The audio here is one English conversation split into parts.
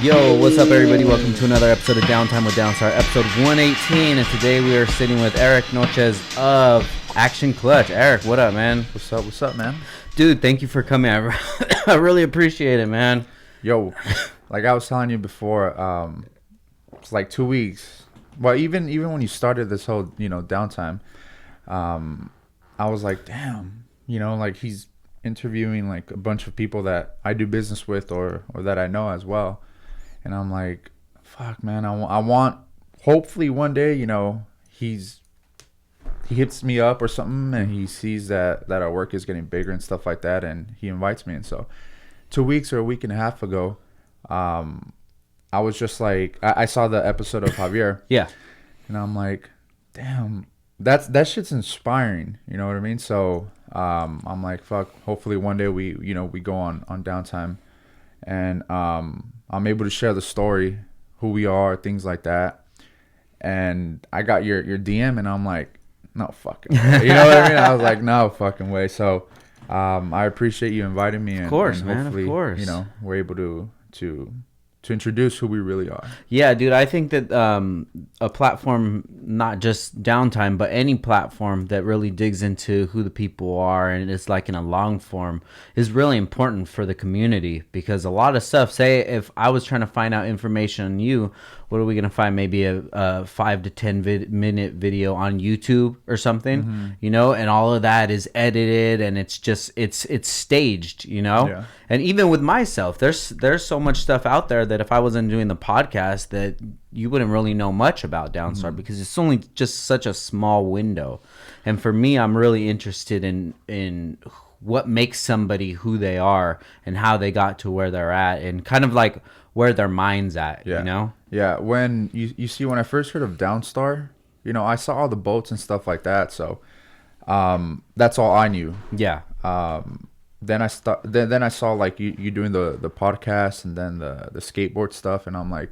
Yo, what's up, everybody? Welcome to another episode of Downtime with Downstar, episode 118. And today we are sitting with Erik Nochez of Action Clutch. Erik, what up, man? What's up? What's up, man? Dude, thank you for coming. I really appreciate it, man. Yo, like I was telling you before, it's like 2 weeks. Well, even when you started this whole, downtime, I was like, damn, like he's interviewing like a bunch of people that I do business with or that I know as well. And I'm like, fuck, man, I want hopefully one day, he hits me up or something and he sees that our work is getting bigger and stuff like that, and he invites me. And so 2 weeks or a week and a half ago, I was just like, I saw the episode of Javier. Yeah. And I'm like, damn, that shit's inspiring. You know what I mean? So I'm like, fuck, hopefully one day we go on downtime, and I'm able to share the story, who we are, things like that. And I got your DM, and I'm like, no fucking way. You know what I mean? I was like, no fucking way. So I appreciate you inviting me. And, of course, and man, hopefully, of course. We're able to introduce who we really are. Yeah, dude, I think that a platform, not just Downtime, but any platform that really digs into who the people are and it's like in a long form is really important for the community, because a lot of stuff, say if I was trying to find out information on you, what are we going to find? Maybe a 5 to 10 minute video on YouTube or something, and all of that is edited and it's just, it's staged, Yeah. And even with myself, there's so much stuff out there that if I wasn't doing the podcast, that you wouldn't really know much about Downstar, because it's only just such a small window. And for me, I'm really interested in what makes somebody who they are and how they got to where they're at, and kind of like where their mind's at, Yeah, when you see, when I first heard of Downstar, I saw all the boats and stuff like that, so that's all I knew. Yeah. Then I saw like you doing the podcast and then the skateboard stuff, and I'm like,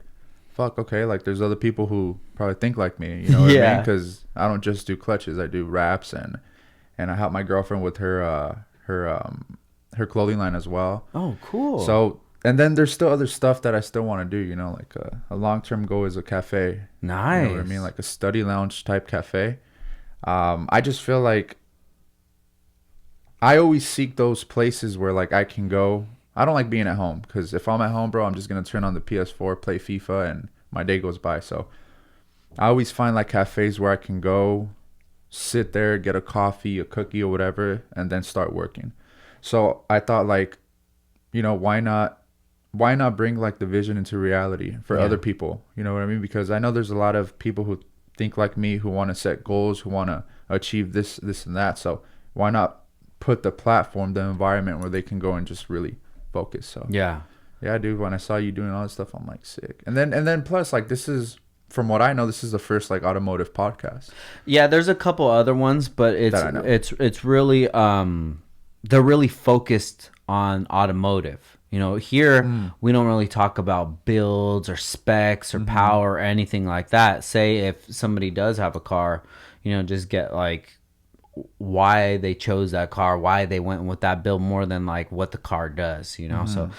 fuck, okay, like there's other people who probably think like me, what I mean? Because I don't just do clutches, I do wraps, and I help my girlfriend with her clothing line as well. Oh, cool. So, and then there's still other stuff that I still want to do, like a long-term goal is a cafe. Nice. You know what I mean? Like a study lounge type cafe. I just feel like I always seek those places where like I can go. I don't like being at home, because if I'm at home, bro, I'm just going to turn on the PS4, play FIFA, and my day goes by. So I always find like cafes where I can go, sit there, get a coffee, a cookie or whatever, and then start working. So I thought like, why not bring like the vision into reality for other people? You know what I mean? Because I know there's a lot of people who think like me, who want to set goals, who want to achieve this and that. So why not put the platform, the environment where they can go and just really focus? So yeah, dude, when I saw you doing all this stuff, I'm like, sick. And then plus, like, this is, from what I know, this is the first like automotive podcast. Yeah, there's a couple other ones, but it's really they're really focused on automotive. Here we don't really talk about builds or specs or power or anything like that. Say if somebody does have a car, just get like why they chose that car, why they went with that build, more than like what the car does, So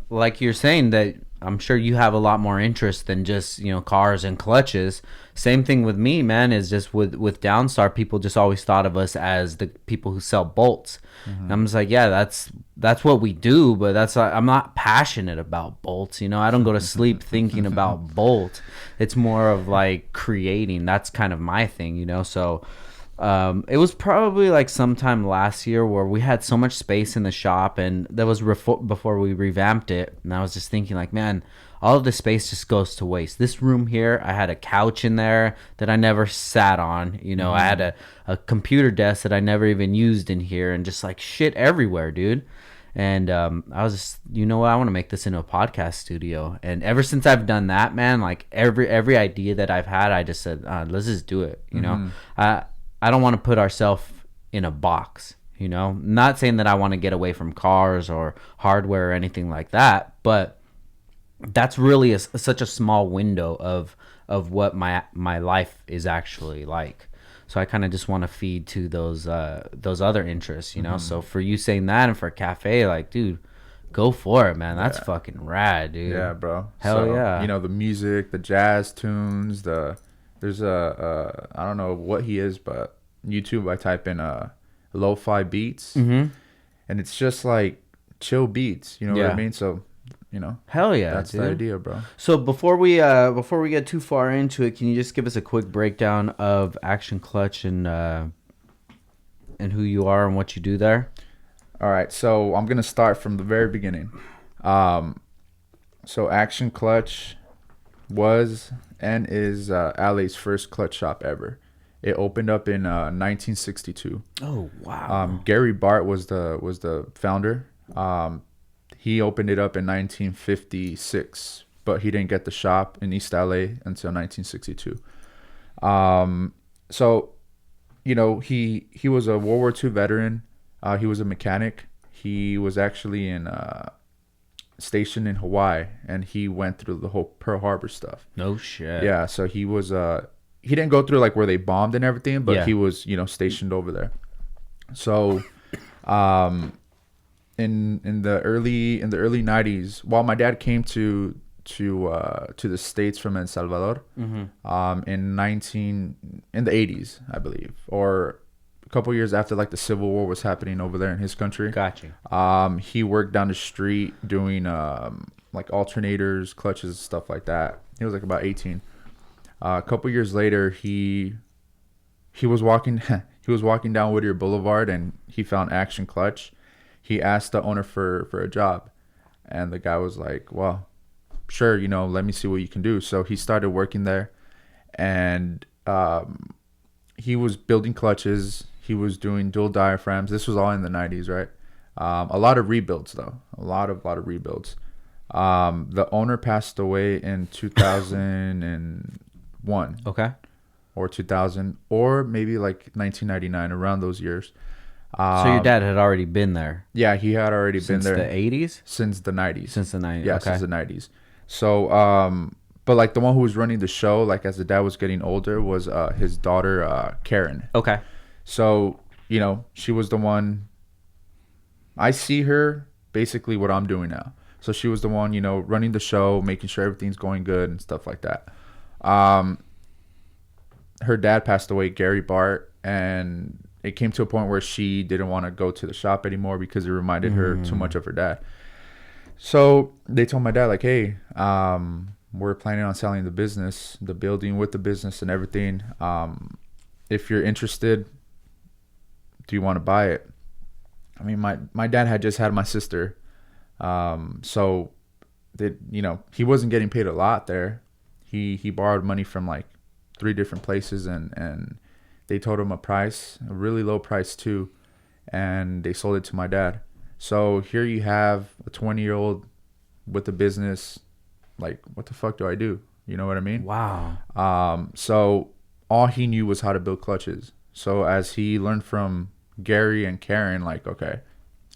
like you're saying, that I'm sure you have a lot more interest than just cars and clutches. Same thing with me, man, is just with Downstar, people just always thought of us as the people who sell bolts. And I'm just like, yeah, that's what we do, but I'm not passionate about bolts. I don't go to sleep thinking about bolts. It's more of like creating. That's kind of my thing, so it was probably like sometime last year where we had so much space in the shop, and that was before we revamped it. And I was just thinking like, man, all of the space just goes to waste. This room here, I had a couch in there that I never sat on. I had a computer desk that I never even used in here, and just like shit everywhere, dude. And I was just, what, I want to make this into a podcast studio. And ever since I've done that, man, like every idea that I've had, I just said, let's just do it. I don't want to put ourselves in a box, not saying that I want to get away from cars or hardware or anything like that, but that's really such a small window of what my life is actually like. So I kind of just want to feed to those other interests, So for you saying that, and for a cafe, like, dude, Go for it, man. That's fucking rad, dude. Yeah, bro. Hell so, yeah. You know, the music, the jazz tunes, there's I don't know what he is, but YouTube, I type in lo-fi beats, and it's just like chill beats. You know what I mean? So, you know, hell yeah, that's dude. the idea, bro. So before we get too far into it, can you just give us a quick breakdown of Action Clutch and who you are and what you do there? All right, so I'm gonna start from the very beginning. So Action Clutch was and is LA's first clutch shop ever. It opened up in 1962. Oh wow! Gary Bart was the founder. He opened it up in 1956, but he didn't get the shop in East LA until 1962. So, you know, he was a World War II veteran. He was a mechanic. He was actually stationed in Hawaii, and he went through the whole Pearl Harbor stuff. No shit. Yeah, so he was he didn't go through like where they bombed and everything, but he was, you know, stationed over there. So, in the early 90s, while my dad came to the States from El Salvador, in the 80s, I believe, or a couple years after like the Civil War was happening over there in his country. Gotcha. He worked down the street doing like alternators, clutches, stuff like that. He was like about 18. A couple years later, he was walking down Whittier Boulevard, and he found Action Clutch. He asked the owner for a job, and the guy was like, well, sure, you know, let me see what you can do. So he started working there, and he was building clutches. He was doing dual diaphragms. This was all in the 90s, right? A lot of rebuilds, though. A lot of rebuilds. The owner passed away in 2001. Okay. Or 2000, or maybe like 1999, around those years. So your dad had already been there? Yeah, he had already been there. Since the 80s? Since the 90s. Since the 90s, yeah, okay. Since the 90s. So, but like the one who was running the show, like as the dad was getting older, was his daughter, Karen. Okay. So, you know, she was the one. I see her basically what I'm doing now. So she was the one, you know, running the show, making sure everything's going good and stuff like that. Her dad passed away, Gary Bart, and it came to a point where she didn't want to go to the shop anymore because it reminded her too much of her dad. So they told my dad, like, hey, we're planning on selling the business, the building with the business and everything. If you're interested, do you want to buy it? I mean, my dad had just had my sister. So that, you know, he wasn't getting paid a lot there. He borrowed money from like 3 different places, and they told him a price, a really low price too, and they sold it to my dad. So here you have a 20-year-old with a business. Like, what the fuck do I do? You know what I mean? Wow. So all he knew was how to build clutches. So as he learned from Gary and Karen, like, okay,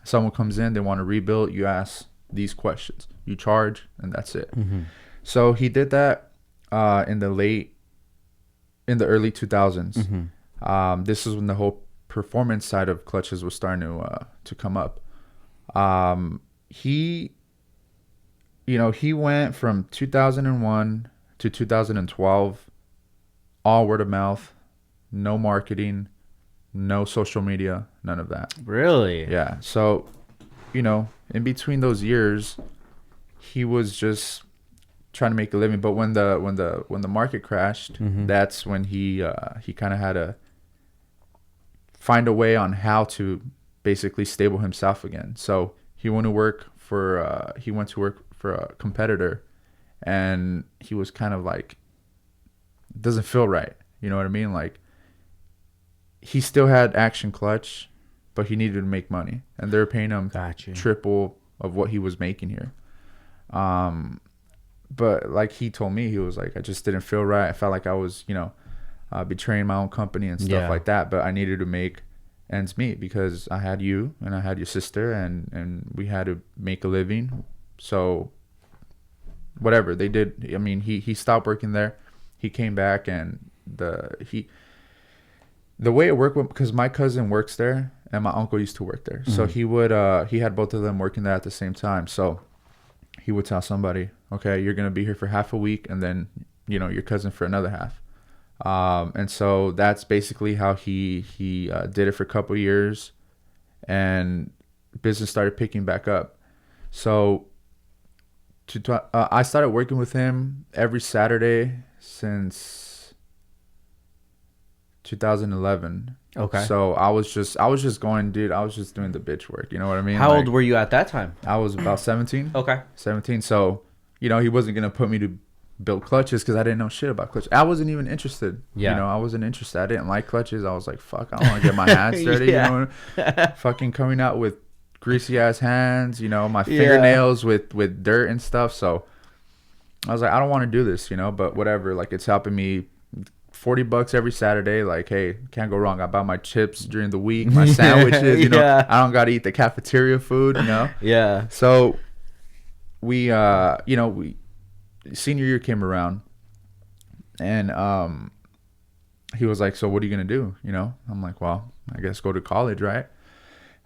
someone comes in, they want to rebuild, you ask these questions, you charge, and that's it. So he did that in the early 2000s. This is when the whole performance side of clutches was starting to come up. He went from 2001 to 2012, all word of mouth, no marketing, no social media, none of that. Really? Yeah. So, you know, in between those years, he was just trying to make a living. But when the market crashed, that's when he kind of had to find a way on how to basically stable himself again. So he went to work for a competitor, and he was kind of like, it doesn't feel right. You know what I mean? Like, he still had Action Clutch, but he needed to make money, and they're paying him triple of what he was making here. But like he told me, he was like, I just didn't feel right. I felt like I was, you know, betraying my own company and stuff like that. But I needed to make ends meet because I had you and I had your sister, and we had to make a living. So whatever they did, I mean, he stopped working there. He came back, and the way it worked, because my cousin works there and my uncle used to work there. So he had both of them working there at the same time. So he would tell somebody, okay, you're going to be here for half a week, and then, your cousin for another half. And so that's basically how he did it for a couple years, and business started picking back up. So I started working with him every Saturday since 2011. Okay. So I was just going, dude. I was just doing the bitch work. You know what I mean? How old were you at that time? I was about 17. Okay. 17. So, he wasn't gonna put me to build clutches because I didn't know shit about clutches. I wasn't even interested. Yeah. I wasn't interested. I didn't like clutches. I was like, fuck, I don't want to get my hands dirty. Yeah. Fucking coming out with greasy ass hands. My fingernails with dirt and stuff. So I was like, I don't want to do this. But whatever. Like, it's helping me. $40 every Saturday. Like, hey, can't go wrong. I buy my chips during the week, my sandwiches. Yeah. I don't gotta eat the cafeteria food. Yeah. So we senior year came around, and he was like, so what are you gonna do? I'm like, well, I guess go to college, right?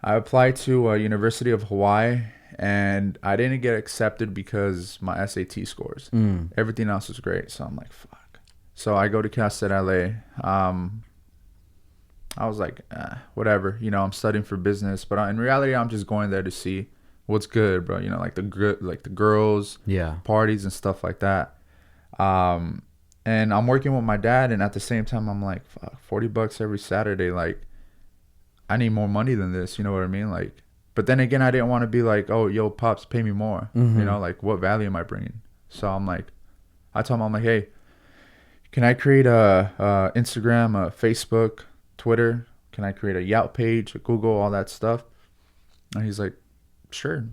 I applied to University of Hawaii, and I didn't get accepted because my SAT scores. Everything else was great, so I'm like, fuck. So I go to Cal State LA. I was like, whatever. I'm studying for business, but in reality, I'm just going there to see what's good, bro. Like the girls, parties and stuff like that. And I'm working with my dad, and at the same time, I'm like, fuck, $40 every Saturday. Like, I need more money than this. You know what I mean? Like, but then again, I didn't want to be like, oh, yo, pops, pay me more. Like, what value am I bringing? So I'm like, I told him, I'm like, hey, can I create a Instagram, a Facebook, Twitter? Can I create a Yelp page, a Google, all that stuff? And he's like, sure,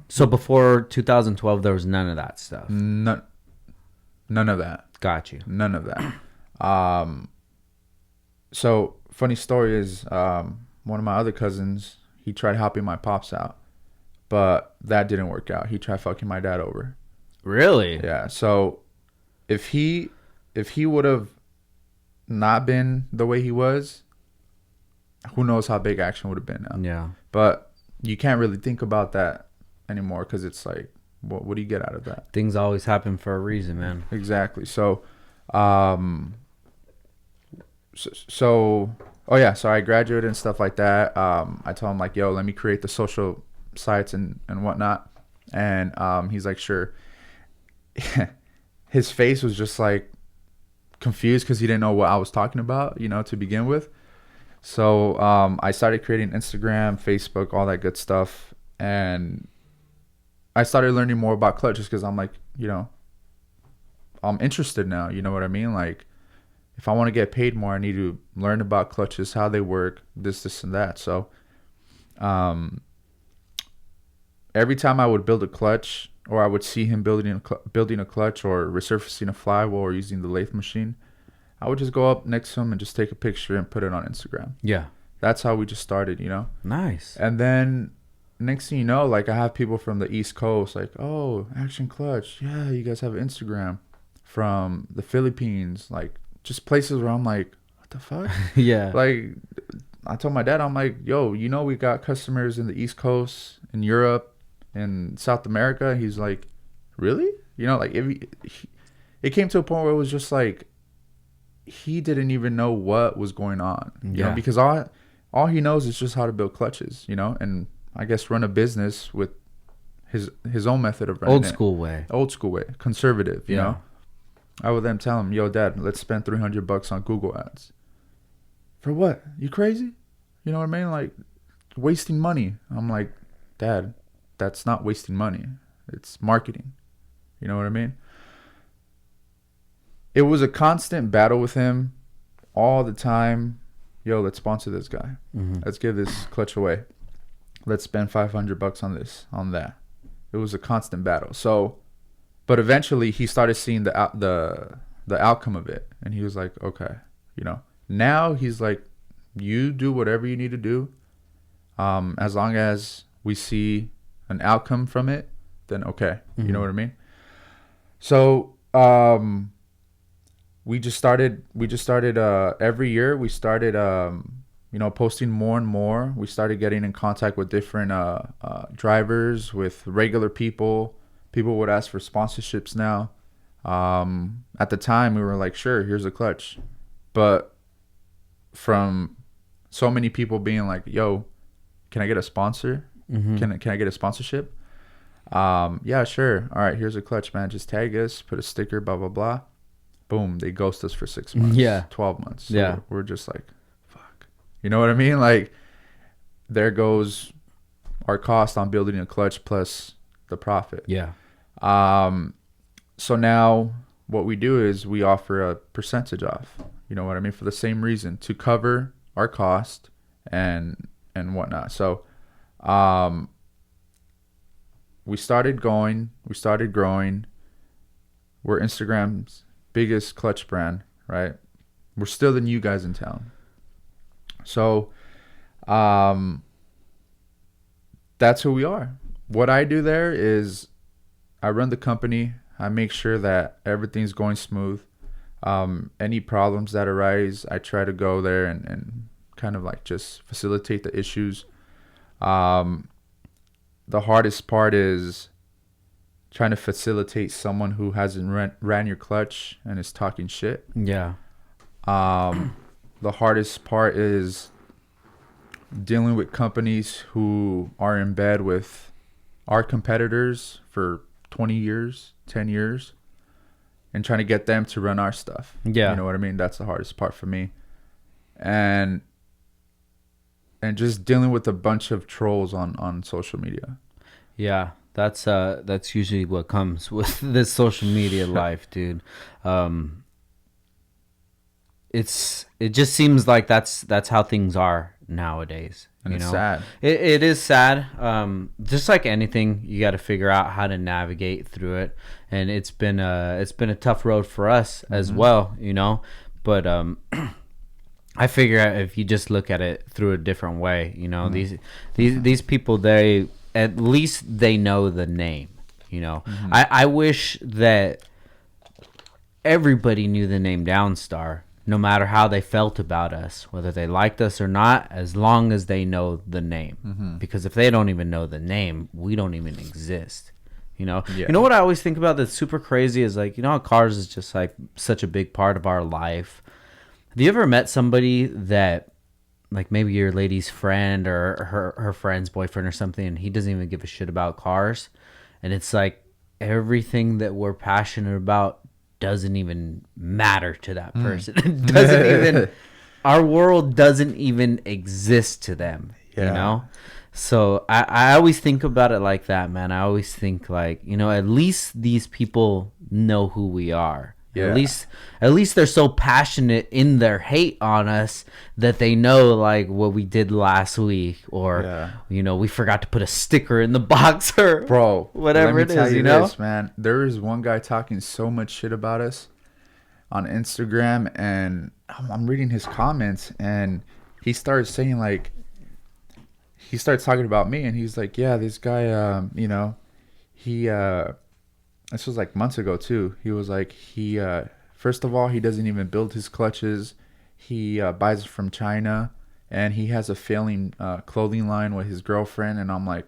So before 2012, there was none of that stuff. None of that. Got you. None of that. So funny story is, one of my other cousins, he tried helping my pops out, but that didn't work out. He tried fucking my dad over. Really? Yeah. So if he would have not been the way he was, who knows how big action would have been now. Yeah. But you can't really think about that anymore because it's like, what do you get out of that? Things always happen for a reason, man. Exactly. So, oh yeah, so I graduated and stuff like that. I told him, like, yo, let me create the social sites and whatnot. And he's like, sure. His face was just like confused because he didn't know what I was talking about, to begin with. So I started creating Instagram, Facebook, all that good stuff. And I started learning more about clutches because I'm like, I'm interested now. You know what I mean? Like, if I want to get paid more, I need to learn about clutches, how they work, this, and that. So every time I would build a clutch, or I would see him building a clutch or resurfacing a flywheel or using the lathe machine, I would just go up next to him and just take a picture and put it on Instagram. Yeah. That's how we just started, Nice. And then next thing you know, like, I have people from the East Coast, like, oh, Action Clutch. Yeah, you guys have Instagram. From the Philippines, like, just places where I'm like, what the fuck? Yeah. Like, I told my dad, I'm like, yo, we got customers in the East Coast, in Europe, in South America. He's like, really? Like, it came to a point where it was just like, he didn't even know what was going on, because all he knows is just how to build clutches, and I guess run a business with his own method of running old school way, conservative, you know. I would then tell him, yo, Dad, let's spend $300 on Google ads. For what? You crazy? You know what I mean? Like, wasting money. I'm like, Dad, that's not wasting money. It's marketing. You know what I mean? It was a constant battle with him all the time. Yo, let's sponsor this guy. Mm-hmm. Let's give this clutch away. Let's spend $500 on this, on that. It was a constant battle. So, but eventually he started seeing the outcome of it, and he was like, okay, Now he's like, you do whatever you need to do. As long as we see an outcome from it, then okay. Mm-hmm. You know what I mean? So, we just started every year we started posting more and more. We started getting in contact with different drivers, with regular people. People would ask for sponsorships now. At the time, we were like, sure, here's a clutch. But from so many people being like, yo, can I get a sponsor? Mm-hmm. Can I get a sponsorship? Yeah, sure. All right, here's a clutch, man. Just tag us, put a sticker, blah, blah, blah. Boom, they ghost us for 6 months. Yeah. 12 months. So yeah. we're just like, fuck. You know what I mean? Like, there goes our cost on building a clutch plus the profit. Yeah. So now what we do is we offer a percentage off. You know what I mean? For the same reason, to cover our cost and whatnot. So, we started growing. We're Instagram's biggest clutch brand, right? We're still the new guys in town. So, that's who we are. What I do there is I run the company. I make sure that everything's going smooth. Any problems that arise, I try to go there and kind of like just facilitate the issues. The hardest part is trying to facilitate someone who hasn't ran your clutch and is talking shit. Yeah. The hardest part is dealing with companies who are in bed with our competitors for 20 years, 10 years, and trying to get them to run our stuff. Yeah. You know what I mean? That's the hardest part for me. And just dealing with a bunch of trolls on social media. Yeah. That's usually what comes with this social media life, dude. It just seems like that's how things are nowadays. And it's sad. It is sad. Just like anything, you got to figure out how to navigate through it, and it's been a tough road for us as well, But I figure out if you just look at it through a different way, these people, they at least they know the name, I wish that everybody knew the name Downstar, no matter how they felt about us, whether they liked us or not, as long as they know the name. Because if they don't even know the name, we don't even exist. Yeah. You know what I always think about that's super crazy is like, how cars is just like such a big part of our life. Have you ever met somebody that, like, maybe your lady's friend or her friend's boyfriend or something, and he doesn't even give a shit about cars? And it's like everything that we're passionate about doesn't even matter to that person. It doesn't even, our world doesn't even exist to them, So I always think about it like that, man. I always think like, at least these people know who we are. Yeah. At least they're so passionate in their hate on us that they know like what we did last week, or we forgot to put a sticker in the box, or whatever it is. This, man, there is one guy talking so much shit about us on Instagram, and I'm reading his comments, and he starts saying like, he starts talking about me, and he's like, yeah, this guy, he this was like months ago too. He was like, first of all, he doesn't even build his clutches. He buys it from China, and he has a failing clothing line with his girlfriend. And I'm like,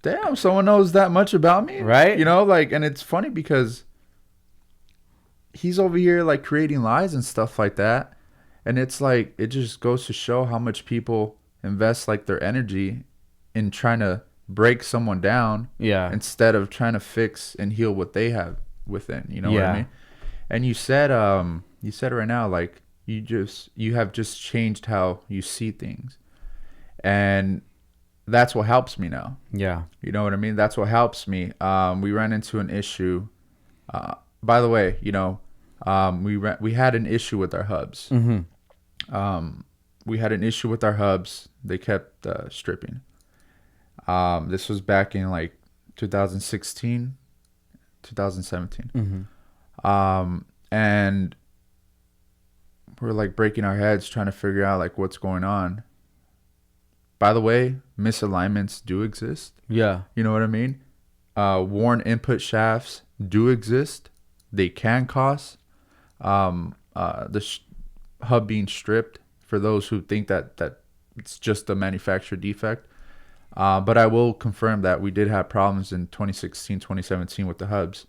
damn, someone knows that much about me, right? And it's funny because he's over here like creating lies and stuff like that, and it's like, it just goes to show how much people invest like their energy in trying to break someone down, instead of trying to fix and heal what they have within. You know what I mean? And you said right now, like, you have just changed how you see things, and that's what helps me now. Yeah, you know what I mean? That's what helps me. We ran into an issue. By the way, we had an issue with our hubs. We had an issue with our hubs. They kept stripping. This was back in like 2016, 2017. And we're like breaking our heads trying to figure out like what's going on. By the way, misalignments do exist. Yeah. You know what I mean? Worn input shafts do exist. They can cause the hub being stripped for those who think that it's just a manufacturer defect. But I will confirm that we did have problems in 2016, 2017 with the hubs.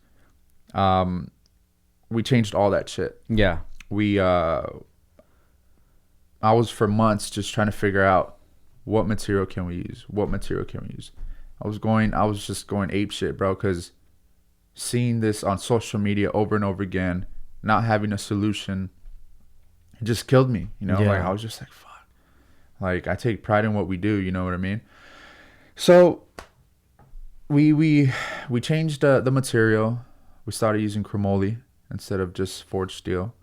We changed all that shit. Yeah. I was for months just trying to figure out what material can we use. I was just going ape shit, bro, because seeing this on social media over and over again, not having a solution, it just killed me. Like I was just like, fuck. Like I take pride in what we do. You know what I mean? So we changed the material. We started using chromoly instead of just forged steel.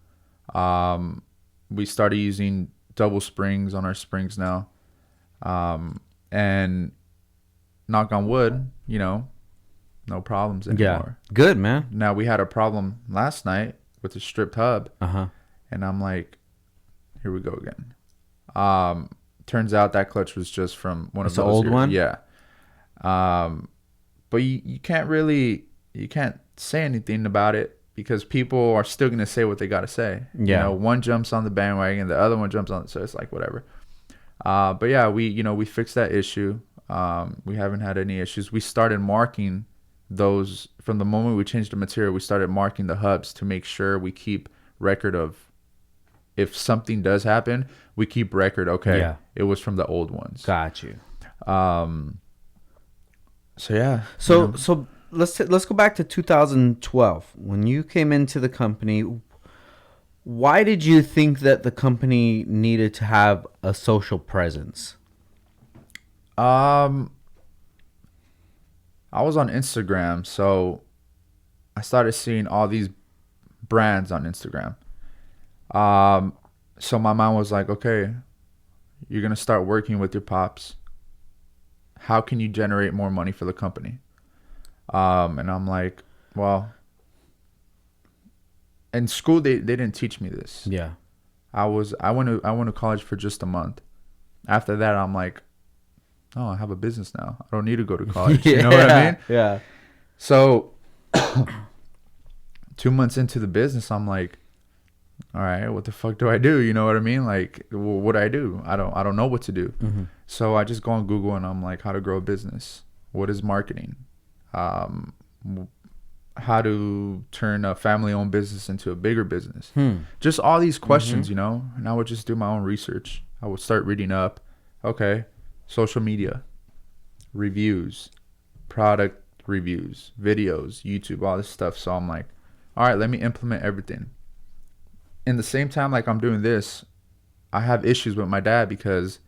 We started using double springs on our springs now. And knock on wood, no problems anymore. Yeah. Good, man. Now we had a problem last night with the stripped hub. And I'm like, here we go again. Turns out that clutch was just from one of those. The old one? Yeah. But you can't say anything about it because people are still going to say what they got to say. Yeah. One jumps on the bandwagon, the other one jumps on it. So it's like, whatever. But yeah, we fixed that issue. We haven't had any issues. We started marking those from the moment we changed the material. We started marking the hubs to make sure we keep record of if something does happen, we keep record. Okay. Yeah. It was from the old ones. Got you. So yeah. So let's go back to 2012 when you came into the company. Why did you think that the company needed to have a social presence? I was on Instagram, so I started seeing all these brands on Instagram. So my mind was like, okay, you're going to start working with your pops. How can you generate more money for the company? And I'm like, well, in school they didn't teach me this. Yeah. I went to college for just a month. After that, I'm like, oh, I have a business now. I don't need to go to college. You know what I mean? Yeah. So 2 months into the business, I'm like, all right, what the fuck do I do? You know what I mean? Like, what do I do? I don't know what to do. Mm-hmm. So I just go on Google and I'm like, how to grow a business? What is marketing? How to turn a family-owned business into a bigger business? Just all these questions, mm-hmm. And I would just do my own research. I would start reading up. Okay, social media, reviews, product reviews, videos, YouTube, all this stuff. So I'm like, all right, let me implement everything. In the same time, like I'm doing this, I have issues with my dad because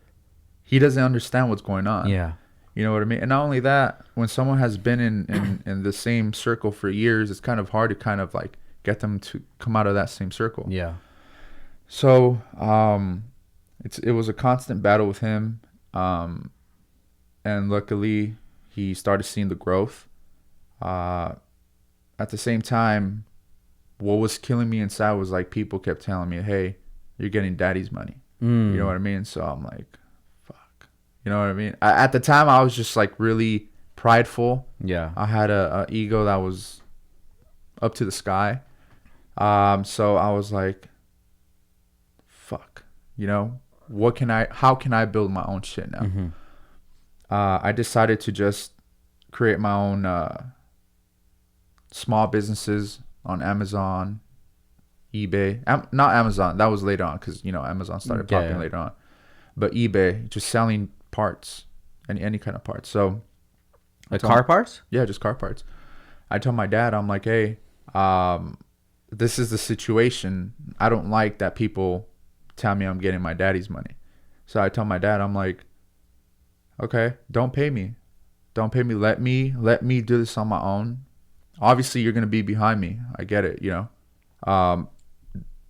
he doesn't understand what's going on. Yeah. You know what I mean? And not only that, when someone has been in the same circle for years, it's kind of hard to kind of like get them to come out of that same circle. Yeah. So it was a constant battle with him. And luckily, he started seeing the growth. At the same time, what was killing me inside was like people kept telling me, hey, you're getting daddy's money. You know what I mean? So I'm like, fuck. You know what I mean? At the time, I was just like really prideful. Yeah. I had a ego that was up to the sky. So I was like, fuck, how can I build my own shit now? Mm-hmm. I decided to just create my own small businesses on Amazon, eBay. Not Amazon. That was later on because, Amazon started popping later on. But eBay, just selling parts, any kind of parts. So, like car parts? Yeah, just car parts. I told my dad, I'm like, hey, this is the situation. I don't like that people tell me I'm getting my daddy's money. So I told my dad, I'm like, okay, don't pay me. Let me do this on my own. Obviously, you're going to be behind me. I get it,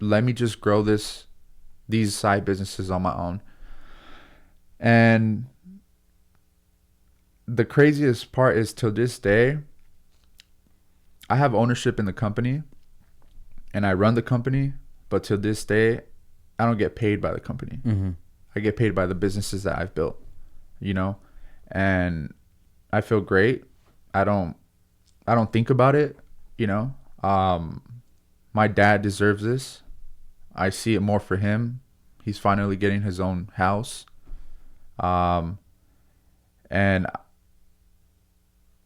let me just grow these side businesses on my own. And the craziest part is, till this day, I have ownership in the company and I run the company, but till this day, I don't get paid by the company. Mm-hmm. I get paid by the businesses that I've built, and I feel great. I don't think about it, my dad deserves this. I see it more for him. He's finally getting his own house. And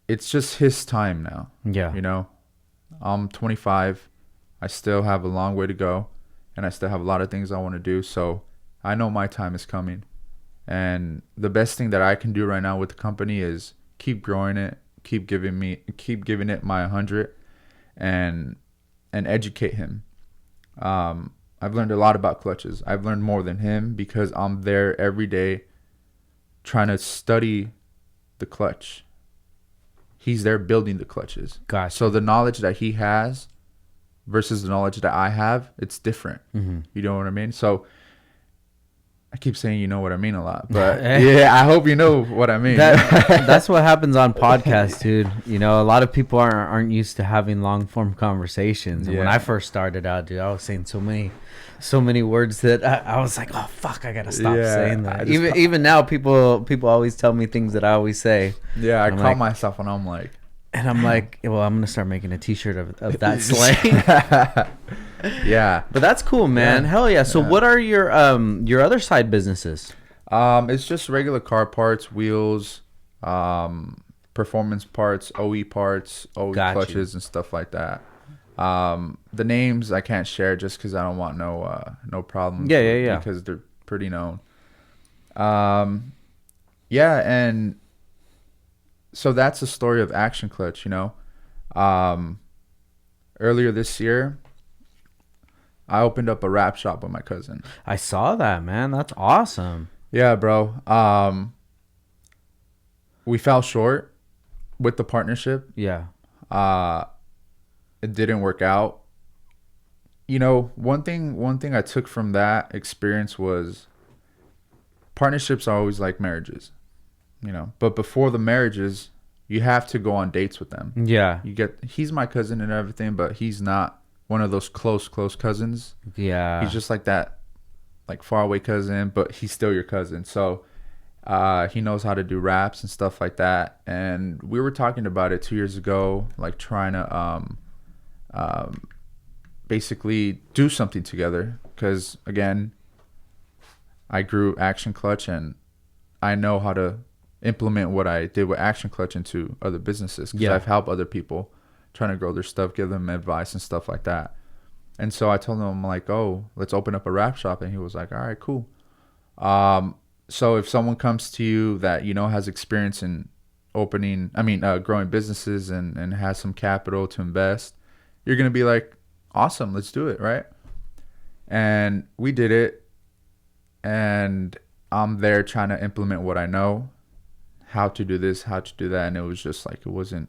it's just his time now. Yeah. You know, I'm 25. I still have a long way to go, and I still have a lot of things I want to do. So I know my time is coming. And the best thing that I can do right now with the company is keep growing it, keep giving it my 100, and educate him. I've learned a lot about clutches. I've learned more than him because I'm there every day trying to study the clutch. He's there building the clutches. Gotcha. So the knowledge that he has versus the knowledge that I have, it's different. Mm-hmm. You know what I mean? So I keep saying you know what I mean a lot, but yeah, I hope you know what I mean. That's what happens on podcasts, dude. You know, a lot of people aren't used to having long form conversations. And when I first started out, dude, I was saying so many words that I was like, oh fuck, I gotta stop saying that. Even now, people always tell me things that I always say. Yeah, I call myself and I'm like, well, I'm gonna start making a T-shirt of that slang. Yeah, but that's cool, man. Hell yeah. So what are your other side businesses? It's just regular car parts, wheels, performance parts, OE parts, OE clutches, and stuff like that. The names I can't share just because I don't want no problems. Yeah. Because they're pretty known. And so that's the story of Action Clutch. You know, earlier this year, I opened up a wrap shop with my cousin. I saw that, man. That's awesome. Yeah, bro. We fell short with the partnership. Yeah. It didn't work out. You know, one thing I took from that experience was partnerships are always like marriages. You know, but before the marriages, you have to go on dates with them. Yeah. He's my cousin and everything, but he's not one of those close cousins. Yeah. He's just like that, like far away cousin, but he's still your cousin. So he knows how to do raps and stuff like that. And we were talking about it 2 years ago, like trying to basically do something together. Because again, I grew Action Clutch and I know how to implement what I did with Action Clutch into other businesses. Because I've helped other people trying to grow their stuff, give them advice and stuff like that. And so I told him, I'm like, oh, let's open up a wrap shop. And he was like, all right, cool. So if someone comes to you that, you know, has experience in growing businesses and has some capital to invest, you're going to be like, awesome, let's do it, right? And we did it. And I'm there trying to implement what I know, how to do this, how to do that. And it was just like, he wasn't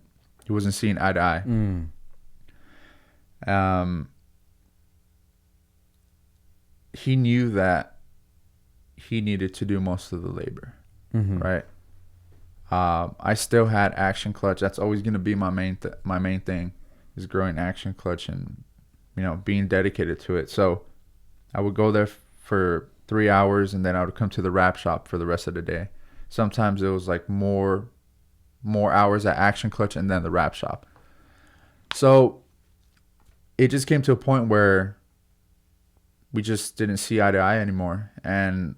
seeing eye to eye. He knew that he needed to do most of the labor, right? I still had Action Clutch. That's always going to be my main thing is growing Action Clutch and, you know, being dedicated to it. So I would go there for 3 hours and then I would come to the wrap shop for the rest of the day. Sometimes it was like more hours at Action Clutch and then the wrap shop. So it just came to a point where we just didn't see eye to eye anymore. And,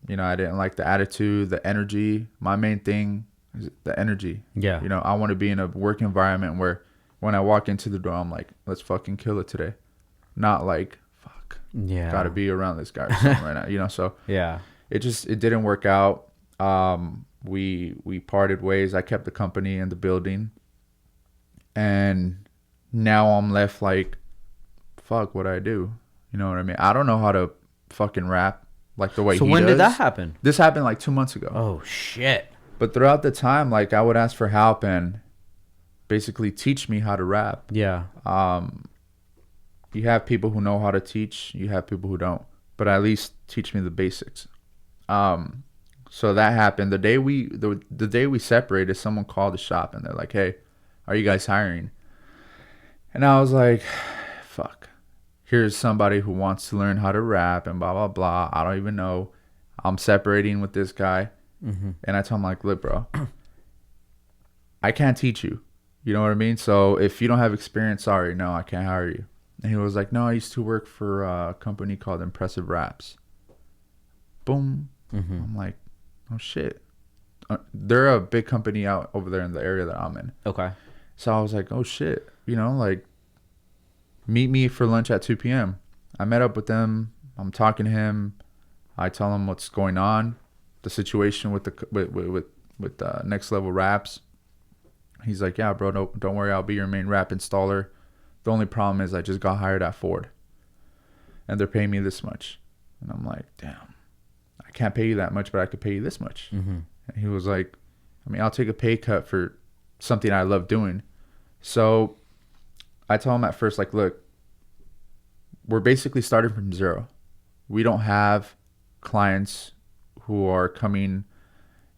you know, I didn't like the attitude, the energy. My main thing is the energy. Yeah. You know, I want to be in a work environment where when I walk into the door, I'm like, let's fucking kill it today. Not like, fuck. Yeah. Got to be around this guy or something right now. You know, so yeah. It didn't work out. We parted ways. I kept the company and the building. And now I'm left like, fuck, what I do? You know what I mean? I don't know how to fucking rap like the way he does. So when did that happen? This happened like 2 months ago. Oh, shit. But throughout the time, like I would ask for help and basically teach me how to rap. Yeah. You have people who know how to teach. You have people who don't. But at least teach me the basics. So that happened. The day we separated, someone called the shop and they're like, hey, are you guys hiring? And I was like, fuck. Here's somebody who wants to learn how to rap and blah, blah, blah. I don't even know. I'm separating with this guy. Mm-hmm. And I told him, like, look, bro, I can't teach you. You know what I mean? So if you don't have experience, sorry, no, I can't hire you. And he was like, no, I used to work for a company called Impressive Wraps. Boom. Mm-hmm. I'm like, oh shit. They're a big company out over there in the area that I'm in. Okay. So I was like, oh shit, like, meet me for lunch at 2 p.m. I met up with them. I'm talking to him. I tell him what's going on, the situation with the Next Level Wraps. He's like, yeah, bro, don't worry, I'll be your main wrap installer. The only problem is I just got hired at Ford, and they're paying me this much. And I'm like, damn, I can't pay you that much, but I could pay you this much. Mm-hmm. And he was like, I mean, I'll take a pay cut for something I love doing. So I told him at first, like, look, we're basically starting from zero. We don't have clients who are coming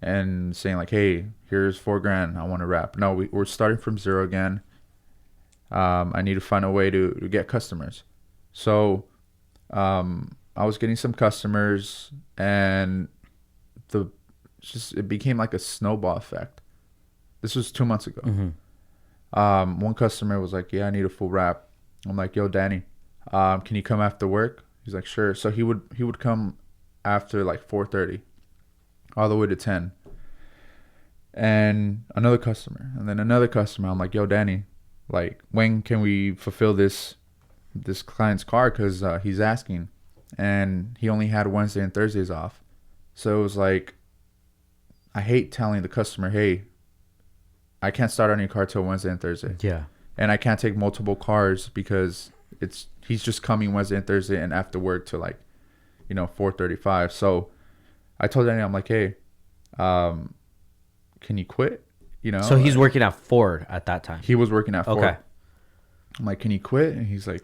and saying like, hey, here's $4,000, I want to wrap. No, we're starting from zero again. I need to find a way to get customers. So I was getting some customers, and it became like a snowball effect. This was 2 months ago. Mm-hmm. One customer was like, yeah, I need a full wrap. I'm like, yo, Danny, can you come after work? He's like, sure. So he would come after like 4:30 all the way to 10. And another customer, and then another customer. I'm like, yo, Danny, like, when can we fulfill this client's car? Because he's asking, and he only had Wednesday and Thursdays off. So it was like, I hate telling the customer, hey, I can't start on your car till Wednesday and Thursday. Yeah. And I can't take multiple cars because he's just coming Wednesday and Thursday and after work to like, 4:35. So I told Danny, I'm like, hey, can you quit? So he's working at Ford at that time. He was working at Ford. Okay. I'm like, can you quit? And he's like,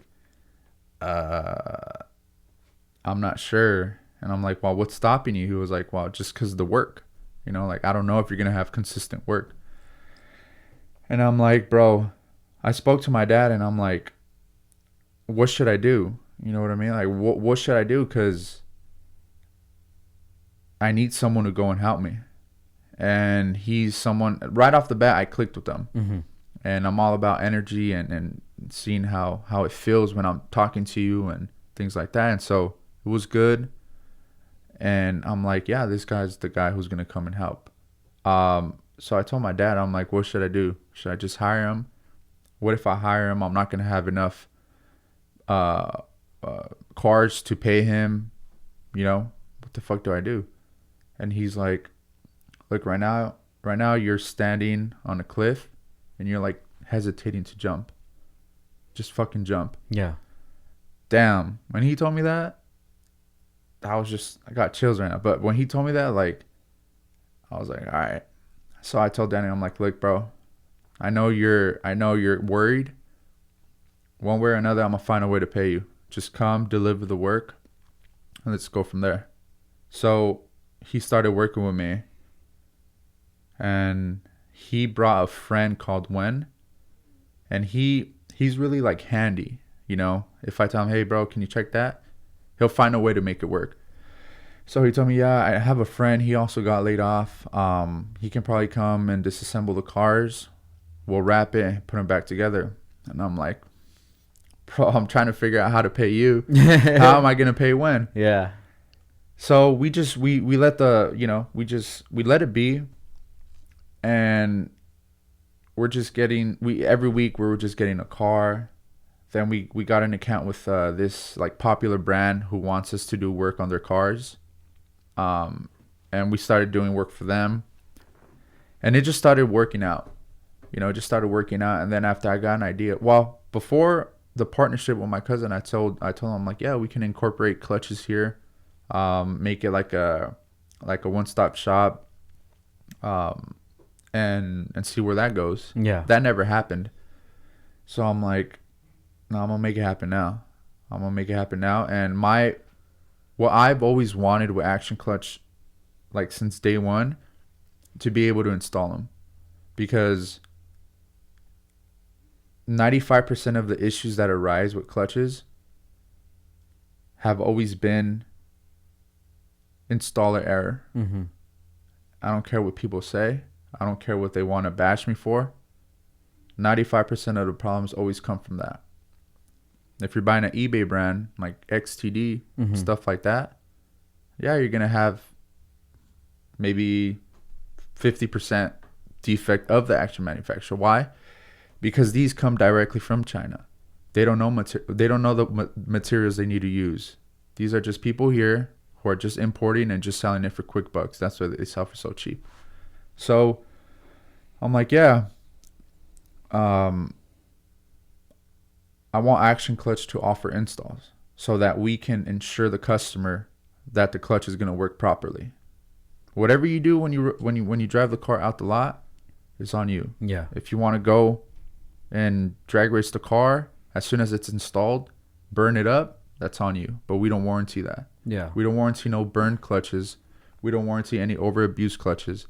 I'm not sure. And I'm like, well, what's stopping you? He was like, well, just because of the work. Like, I don't know if you're going to have consistent work. And I'm like, bro, I spoke to my dad, and I'm like, what should I do? You know what I mean? Like, what should I do? Because I need someone to go and help me. And he's someone, right off the bat, I clicked with them. Mm-hmm. And I'm all about energy and seeing how it feels when I'm talking to you and things like that. And so it was good. And I'm like, yeah, this guy's the guy who's going to come and help. So I told my dad, I'm like, what should I do? Should I just hire him? What if I hire him? I'm not going to have enough cars to pay him. What the fuck do I do? And he's like, look, right now you're standing on a cliff and you're like hesitating to jump. Just fucking jump. Yeah. Damn. When he told me that, I got chills right now. But when he told me that, like, I was like, all right. So I told Danny, I'm like, look, bro, I know you're worried. One way or another, I'm gonna find a way to pay you. Just come, deliver the work, and let's go from there. So he started working with me, and he brought a friend called Wen, and he's really like handy. If I tell him, hey, bro, can you check that? He'll find a way to make it work. So he told me, yeah, I have a friend. He also got laid off. He can probably come and disassemble the cars. We'll wrap it and put them back together. And I'm like, bro, I'm trying to figure out how to pay you. How am I going to pay when? Yeah. So we let we let it be. And we're just every week we were just getting a car. Then we got an account with this like popular brand who wants us to do work on their cars. And we started doing work for them. And it just started working out. It just started working out. And then after I got an idea, well, before the partnership with my cousin, I told him, like, yeah, we can incorporate clutches here, make it like a one-stop shop, and see where that goes. Yeah. That never happened. So I'm like, no, I'm gonna make it happen now. And what I've always wanted with Action Clutch, like since day one, to be able to install them, because 95% of the issues that arise with clutches have always been installer error. Mm-hmm. I don't care what people say. I don't care what they want to bash me for. 95% of the problems always come from that. If you're buying an eBay brand like XTD, stuff like that, yeah, you're going to have maybe 50% defect of the actual manufacturer. Why? Because these come directly from China. They don't know the materials they need to use. These are just people here who are just importing and just selling it for quick bucks. That's why they sell for so cheap. So I'm like, yeah, I want Action Clutch to offer installs so that we can ensure the customer that the clutch is going to work properly. Whatever you do when you drive the car out the lot, it's on you. Yeah. If you want to go and drag race the car, as soon as it's installed, burn it up, that's on you. But we don't warranty that. Yeah. We don't warranty no burned clutches. We don't warranty any over-abused clutches.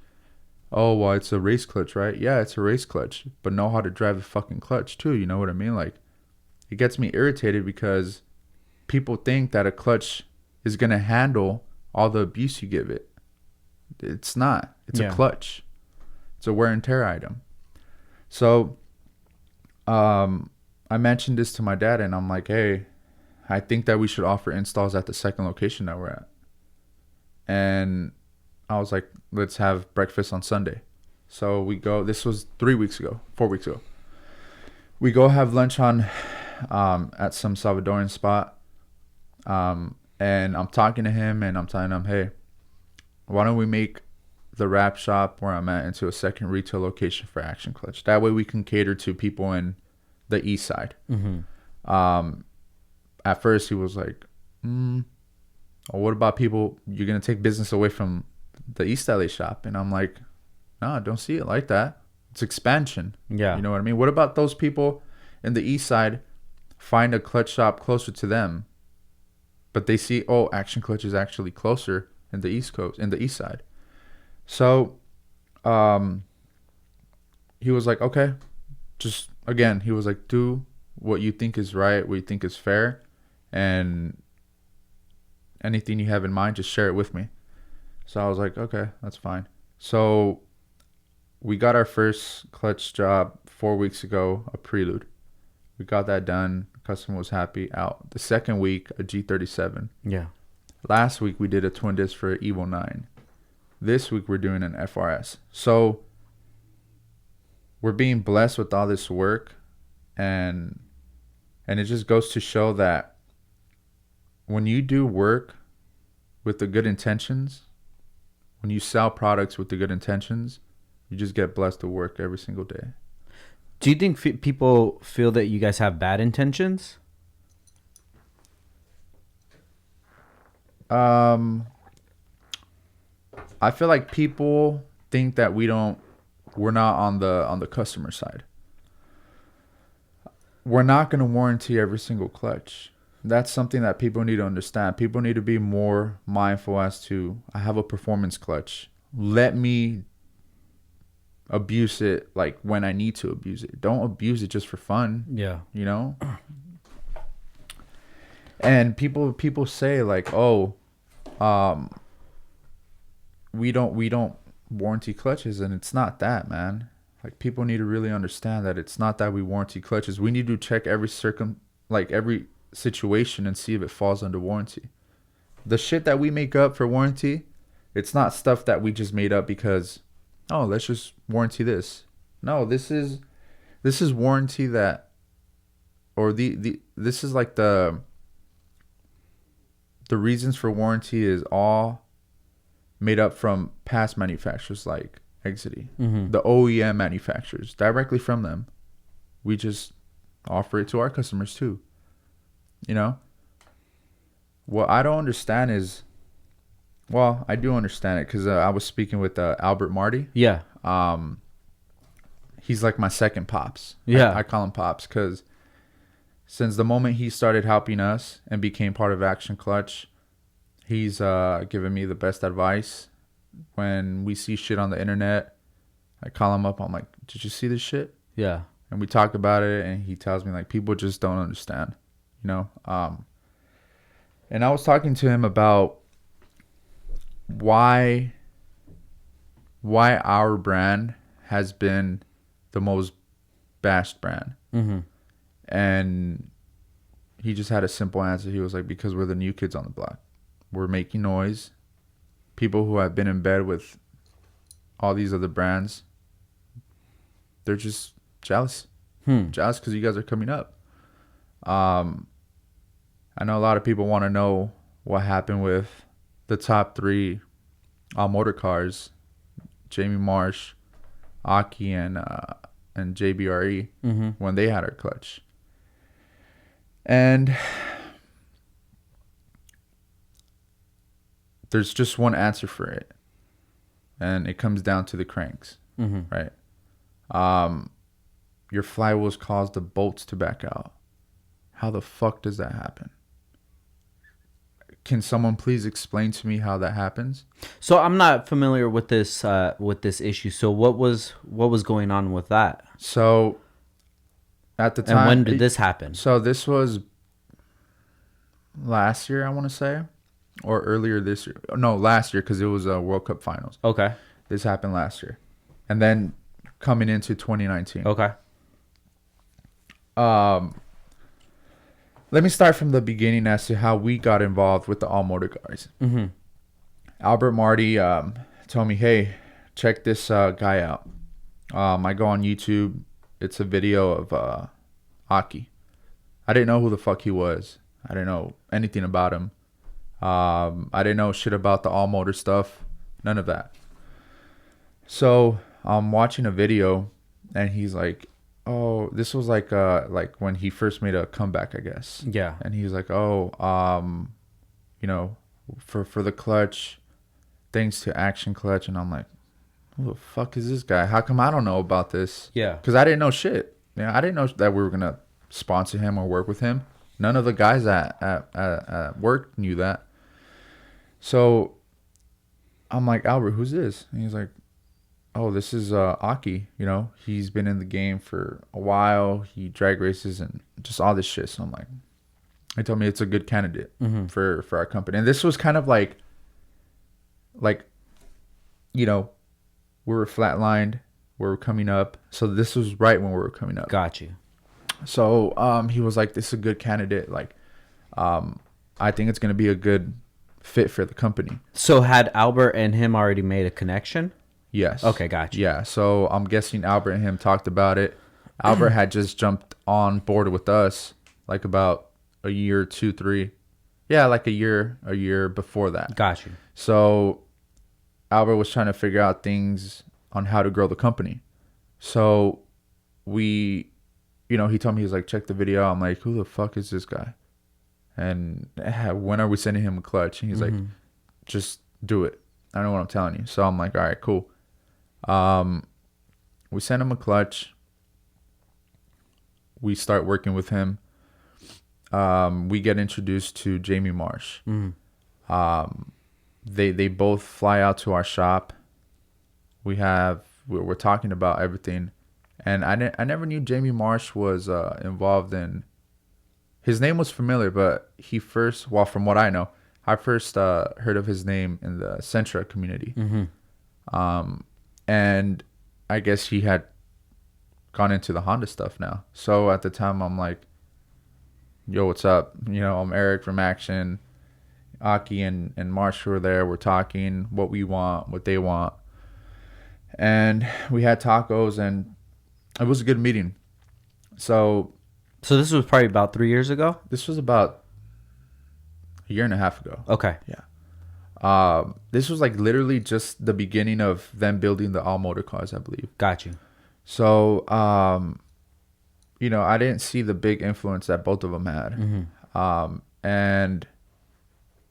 Oh, well, it's a race clutch, right? Yeah, it's a race clutch. But know how to drive the fucking clutch, too. You know what I mean? Like, it gets me irritated because people think that a clutch is going to handle all the abuse you give it. It's not. It's a clutch. It's a wear and tear item. So, I mentioned this to my dad, and I'm like, hey, I think that we should offer installs at the second location that we're at. And I was like, let's have breakfast on Sunday. So we go, this was 4 weeks ago. We go have lunch on at some Salvadorian spot. And I'm talking to him, and I'm telling him, hey, why don't we make the wrap shop where I'm at into a second retail location for Action Clutch? That way we can cater to people in the east side. At first he was like, well, what about people, you're going to take business away from the East LA shop? And I'm like, no, don't see it like that. It's expansion. Yeah. You know what I mean? What about those people in the east side find a clutch shop closer to them, but they see, oh, Action Clutch is actually closer in the east coast, in the east side. So he was like, okay, just, again, he was like, do what you think is right, what you think is fair, and anything you have in mind, just share it with me. So I was like, okay, that's fine. So we got our first clutch job 4 weeks ago, a Prelude. We got that done. The customer was happy. Out. The second week, a G37. Yeah. Last week, we did a twin disc for Evo 9. This week, we're doing an FRS. So we're being blessed with all this work, and it just goes to show that when you do work with the good intentions, when you sell products with the good intentions, you just get blessed to work every single day. Do you think people feel that you guys have bad intentions? I feel like people think that we're not on the customer side. We're not going to warranty every single clutch. That's something that people need to understand. People need to be more mindful as to, I have a performance clutch. Let me abuse it like when I need to abuse it. Don't abuse it just for fun. Yeah. You know? And people say like, oh, we don't warranty clutches, and it's not that, man. Like, people need to really understand that it's not that we warranty clutches. We need to check every situation and see if it falls under warranty. The shit that we make up for warranty, it's not stuff that we just made up because, oh, let's just warranty this. No, this is warranty that, or this is like the reasons for warranty is all made up from past manufacturers like Exidy, the OEM manufacturers, directly from them. We just offer it to our customers too. You know, what I don't understand is, well, I do understand it because I was speaking with Albert Marty. Yeah. He's like my second pops. Yeah. I call him pops because since the moment he started helping us and became part of Action Clutch, he's given me the best advice. When we see shit on the internet, I call him up. I'm like, did you see this shit? Yeah. And we talk about it, and he tells me like, people just don't understand. You know, and I was talking to him about why our brand has been the most bashed brand. And he just had a simple answer. He was like, because we're the new kids on the block. We're making noise. People who have been in bed with all these other brands, they're just jealous. Jealous because you guys are coming up. I know a lot of people want to know what happened with the top 3 motor cars, Jamie Marsh, Aki, and JBRE, when they had our clutch. And there's just one answer for it, and it comes down to the cranks, right? Your flywheels cause the bolts to back out. How the fuck does that happen? Can someone please explain to me how that happens? So I'm not familiar with this issue. So what was going on with that? So at the time, and when did this happen? So this was last year, I want to say, or earlier this year. No, last year, because it was a World Cup finals. Okay. This happened last year, and then coming into 2019. Okay. Let me start from the beginning as to how we got involved with the all motor cars. Albert Marty told me, hey, check this guy out. I go on YouTube. It's a video of Aki. I didn't know who the fuck he was. I didn't know anything about him. I didn't know shit about the all motor stuff. None of that. So I'm watching a video, and he's like, oh, this was like when he first made a comeback, I guess. Yeah. And he was like, oh, you know, for the clutch, thanks to Action Clutch. And I'm like, who the fuck is this guy? How come I don't know about this? Yeah. Because I didn't know shit. I didn't know that we were gonna sponsor him or work with him. None of the guys at work knew that. So I'm like, Albert, who's this? And he's like, oh, this is Aki. You know, he's been in the game for a while. He drag races and just all this shit. So I'm like, he told me it's a good candidate for our company. And this was kind of like, you know, we were flatlined. We were coming up. So this was right when we were coming up. Got you. So he was like, this is a good candidate. Like, I think it's going to be a good fit for the company. So had Albert and him already made a connection? Yes. Okay, gotcha. Yeah, so I'm guessing Albert and him talked about it. Albert had just jumped on board with us like about a year, 2, 3. Yeah, like a year before that. Gotcha. So Albert was trying to figure out things on how to grow the company. So we, you know, he told me, he was like, check the video. I'm like, who the fuck is this guy? And when are we sending him a clutch? And he's like, just do it. I know what I'm telling you. So I'm like, all right, cool. We send him a clutch. We start working with him. We get introduced to Jamie Marsh. They both fly out to our shop. We're talking about everything, and I never knew Jamie Marsh was involved in. His name was familiar, but from what I know, I first heard of his name in the Sentra community. And I guess he had gone into the Honda stuff now. So at the time, I'm like, yo, what's up? You know, I'm Erik from Action. Aki and Marsh were there. We're talking what we want, what they want. And we had tacos, and it was a good meeting. So this was probably about 3 years ago? This was about a year and a half ago. Okay. Yeah. This was like literally just the beginning of them building the all motor cars, I believe. Got you. So, you know, I didn't see the big influence that both of them had. And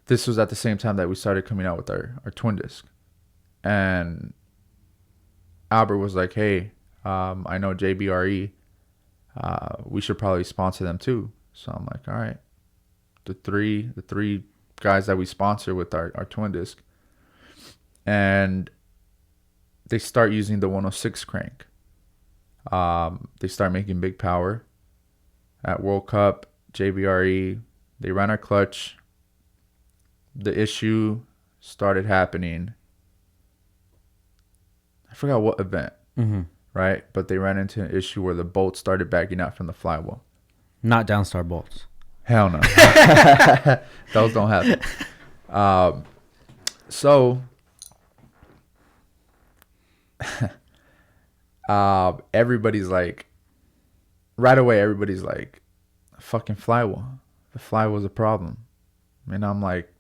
this was at the same time that we started coming out with our twin disc. And Albert was like, hey, I know JBRE. We should probably sponsor them too. So I'm like, all right. The three guys that we sponsor with our twin disc, and they start using the 106 crank. They start making big power at World Cup. JBRE, they ran our clutch. The issue started happening. I forgot what event, right? But they ran into an issue where the bolts started backing out from the flywheel. Not Downstar bolts. Hell no. Those don't happen. So everybody's like, right away, everybody's like, fucking flywheel. The flywheel's a problem. And I'm like,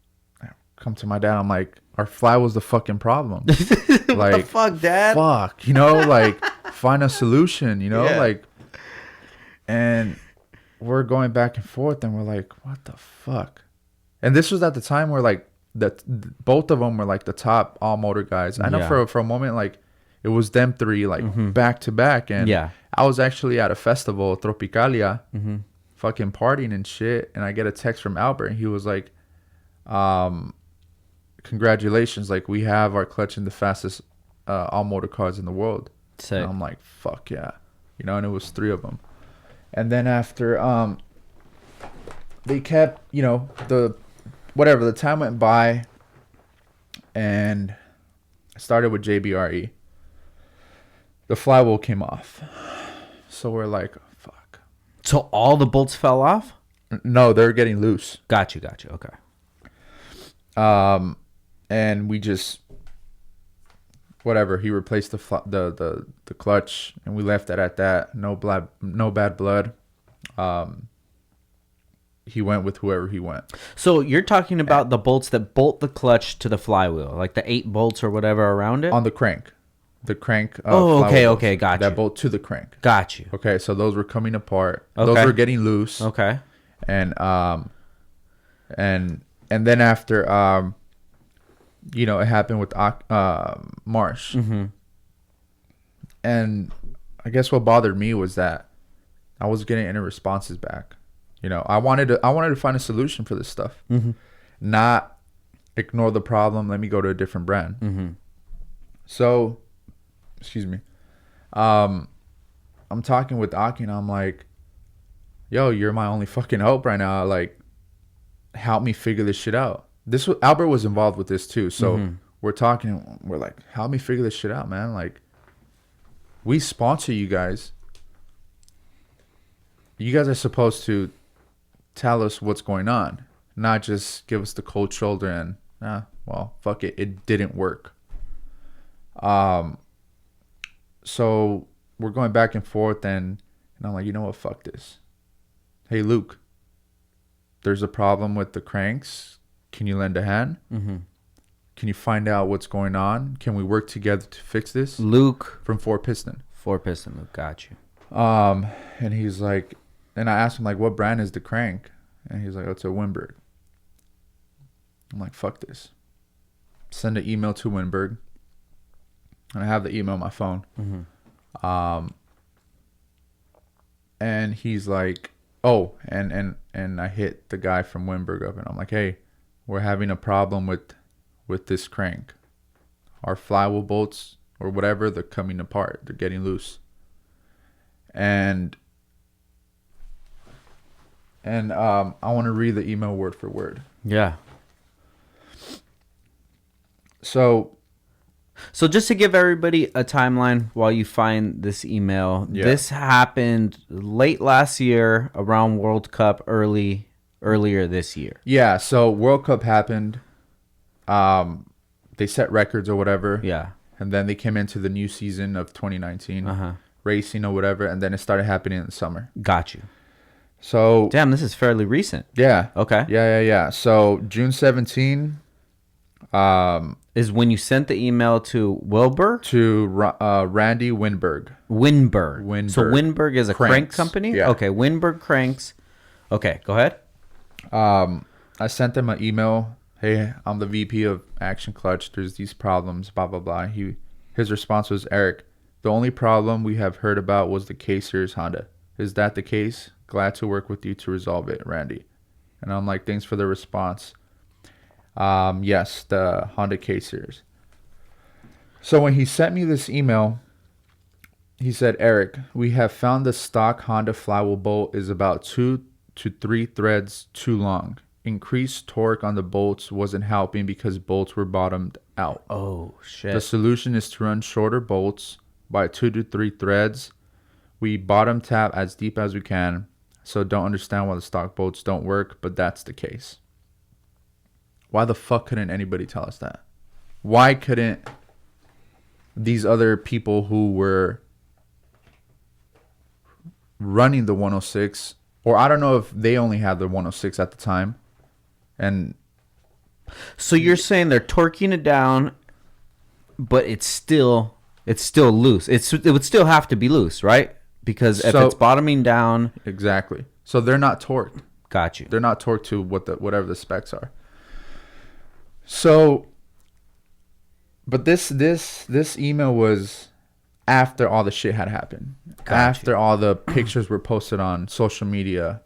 come to my dad. I'm like, our flywheel's the fucking problem. What Like, the fuck, Dad? fuck, you know, like, find a solution, you know, like, and we're going back and forth, and we're like, what the fuck? And this was at the time where, like, both of them were, like, the top all motor guys. I know for a moment, like, it was them three, like, back to back. And I was actually at a festival, Tropicalia, fucking partying and shit. And I get a text from Albert, and he was like, congratulations, like, we have our clutch in the fastest all motor cars in the world. Sick. And I'm like, fuck yeah, you know. And it was 3 of them. And then after they kept, you know, the time went by, and I started with JBRE. The flywheel came off, so we're like, fuck. So all the bolts fell off? No, they're getting loose. Got you. Okay. And we just, whatever. He replaced the clutch, and we left it at that. No bad blood. He went with whoever he went. So you're talking about the bolts that bolt the clutch to the flywheel, like the 8 bolts or whatever around it? On the crank. The crank. Okay, got you. That bolt to the crank. Got you. Okay, so those were coming apart. Okay. Those were getting loose. Okay. And then after you know, it happened with Marsh. And I guess what bothered me was that I was getting any responses back. You know, I wanted to find a solution for this stuff, not ignore the problem. Let me go to a different brand. So, excuse me. I'm talking with Aki, and I'm like, "Yo, you're my only fucking hope right now. Like, help me figure this shit out." Albert was involved with this too, so we're talking. We're like, "Help me figure this shit out, man. Like, we sponsor you guys. You guys are supposed to tell us what's going on, not just give us the cold shoulder and, well, fuck it. It didn't work." So we're going back and forth, and I'm like, you know what? Fuck this. Hey, Luke, there's a problem with the cranks. Can you lend a hand? Can you find out what's going on? Can we work together to fix this? Luke from 4-piston. 4-piston, Luke, got you. And he's like, and I asked him, like, what brand is the crank? And he's like, oh, it's a Winberg. I'm like, fuck this. Send an email to Winberg. And I have the email on my phone. And he's like, oh, and I hit the guy from Winberg up, and I'm like, hey, we're having a problem with this crank. Our flywheel bolts or whatever, they're coming apart. They're getting loose. And I want to read the email word for word. Yeah. So just to give everybody a timeline while you find this email, this happened late last year around World Cup, earlier this year. Yeah, so World Cup happened. They set records or whatever. Yeah. And then they came into the new season of 2019, racing or whatever, and then it started happening in the summer. Got you. So damn, this is fairly recent. Yeah. Okay. Yeah. So June 17 is when you sent the email to Wilbur? To Randy Winberg. Winberg. So Winberg is a crank company? Yeah. Okay, Winberg Cranks. Okay, go ahead. I sent them an email. Hey, I'm the VP of Action Clutch. There's these problems, blah, blah, blah. His response was, Erik, the only problem we have heard about was the K-Series Honda. Is that the case? Glad to work with you to resolve it, Randy. And I'm like, thanks for the response. Yes, the Honda K-Series. So when he sent me this email, he said, Erik, we have found the stock Honda flywheel bolt is about 2 to 3 threads too long. Increased torque on the bolts wasn't helping because bolts were bottomed out. Oh, shit. The solution is to run shorter bolts by 2 to 3 threads. We bottom tap as deep as we can. so don't understand why the stock bolts don't work, but that's the case. Why the fuck couldn't anybody tell us that? Why couldn't these other people who were running the 106, or I don't know if they only had the 106 at the time, and so you're saying they're torquing it down, but it's still loose. It would still have to be loose, right? Because if it's bottoming down, exactly. So they're not torqued. Got you. They're not torqued to whatever the specs are. So, but this email was after all the shit had happened. After all the pictures were posted on social media.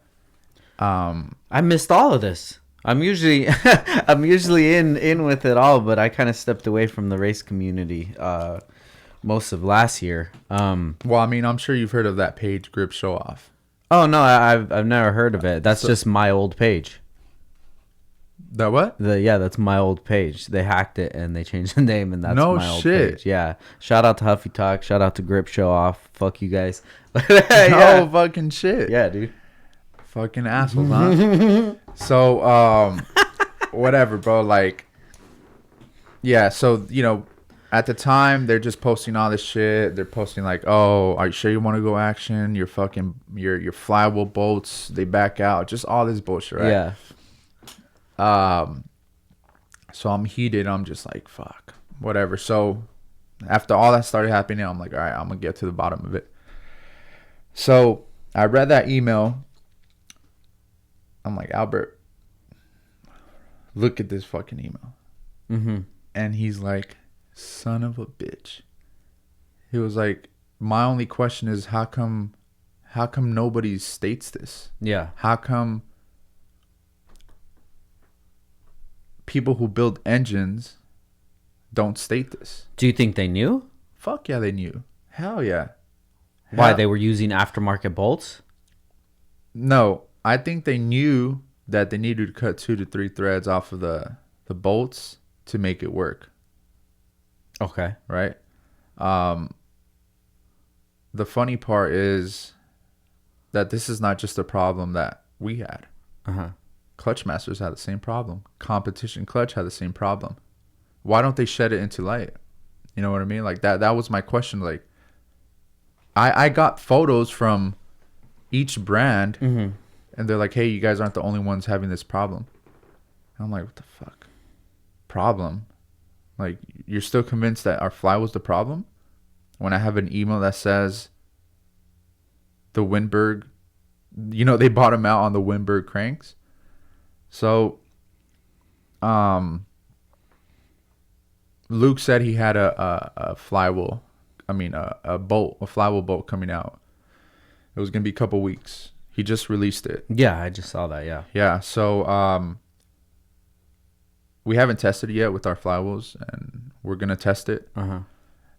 I missed all of this. I'm usually in with it all, but I kind of stepped away from the race community most of last year. Well, I mean, I'm sure you've heard of that page, Grip Show Off. Oh no, I've never heard of it. That's just my old page. That what? That's my old page. They hacked it and they changed the name, and that's my old page. Yeah. Shout out to Huffy Talk. Shout out to Grip Show Off. Fuck you guys. Yeah. No fucking shit. Yeah, dude. Fucking assholes, huh? So, whatever, bro. Like, yeah. So at the time they're just posting all this shit. They're posting like, "Oh, are you sure you want to go action? Your fucking your flyable bolts, they back out." Just all this bullshit, right? Yeah. So I'm heated. I'm just like, fuck, whatever. So after all that started happening, I'm like, all right, I'm gonna get to the bottom of it. So I read that email. I'm like, Albert, look at this fucking email. Mm-hmm. And he's like, son of a bitch. He was like, my only question is how come nobody states this? Yeah. How come people who build engines don't state this? Do you think they knew? Fuck yeah, they knew. Hell yeah. Why, they were using aftermarket bolts? No, I think they knew that they needed to cut 2 to 3 threads off of the bolts to make it work. Okay. Right? The funny part is that this is not just a problem that we had. Uh-huh. Clutch Masters had the same problem. Competition Clutch had the same problem. Why don't they shed it into light? You know what I mean? Like that was my question. Like, I got photos from each brand, mm-hmm. and they're like, "Hey, you guys aren't the only ones having this problem." And I'm like, "What the fuck? Problem? Like, you're still convinced that our fly was the problem?" When I have an email that says the Windberg, they bought them out on the Windberg cranks. So, Luke said he had a flywheel. I mean, a flywheel bolt coming out. It was gonna be a couple weeks. He just released it. Yeah, I just saw that. Yeah. Yeah. So, we haven't tested it yet with our flywheels, and we're gonna test it. Uh-huh.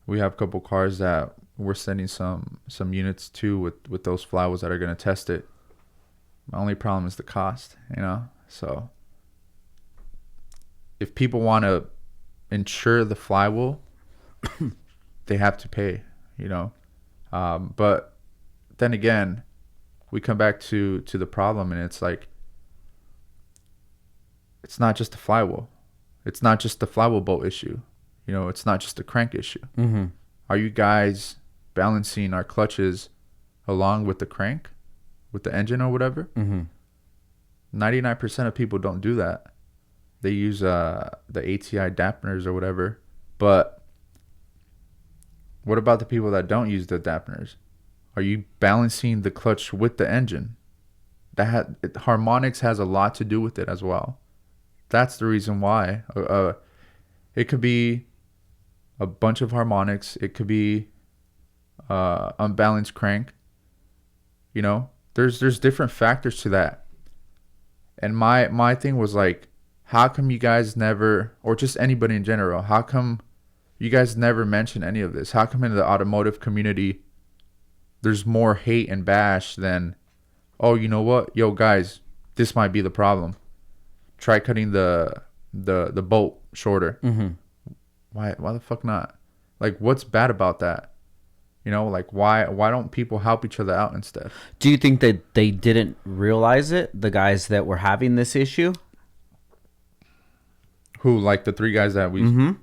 We have a couple cars that we're sending some units to with those flywheels that are gonna test it. My only problem is the cost, So, if people want to insure the flywheel, they have to pay, But then again, we come back to the problem, and it's like, it's not just the flywheel. It's not just the flywheel bolt issue. It's not just the crank issue. Mm-hmm. Are you guys balancing our clutches along with the crank, with the engine or whatever? Mm-hmm. 99% of people don't do that. They use the ATI dampeners or whatever. But what about the people that don't use the dampeners? Are you balancing the clutch with the engine? Harmonics has a lot to do with it as well. That's the reason why. It could be a bunch of harmonics. It could be unbalanced crank. There's different factors to that. And my thing was like, how come you guys never, or just anybody in general, how come you guys never mention any of this? How come in the automotive community there's more hate and bash than, oh, you know what? Yo, guys, this might be the problem. Try cutting the bolt shorter. Mm-hmm. Why the fuck not? Like, what's bad about that? You know, like why don't people help each other out instead? Do you think that they didn't realize it, the guys that were having this issue? Who, like the 3 guys that we... Mm-hmm.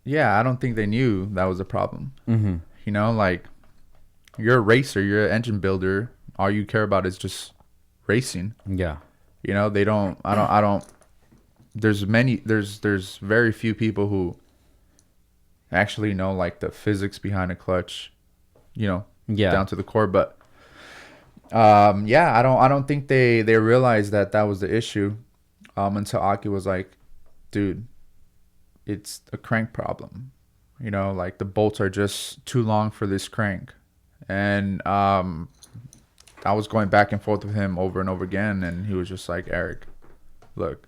Yeah, I don't think they knew that was a problem. Mm-hmm. You know, like, you're a racer, you're an engine builder. All you care about is just racing. Yeah. You know, they don't... I don't... There's very few people who actually know, like, the physics behind a clutch, you know, down to the core. But yeah, I don't think they realized that was the issue until Aki was like, dude, it's a crank problem. You know, like the bolts are just too long for this crank. And I was going back and forth with him over and over again, and he was just like, Erik, look,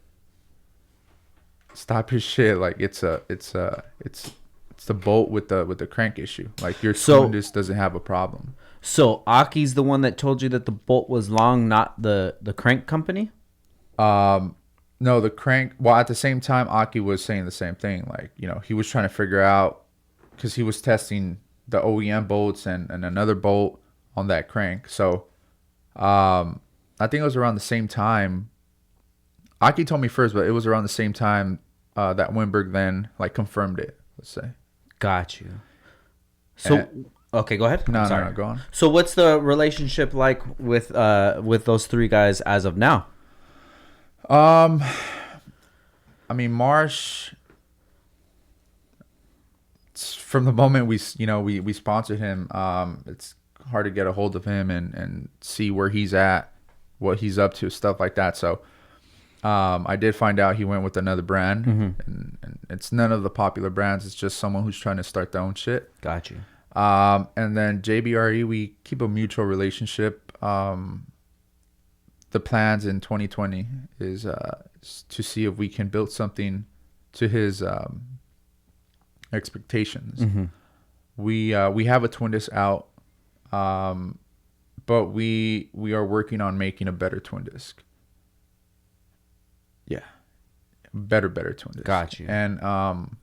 stop your shit. Like it's the bolt with the crank issue. Like your twin disc doesn't have a problem. So Aki's the one that told you that the bolt was long, not the crank company? No, the crank. Well, at the same time, Aki was saying the same thing. Like, you know, he was trying to figure out, because he was testing the OEM bolts and another bolt on that crank. So I think it was around the same time. Aki told me first, but it was around the same time that Winberg then like confirmed it. Let's say. Got you. So okay, go ahead. No, go on. So what's the relationship like with those 3 guys as of now? I mean, Marsh, from the moment we sponsored him, it's hard to get a hold of him and see where he's at, what he's up to, stuff like that. So I did find out he went with another brand, and it's none of the popular brands. It's just someone who's trying to start their own shit. Got you. And then JBRE, we keep a mutual relationship. The plans in 2020 is to see if we can build something to his expectations. Mm-hmm. We have a twin disc out, but we are working on making a better twin disc. Yeah, better twin disc. Got you. And and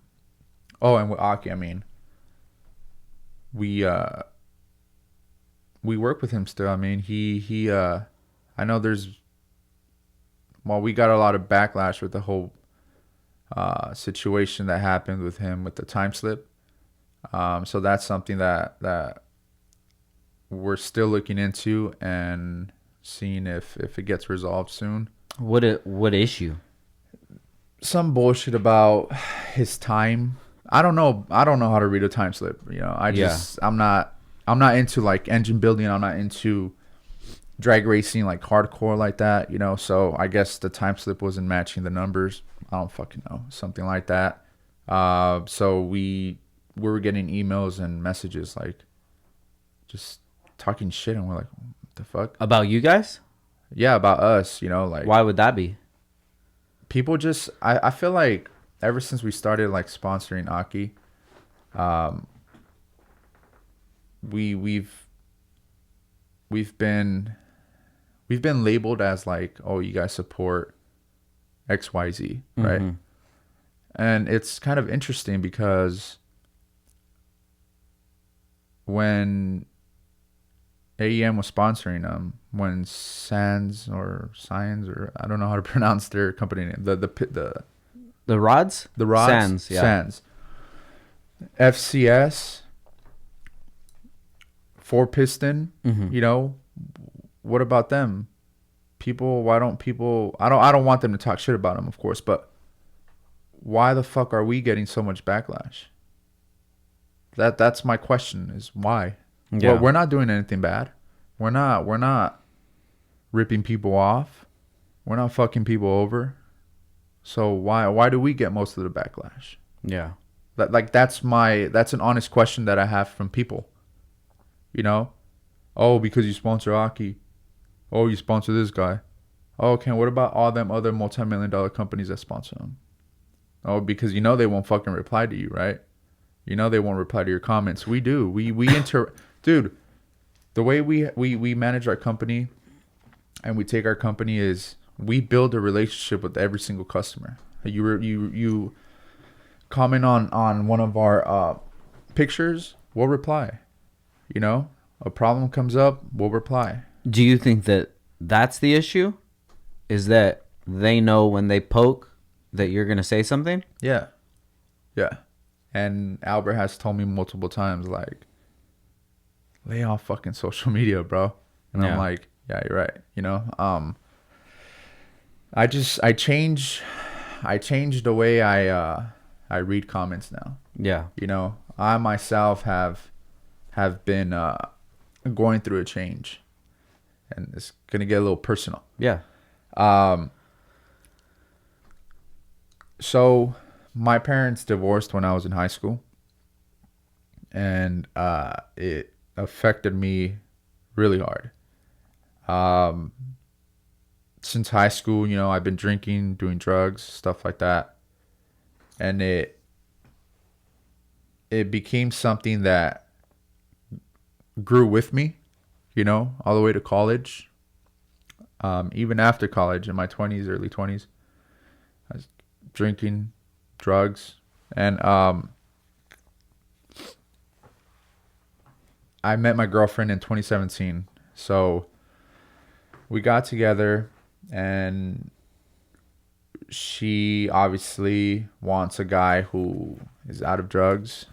with Aki, I mean, we work with him still. I mean, he I know we got a lot of backlash with the whole situation that happened with him with the time slip. So that's something that we're still looking into and seeing if it gets resolved soon. What issue? Some bullshit about his time. I don't know how to read a time slip. You know, I'm not into like engine building. I'm not into drag racing like hardcore like that, you know. So I guess the time slip wasn't matching the numbers. I don't fucking know, something like that. So we were getting emails and messages like just talking shit, and we're like, what the fuck? About you guys? Yeah, about us, you know. Like, why would that be? People just, I feel like ever since we started like sponsoring Aki, we've been labeled as like, oh, you guys support XYZ, right? Mm-hmm. And it's kind of interesting because when AEM was sponsoring them, when Sands or I don't know how to pronounce their company name, the rods, Sands, yeah. Sands, FCS, 4-piston, mm-hmm. You know, what about them? Why don't people? I don't want them to talk shit about them, of course, but why the fuck are we getting so much backlash? That's my question, is why? Yeah. Well, we're not doing anything bad. We're not ripping people off. We're not fucking people over. So why do we get most of the backlash? Yeah. That's an honest question that I have from people. You know? Oh, because you sponsor Aki. Oh, you sponsor this guy. Oh, okay, what about all them other multi-million-dollar companies that sponsor them? Oh, because you know they won't fucking reply to you, right? You know they won't reply to your comments. We do. Dude, the way we manage our company and we take our company is we build a relationship with every single customer. You comment on one of our pictures, we'll reply. You know, a problem comes up, we'll reply. Do you think that that's the issue? Is that they know when they poke that you're going to say something? Yeah. Yeah. And Albert has told me multiple times, like, lay off fucking social media, bro. And I'm like, yeah, you're right. You know, I changed the way I read comments now. Yeah. You know, I myself have been going through a change, and it's gonna get a little personal. Yeah. So my parents divorced when I was in high school, and it affected me really hard. Since high school, you know, I've been drinking, doing drugs, stuff like that, and it became something that grew with me, you know, all the way to college. Even after college, in my 20s, early 20s, I was drinking, drugs, and I met my girlfriend in 2017. So we got together, and she obviously wants a guy who is out of drugs,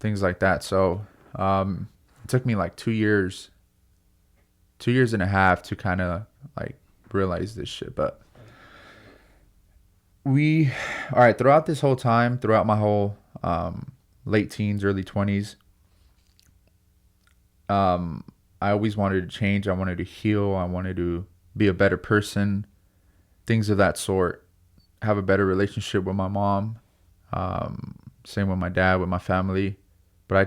things like that. So it took me like 2 years and a half to kind of like realize this shit. But throughout this whole time, throughout my whole late teens, early 20s, I always wanted to change. I wanted to heal. I wanted to be a better person, things of that sort. Have a better relationship with my mom. Same with my dad, with my family. But I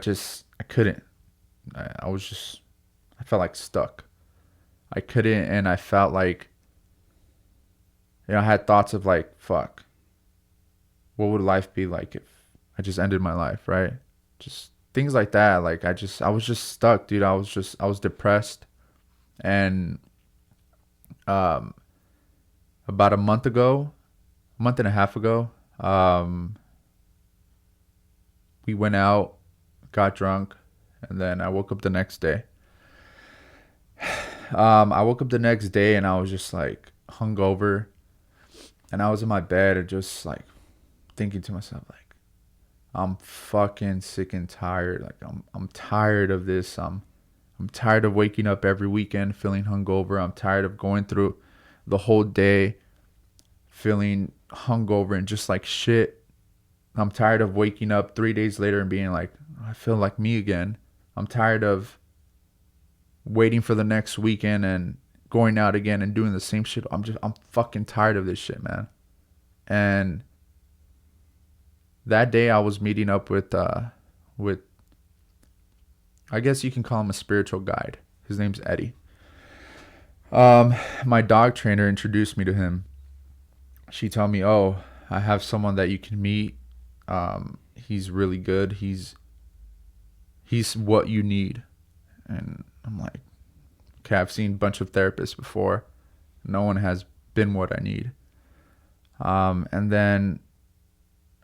couldn't. I felt like stuck. I couldn't, and I felt like, you know, I had thoughts of like, fuck, what would life be like if I just ended my life, right? Just things like that. Like I was just stuck, dude. I was depressed. And about a month and a half ago, we went out, got drunk, and then I woke up the next day. I woke up the next day and I was just like hungover, and I was in my bed and just like thinking to myself, like, I'm fucking sick and tired. Like I'm tired of this. I'm tired of waking up every weekend feeling hungover. I'm tired of going through the whole day feeling hungover and just like shit. I'm tired of waking up 3 days later and being like, I feel like me again. I'm tired of waiting for the next weekend and going out again and doing the same shit. I'm fucking tired of this shit, man. And that day I was meeting up with I guess you can call him a spiritual guide. His name's Eddie. My dog trainer introduced me to him. She told me, oh, I have someone that you can meet. He's really good. He's what you need. And I'm like, okay, I've seen a bunch of therapists before. No one has been what I need. And then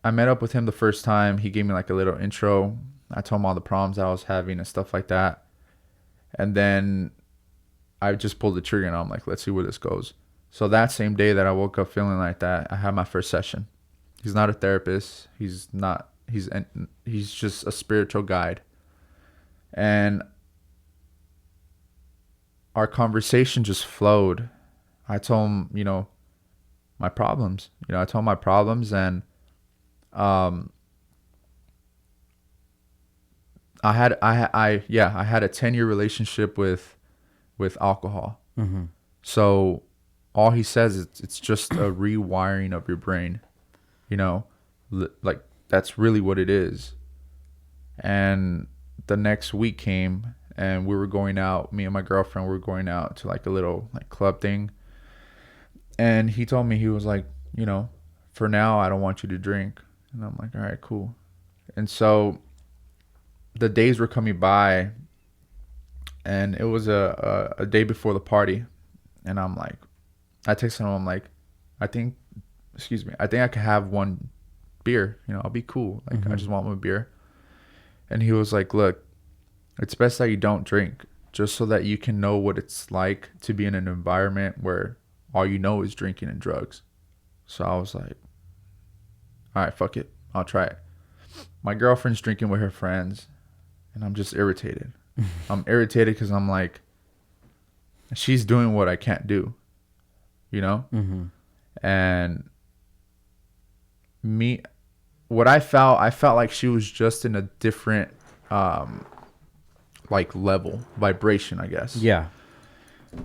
I met up with him the first time. He gave me like a little intro. I told him all the problems I was having and stuff like that. And then I just pulled the trigger and I'm like, let's see where this goes. So that same day that I woke up feeling like that, I had my first session. He's not a therapist. He's just a spiritual guide. And our conversation just flowed. I told him, you know, my problems. You know, I told him my problems, and I had a 10-year relationship with alcohol. Mm-hmm. So all he says is it's just a rewiring of your brain. You know, like that's really what it is. And the next week came, and we were going out. Me and my girlfriend were going out to like a little like club thing. And he told me, he was like, you know, for now I don't want you to drink. And I'm like, all right, cool. And so the days were coming by, and it was a day before the party. And I'm like, I texted him, I'm like, I think I could have one beer. You know, I'll be cool. Like, I just want one beer. And he was like, look, it's best that you don't drink, just so that you can know what it's like to be in an environment where all you know is drinking and drugs. So I was like, all right, fuck it. I'll try it. My girlfriend's drinking with her friends, and I'm just irritated. I'm irritated because I'm like, she's doing what I can't do, you know? Mm-hmm. And me, what I felt like she was just in a different, like level, vibration, I guess. Yeah.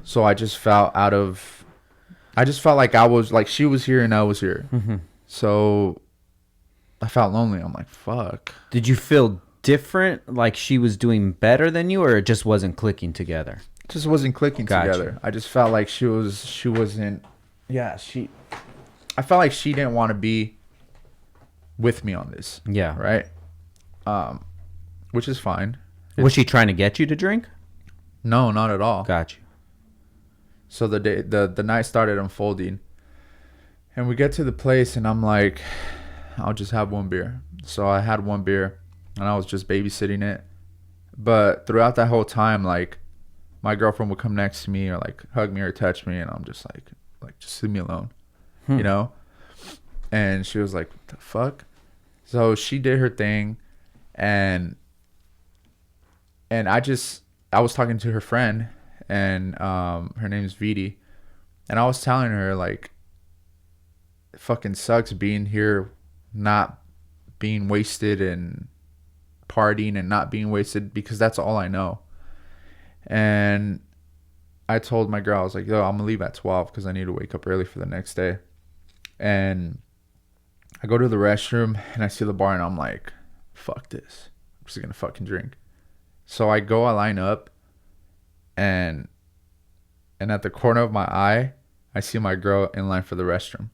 So I just felt like I was, like she was here and I was here. Mm-hmm. So I felt lonely. I'm like, fuck. Did you feel different, like she was doing better than you, or it just wasn't clicking together? It just wasn't clicking Gotcha. together. I just felt like she wasn't, I felt like she didn't want to be with me on this. Yeah. Right? Which is fine. Was she trying to get you to drink? No, not at all. Got you. So the night started unfolding, and we get to the place, and I'm like, I'll just have one beer. So I had one beer, and I was just babysitting it. But throughout that whole time, like, my girlfriend would come next to me or like hug me or touch me, and I'm just like just leave me alone, you know. And she was like, what the fuck? So she did her thing, and I was talking to her friend, and her name's Vidi, and I was telling her, like, it fucking sucks being here, not being wasted and partying and not being wasted, because that's all I know. And I told my girl, I was like, yo, I'm gonna leave at 12 because I need to wake up early for the next day. And I go to the restroom and I see the bar, and I'm like, fuck this, I'm just gonna fucking drink. So I line up, and at the corner of my eye, I see my girl in line for the restroom.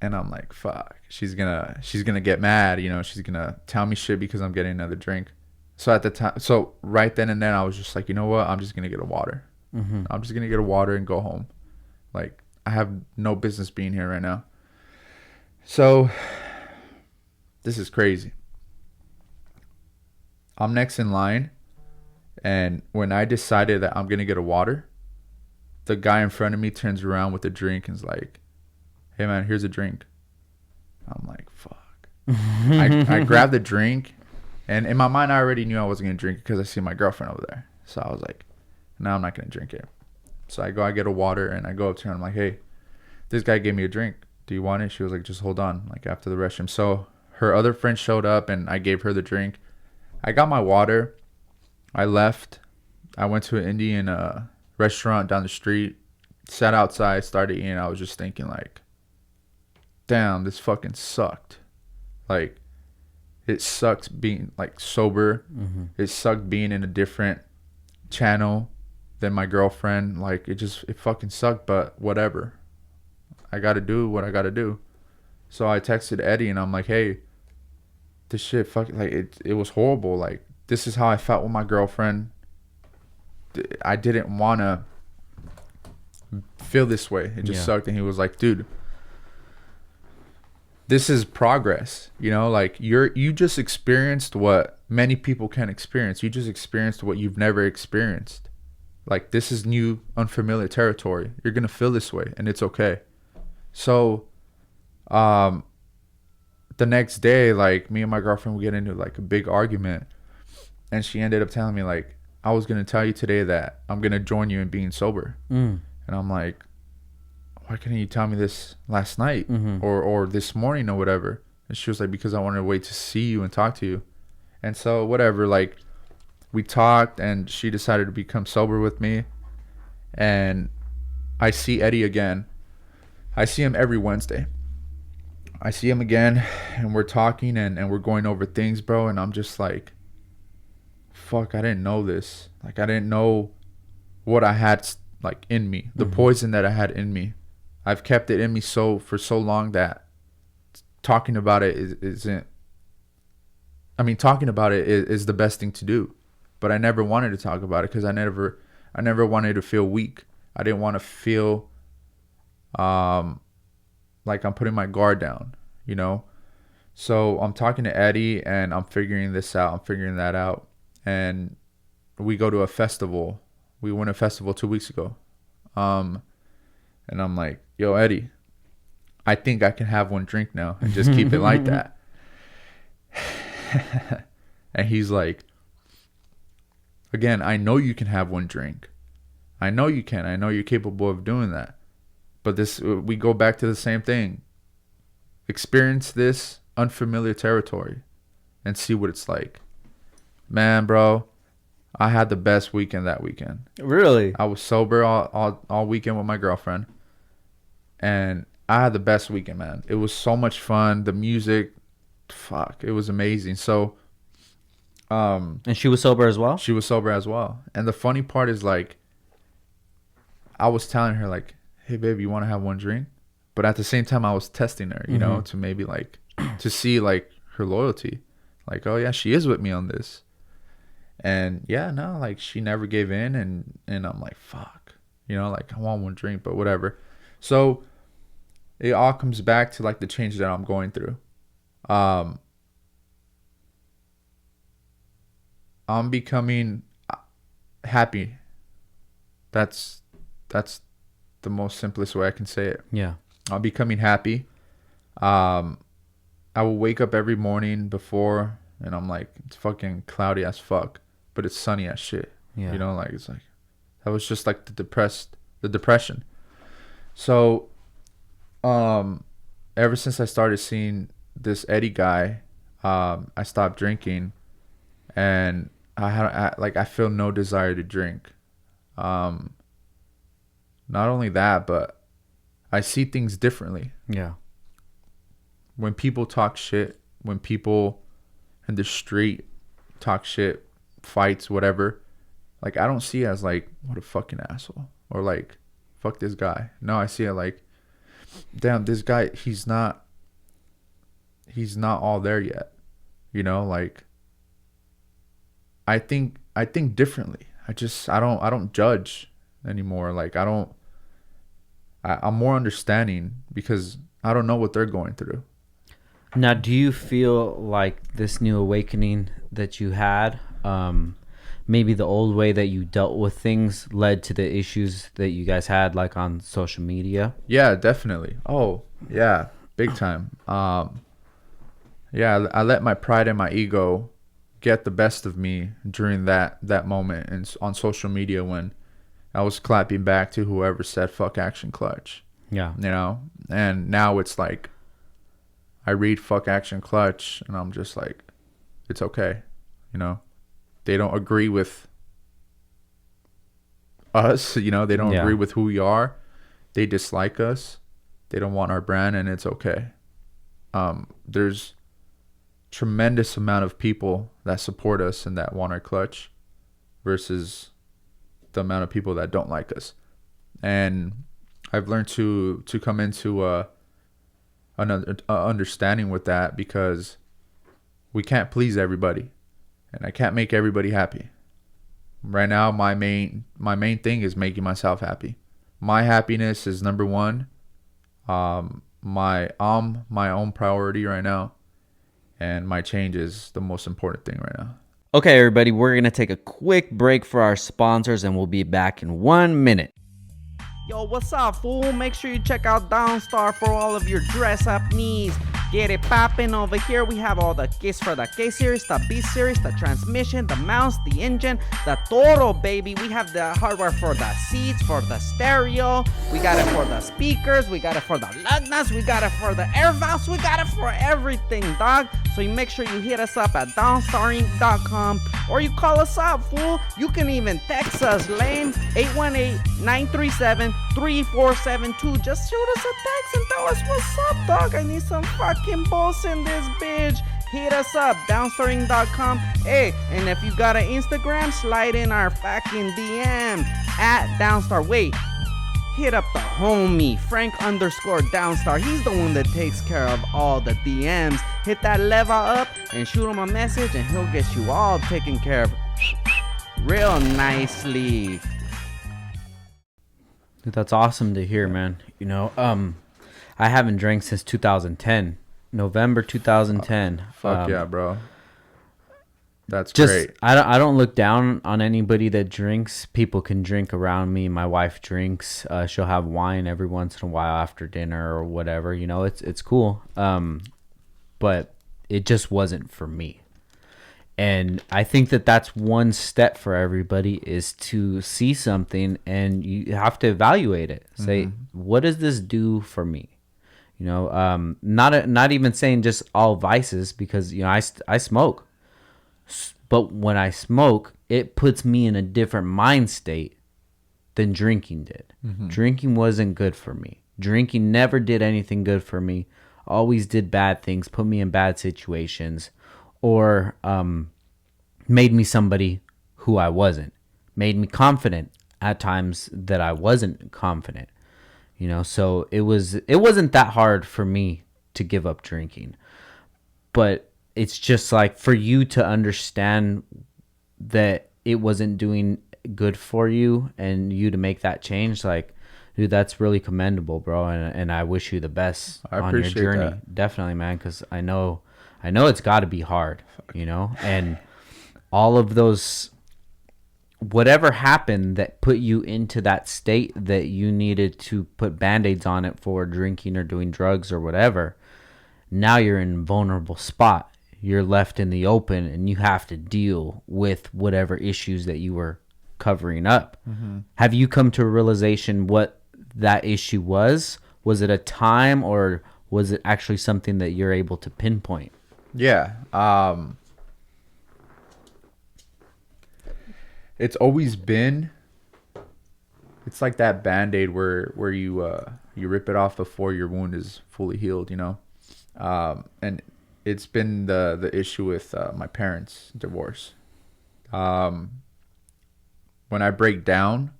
And I'm like, fuck, she's gonna get mad, you know, she's gonna tell me shit because I'm getting another drink. So right then and then, I was just like, you know what, I'm just gonna get a water. Mm-hmm. I'm just gonna get a water and go home. Like, I have no business being here right now. So this is crazy. I'm next in line, and when I decided that I'm gonna get a water, the guy in front of me turns around with a drink and is like, hey man, here's a drink. I'm like, fuck. I grabbed the drink, and in my mind I already knew I wasn't gonna drink it because I see my girlfriend over there. So I was like, no, I'm not gonna drink it. So I get a water, and I go up to her, and I'm like, hey, this guy gave me a drink, do you want it? She was like, just hold on, like, after the restroom. So her other friend showed up, and I gave her the drink. I got my water. I left. I went to an Indian restaurant down the street, sat outside, started eating. I was just thinking, like, damn, this fucking sucked. Like, it sucks being, like, sober. Mm-hmm. It sucked being in a different channel than my girlfriend. Like, it fucking sucked, but whatever. I gotta do what I gotta do. So I texted Eddie, and I'm like, hey, this shit fucking, like, it was horrible. Like, this is how I felt with my girlfriend. I didn't want to feel this way. It just sucked. And he was like, dude, this is progress. You know, like, you just experienced what many people can't experience. You just experienced what you've never experienced. Like, this is new, unfamiliar territory. You're gonna feel this way, and it's okay. So the next day, like, me and my girlfriend would get into, like, a big argument, and she ended up telling me, like, I was gonna tell you today that I'm gonna join you in being sober. And I'm like, why couldn't you tell me this last night? or this morning or whatever? And she was like, because I wanted to wait to see you and talk to you. And so whatever, like, we talked, and she decided to become sober with me. And I see Eddie again. I see him every Wednesday. I see him again, and we're talking, and we're going over things, bro. And I'm just like, fuck, I didn't know this. Like, I didn't know what I had, like, in me, the poison that I had in me. I've kept it in me for so long that talking about it isn't. I mean, talking about it is the best thing to do, but I never wanted to talk about it because I never wanted to feel weak. I didn't want to feel like I'm putting my guard down, you know. So I'm talking to Eddie, and I'm figuring this out. I'm figuring that out. And we go to a festival. We went to a festival 2 weeks ago. And I'm like, yo, Eddie, I think I can have one drink now and just keep it like that. And he's like, again, I know you can have one drink. I know you can. I know you're capable of doing that. But we go back to the same thing. Experience this unfamiliar territory and see what it's like. Man, bro, I had the best weekend that weekend. Really? I was sober all weekend with my girlfriend. And I had the best weekend, man. It was so much fun. The music, fuck, it was amazing. So, and she was sober as well? She was sober as well. And the funny part is, like, I was telling her, like, hey, baby, you want to have one drink? But at the same time, I was testing her, you know, to maybe, like, to see, like, her loyalty. Like, oh, yeah, she is with me on this. And, yeah, no, like, she never gave in. And I'm like, fuck. You know, like, I want one drink, but whatever. So it all comes back to, like, the change that I'm going through. I'm becoming happy. That's the most simplest way I can say it. Yeah. I'm becoming happy. I will wake up every morning before, and I'm like, it's fucking cloudy as fuck, but it's sunny as shit. Yeah. You know, like, it's like, that was just like the depression. So, ever since I started seeing this Eddie guy, I stopped drinking, and I feel no desire to drink. Not only that, but I see things differently. Yeah. When people talk shit, when people in the street talk shit, fights, whatever, like, I don't see it as like, what a fucking asshole, or like, fuck this guy. No, I see it like, damn, this guy, he's not all there yet. You know, like, I think differently. I don't judge anymore. Like, I'm more understanding because I don't know what they're going through. Now, do you feel like this new awakening that you had, maybe the old way that you dealt with things led to the issues that you guys had, like on social media? Yeah, definitely. Oh, yeah, big time. Yeah, I let my pride and my ego get the best of me during that moment and on social media when I was clapping back to whoever said fuck Action Clutch. Yeah. You know? And now it's like, I read fuck Action Clutch and I'm just like, it's okay. You know? They don't agree with us. You know? They don't agree with who we are. They dislike us. They don't want our brand, and it's okay. There's tremendous amount of people that support us and that want our clutch versus the amount of people that don't like us. And I've learned to come into another understanding with that, because we can't please everybody, and I can't make everybody happy. Right now, my main thing is making myself happy. My happiness is number one. I'm my own priority right now, and my change is the most important thing right now. Okay, everybody, we're going to take a quick break for our sponsors, and we'll be back in 1 minute. Yo, what's up, fool? Make sure you check out Downstar for all of your dress-up needs. Get it poppin' over here. We have all the keys for the K-Series, the B-Series, the transmission, the mounts, the engine, the Toro, baby. We have the hardware for the seats, for the stereo. We got it for the speakers. We got it for the lug nuts. We got it for the air valves. We got it for everything, dog. So you make sure you hit us up at downstarinc.com, or you call us up, fool. You can even text us, lame, 818-937-3472. Just shoot us a text and tell us what's up, dog. I need some fucking balls in this bitch. Hit us up, downstarinc.com. Hey, and if you got an Instagram, slide in our fucking DM at Downstar. Wait, hit up the homie, Frank_Downstar. He's the one that takes care of all the DMs. Hit that level up and shoot him a message, and he'll get you all taken care of real nicely. Dude, that's awesome to hear, man. You know, I haven't drank since 2010. November 2010. Fuck yeah, bro. That's just great. I don't look down on anybody that drinks. People can drink around me. My wife drinks. She'll have wine every once in a while after dinner or whatever. You know, it's cool. But it just wasn't for me. And I think that that's one step for everybody, is to see something and you have to evaluate it. Say, what does this do for me? You know, not even saying just all vices, because, you know, I smoke. But when I smoke, it puts me in a different mind state than drinking did. Drinking wasn't good for me. Drinking never did anything good for me. Always did bad things, put me in bad situations, or made me somebody who I wasn't. Made me confident at times that I wasn't confident. You know, so it wasn't that hard for me to give up drinking. But it's just like, for you to understand that it wasn't doing good for you and you to make that change, like, dude, that's really commendable, bro. And I wish you the best on your journey. That. Definitely, man, because I know it's got to be hard, you know? And all of those, whatever happened that put you into that state that you needed to put Band-Aids on it for drinking or doing drugs or whatever, now you're in a vulnerable spot. You're left in the open and you have to deal with whatever issues that you were covering up. Have you come to a realization what that issue was? Was it a time, or was it actually something that you're able to pinpoint? Yeah. It's always been, it's like that Band-Aid where you rip it off before your wound is fully healed, you know? And it's been the issue with my parents' divorce. When I break down,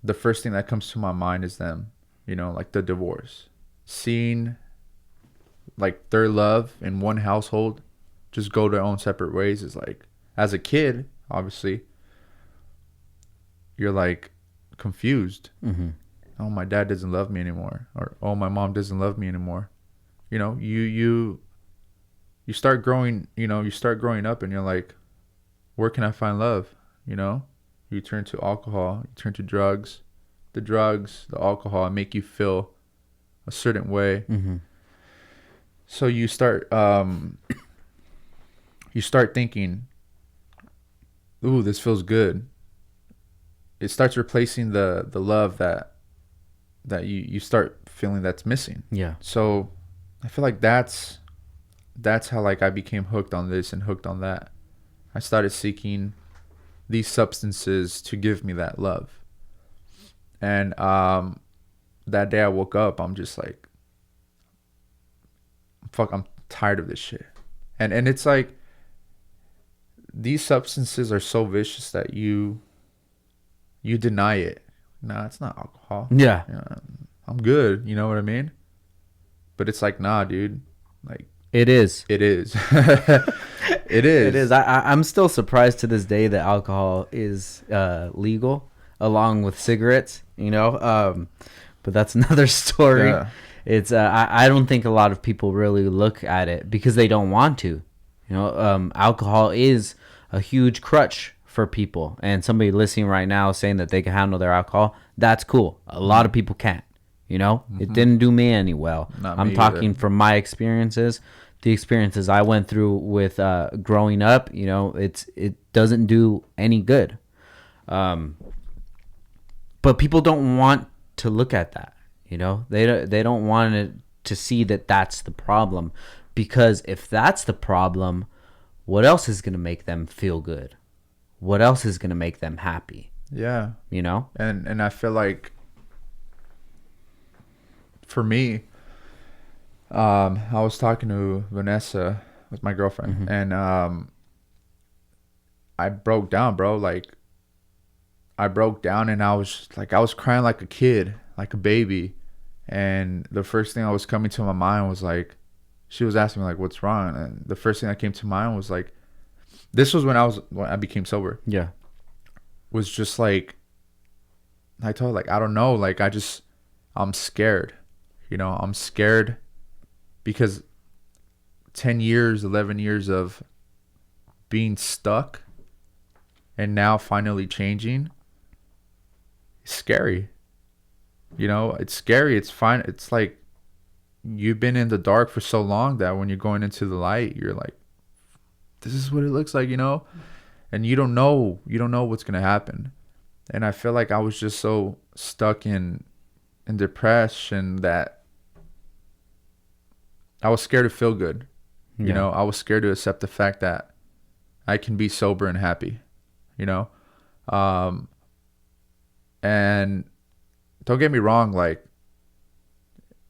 the first thing that comes to my mind is them, you know, like the divorce. Seeing like their love in one household just go their own separate ways is like, as a kid, obviously, you're like confused. Oh, my dad doesn't love me anymore, or oh, my mom doesn't love me anymore. You know, you start growing, you start growing up and you're like, where can I find love? You know, you turn to alcohol, you turn to drugs. The alcohol make you feel a certain way. So you start thinking, ooh, this feels good. It starts replacing the love that you start feeling that's missing. Yeah. So I feel like that's how like I became hooked on this and hooked on that. I started seeking these substances to give me that love. And that day I woke up, I'm just like, fuck, I'm tired of this shit. And it's like, these substances are so vicious that you deny it. Nah, it's not alcohol. Yeah. I'm good. You know what I mean? But it's like, nah, dude. Like, it is. It is. It is. It is. I'm still surprised to this day that alcohol is legal along with cigarettes, you know? But that's another story. Yeah. It's I don't think a lot of people really look at it because they don't want to. You know, alcohol is a huge crutch for people. And somebody listening right now saying that they can handle their alcohol, that's cool. A lot of people can't. You know, it didn't do me any well. I'm talking from my experiences, the experiences I went through with growing up. You know, it doesn't do any good. But people don't want to look at that. You know, they don't want it to see that that's the problem, because if that's the problem, what else is going to make them feel good? What else is going to make them happy? Yeah. You know? And I feel like, for me, I was talking to Vanessa, with my girlfriend, and I broke down, bro. Like, I broke down and I was crying like a kid, like a baby. And the first thing that was coming to my mind was like, she was asking me like, what's wrong? And the first thing that came to mind was like, this was when I became sober. Yeah. Was just like, I told her, like, I don't know. Like, I'm scared. You know, I'm scared because 10 years, 11 years of being stuck and now finally changing, it's scary. It's scary. It's fine. It's like you've been in the dark for so long that when you're going into the light, you're like, this is what it looks like, and you don't know what's going to happen. And I feel like I was just so stuck in depression that I was scared to feel good. I was scared to accept the fact that I can be sober and happy, and don't get me wrong, like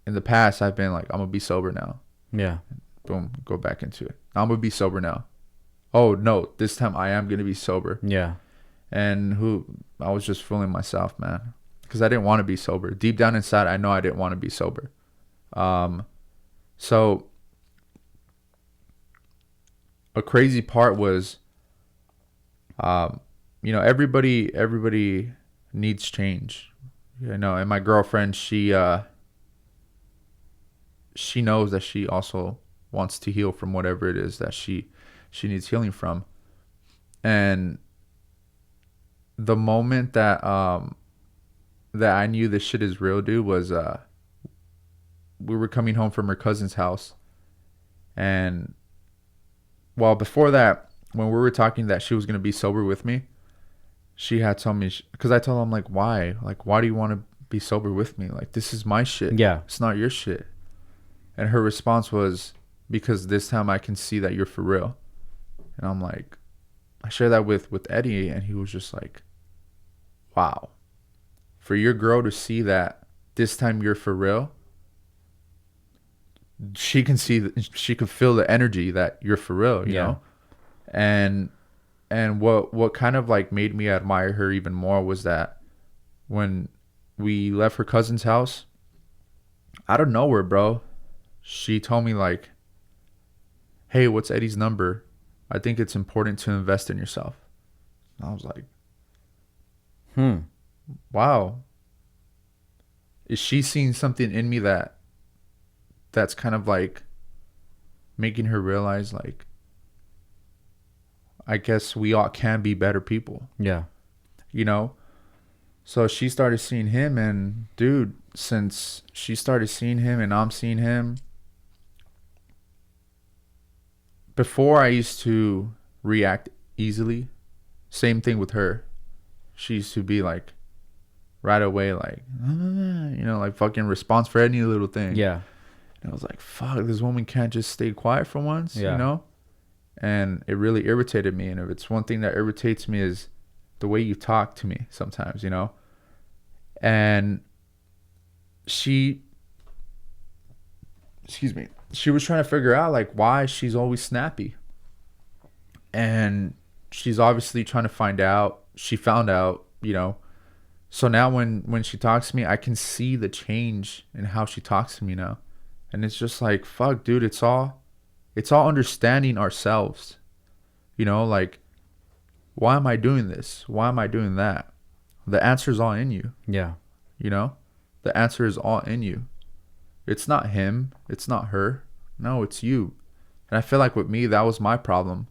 in the past I've been like, I'm gonna be sober now. Yeah. Boom, go back into it. I'm gonna be sober now. Oh no, this time I am gonna be sober. Yeah. And I was just fooling myself, man, because I didn't want to be sober. Deep down inside, I know I didn't want to be sober. So a crazy part was, everybody needs change, and my girlfriend, she knows that she also wants to heal from whatever it is that she needs healing from. And the moment that I knew this shit is real, dude, was we were coming home from her cousin's house. And well, before that, when we were talking that she was going to be sober with me, she had told me, because I told her, I'm like, why? Like, why do you want to be sober with me? Like, this is my shit. Yeah. It's not your shit. And her response was, because this time I can see that you're for real. And I'm like, I shared that with Eddie, and he was just like, wow. For your girl to see that this time you're for real, she can feel the energy that you're for real, you know? And what kind of like made me admire her even more was that when we left her cousin's house, out of nowhere, bro, she told me like, hey, what's Eddie's number? I think it's important to invest in yourself. And I was like, wow. Is she seeing something in me that's kind of like making her realize, like, I guess we all can be better people. Yeah. So she started seeing him, and dude, since she started seeing him and I'm seeing him, before I used to react easily. Same thing with her. She used to be like right away, like, like fucking response for any little thing. Yeah. And I was like, fuck, this woman can't just stay quiet for once, Yeah. And it really irritated me. And if it's one thing that irritates me is the way you talk to me sometimes, And she was trying to figure out like why she's always snappy. And she's obviously trying to find out. She found out, So now when she talks to me, I can see the change in how she talks to me now. And it's just like, fuck, dude, it's all understanding ourselves. Like, why am I doing this? Why am I doing that? The answer is all in you. Yeah. The answer is all in you. It's not him. It's not her. No, it's you. And I feel like with me, that was my problem.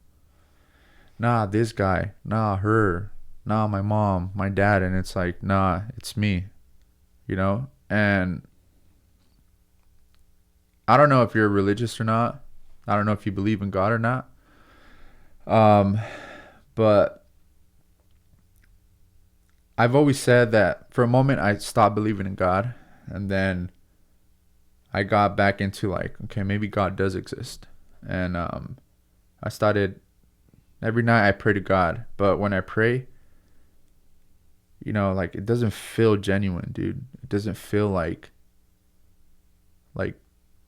Nah, this guy. Nah, her. Nah, my mom, my dad. And it's like, nah, it's me. And I don't know if you're religious or not. I don't know if you believe in God or not. But I've always said that for a moment I stopped believing in God, and then I got back into like, okay, maybe God does exist. And I started, every night I pray to God, but when I pray, like it doesn't feel genuine, dude. It doesn't feel like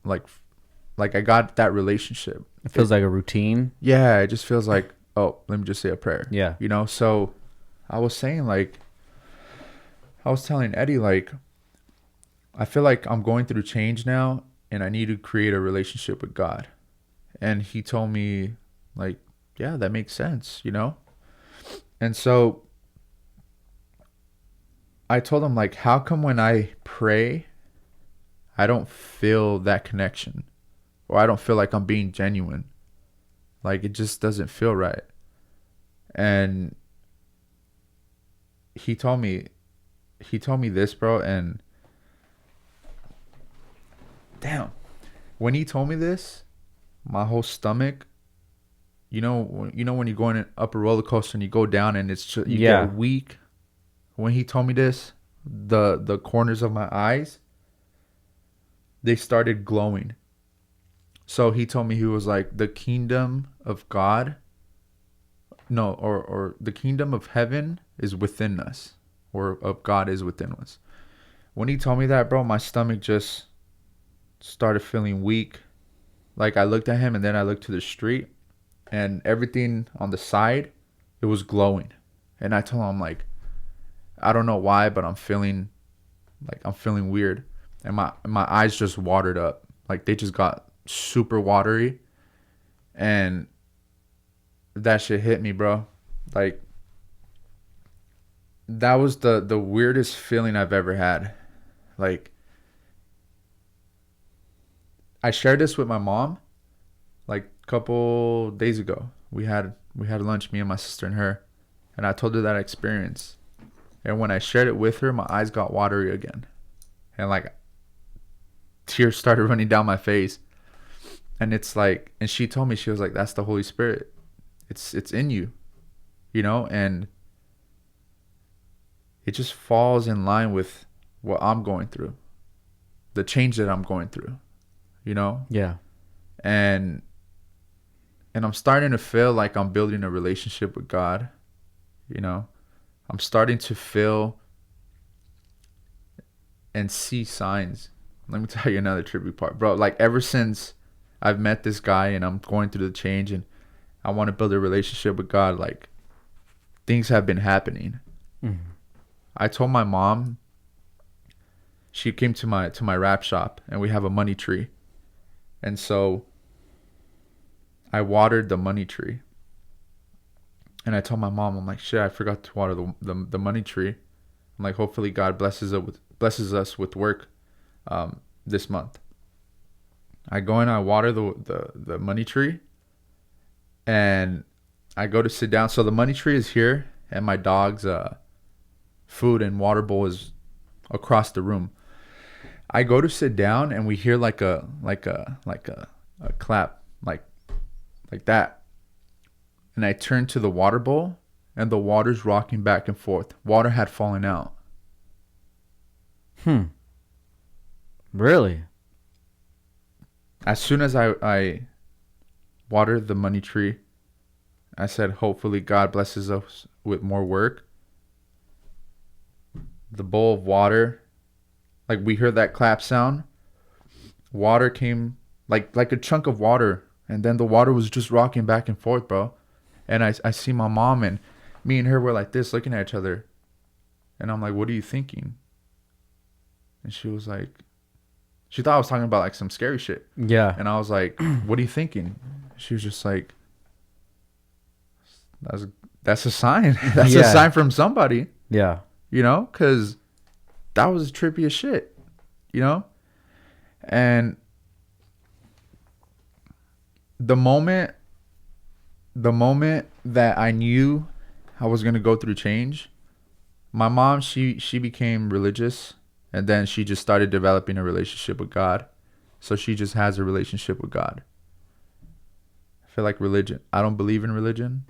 I got that relationship. It feels like a routine. Yeah, it just feels like, oh, let me just say a prayer. Yeah. So I was saying, like, I was telling Eddie, like, I feel like I'm going through change now and I need to create a relationship with God. And he told me, like, yeah, that makes sense, And so I told him, like, how come when I pray, I don't feel that connection? or I don't feel like I'm being genuine. Like, it just doesn't feel right. And he told me this, bro, and damn, when he told me this, my whole stomach, when you're going up a roller coaster and you go down and it's just, you get weak. When he told me this, the corners of my eyes, they started glowing. So he told me, he was like, the kingdom of God, no, or the kingdom of heaven is within us, or of God is within us. When he told me that, bro, my stomach just started feeling weak. Like, I looked at him, and then I looked to the street, and everything on the side, it was glowing. And I told him, I'm like, I don't know why, but I'm feeling weird. And my eyes just watered up. Like, they just got super watery. And that shit hit me, bro. Like, that was the weirdest feeling I've ever had. Like, I shared this with my mom like a couple days ago. We had lunch, me and my sister and her, and I told her that experience. And when I shared it with her, my eyes got watery again, and like tears started running down my face. And it's like, and she told me, she was like, that's the Holy Spirit. It's in you, and it just falls in line with what I'm going through, the change that I'm going through, Yeah. And I'm starting to feel like I'm building a relationship with God, I'm starting to feel and see signs. Let me tell you another trippy part, bro. Like, ever since I've met this guy and I'm going through the change and I want to build a relationship with God, like, things have been happening. Mm-hmm. I told my mom, she came to my wrap shop, and we have a money tree. And so I watered the money tree. And I told my mom, I'm like, shit, I forgot to water the money tree. I'm like, hopefully God blesses us with work this month. I go and I water the money tree, and I go to sit down. So the money tree is here, and my dog's food and water bowl is across the room. I go to sit down, and we hear like a clap, like that. And I turn to the water bowl, and the water's rocking back and forth. Water had fallen out. Really? As soon as I watered the money tree, I said, hopefully God blesses us with more work. The bowl of water, like, we heard that clap sound. Water came, like a chunk of water. And then the water was just rocking back and forth, bro. And I see my mom, and me and her were like this, looking at each other. And I'm like, what are you thinking? And she was like, she thought I was talking about like some scary shit. Yeah. And I was like, what are you thinking? She was just like, that's a sign. That's a sign from somebody. Yeah. Because that was trippy as shit, And the moment that I knew I was going to go through change, my mom, she became religious, and then she just started developing a relationship with God. So she just has a relationship with God. I feel like religion, I don't believe in religion.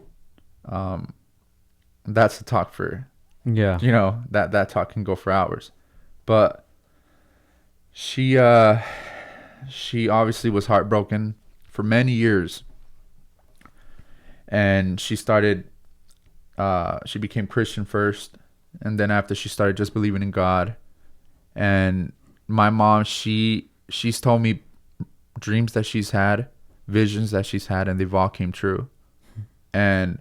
That's a talk for, that talk can go for hours. But she obviously was heartbroken for many years. And she became Christian first. And then after, she started just believing in God. And my mom, she's told me dreams that she's had, visions that she's had, and they've all came true. And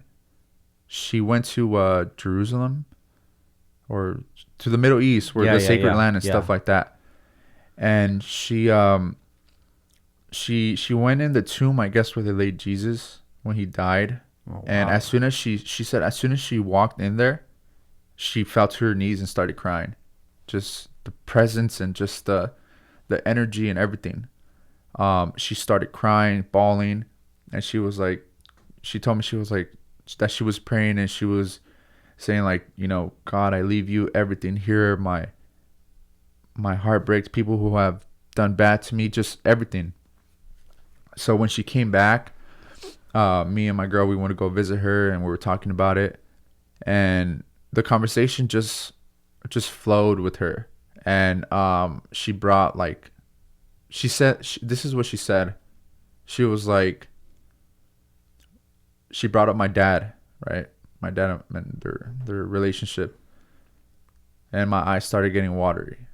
she went to Jerusalem, or to the Middle East, where the sacred land and stuff like that. And she went in the tomb, I guess, where they laid Jesus when he died. Oh, wow. And as soon as she said, as soon as she walked in there, she fell to her knees and started crying. Just the presence and just the energy and everything. She started crying, bawling, and she was like, she told me she was like that she was praying and she was saying like, you know, God, I leave you everything here. My heart breaks. People who have done bad to me, just everything. So when she came back, me and my girl, we went to go visit her, and we were talking about it, and the conversation just flowed with her, and she brought like, she said, this is what she said. She was like, she brought up my dad, right? My dad and their relationship, and my eyes started getting watery.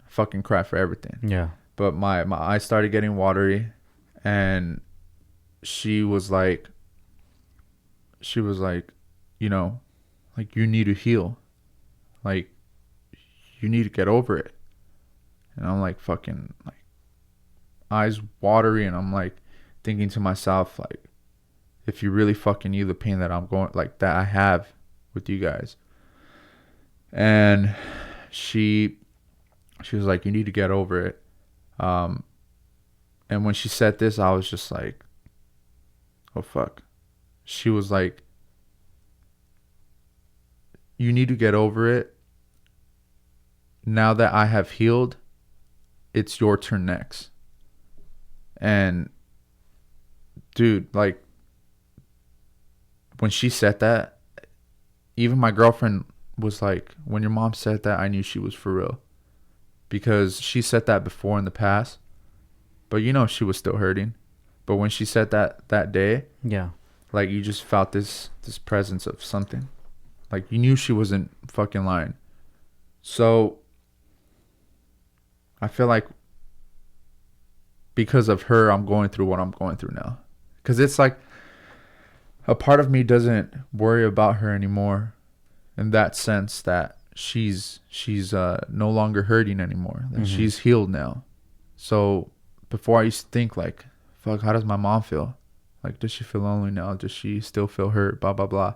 Fucking cry for everything. Yeah. But my eyes started getting watery, and she was like, you know, like, you need to heal, like, you need to get over it. And I'm like, fucking, like, eyes watery, and I'm like thinking to myself, like, if you really fucking knew the pain that I'm going, like, that I have with you guys. And she was like, you need to get over it. And when she said this, I was just like, oh fuck. She was like, you need to get over it. Now that I have healed, it's your turn next. And dude, like, when she said that, even my girlfriend was like, when your mom said that, I knew she was for real. Because she said that before in the past, but you know she was still hurting. But when she said that day, yeah, like, you just felt this presence of something. Like, you knew she wasn't fucking lying. So I feel like because of her, I'm going through what I'm going through now. Because it's like a part of me doesn't worry about her anymore, in that sense that she's no longer hurting anymore. That she's healed now. So before, I used to think like, fuck, how does my mom feel? Like, does she feel lonely now? Does she still feel hurt? Blah blah blah.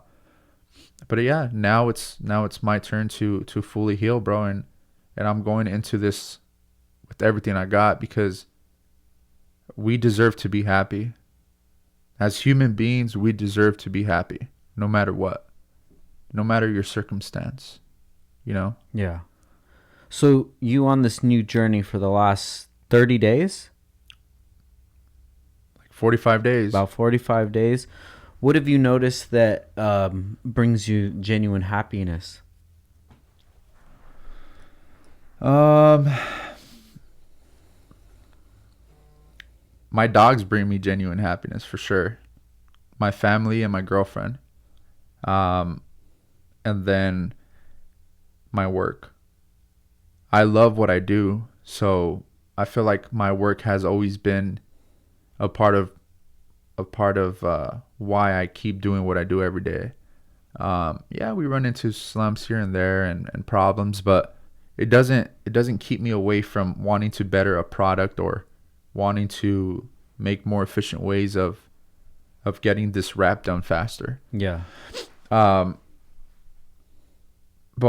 But yeah, now it's my turn to fully heal, bro, and I'm going into this with everything I got, because we deserve to be happy. As human beings, we deserve to be happy, no matter what, no matter your circumstance, you know? Yeah. So you on this new journey for the last 30 days? Like 45 days. About 45 days. What have you noticed that brings you genuine happiness? My dogs bring me genuine happiness for sure. My family and my girlfriend. And then my work. I love what I do, so I feel like my work has always been a part of why I keep doing what I do every day. Yeah, we run into slumps here and there and problems, but it doesn't keep me away from wanting to better a product or wanting to make more efficient ways of getting this wrap done faster. Yeah. But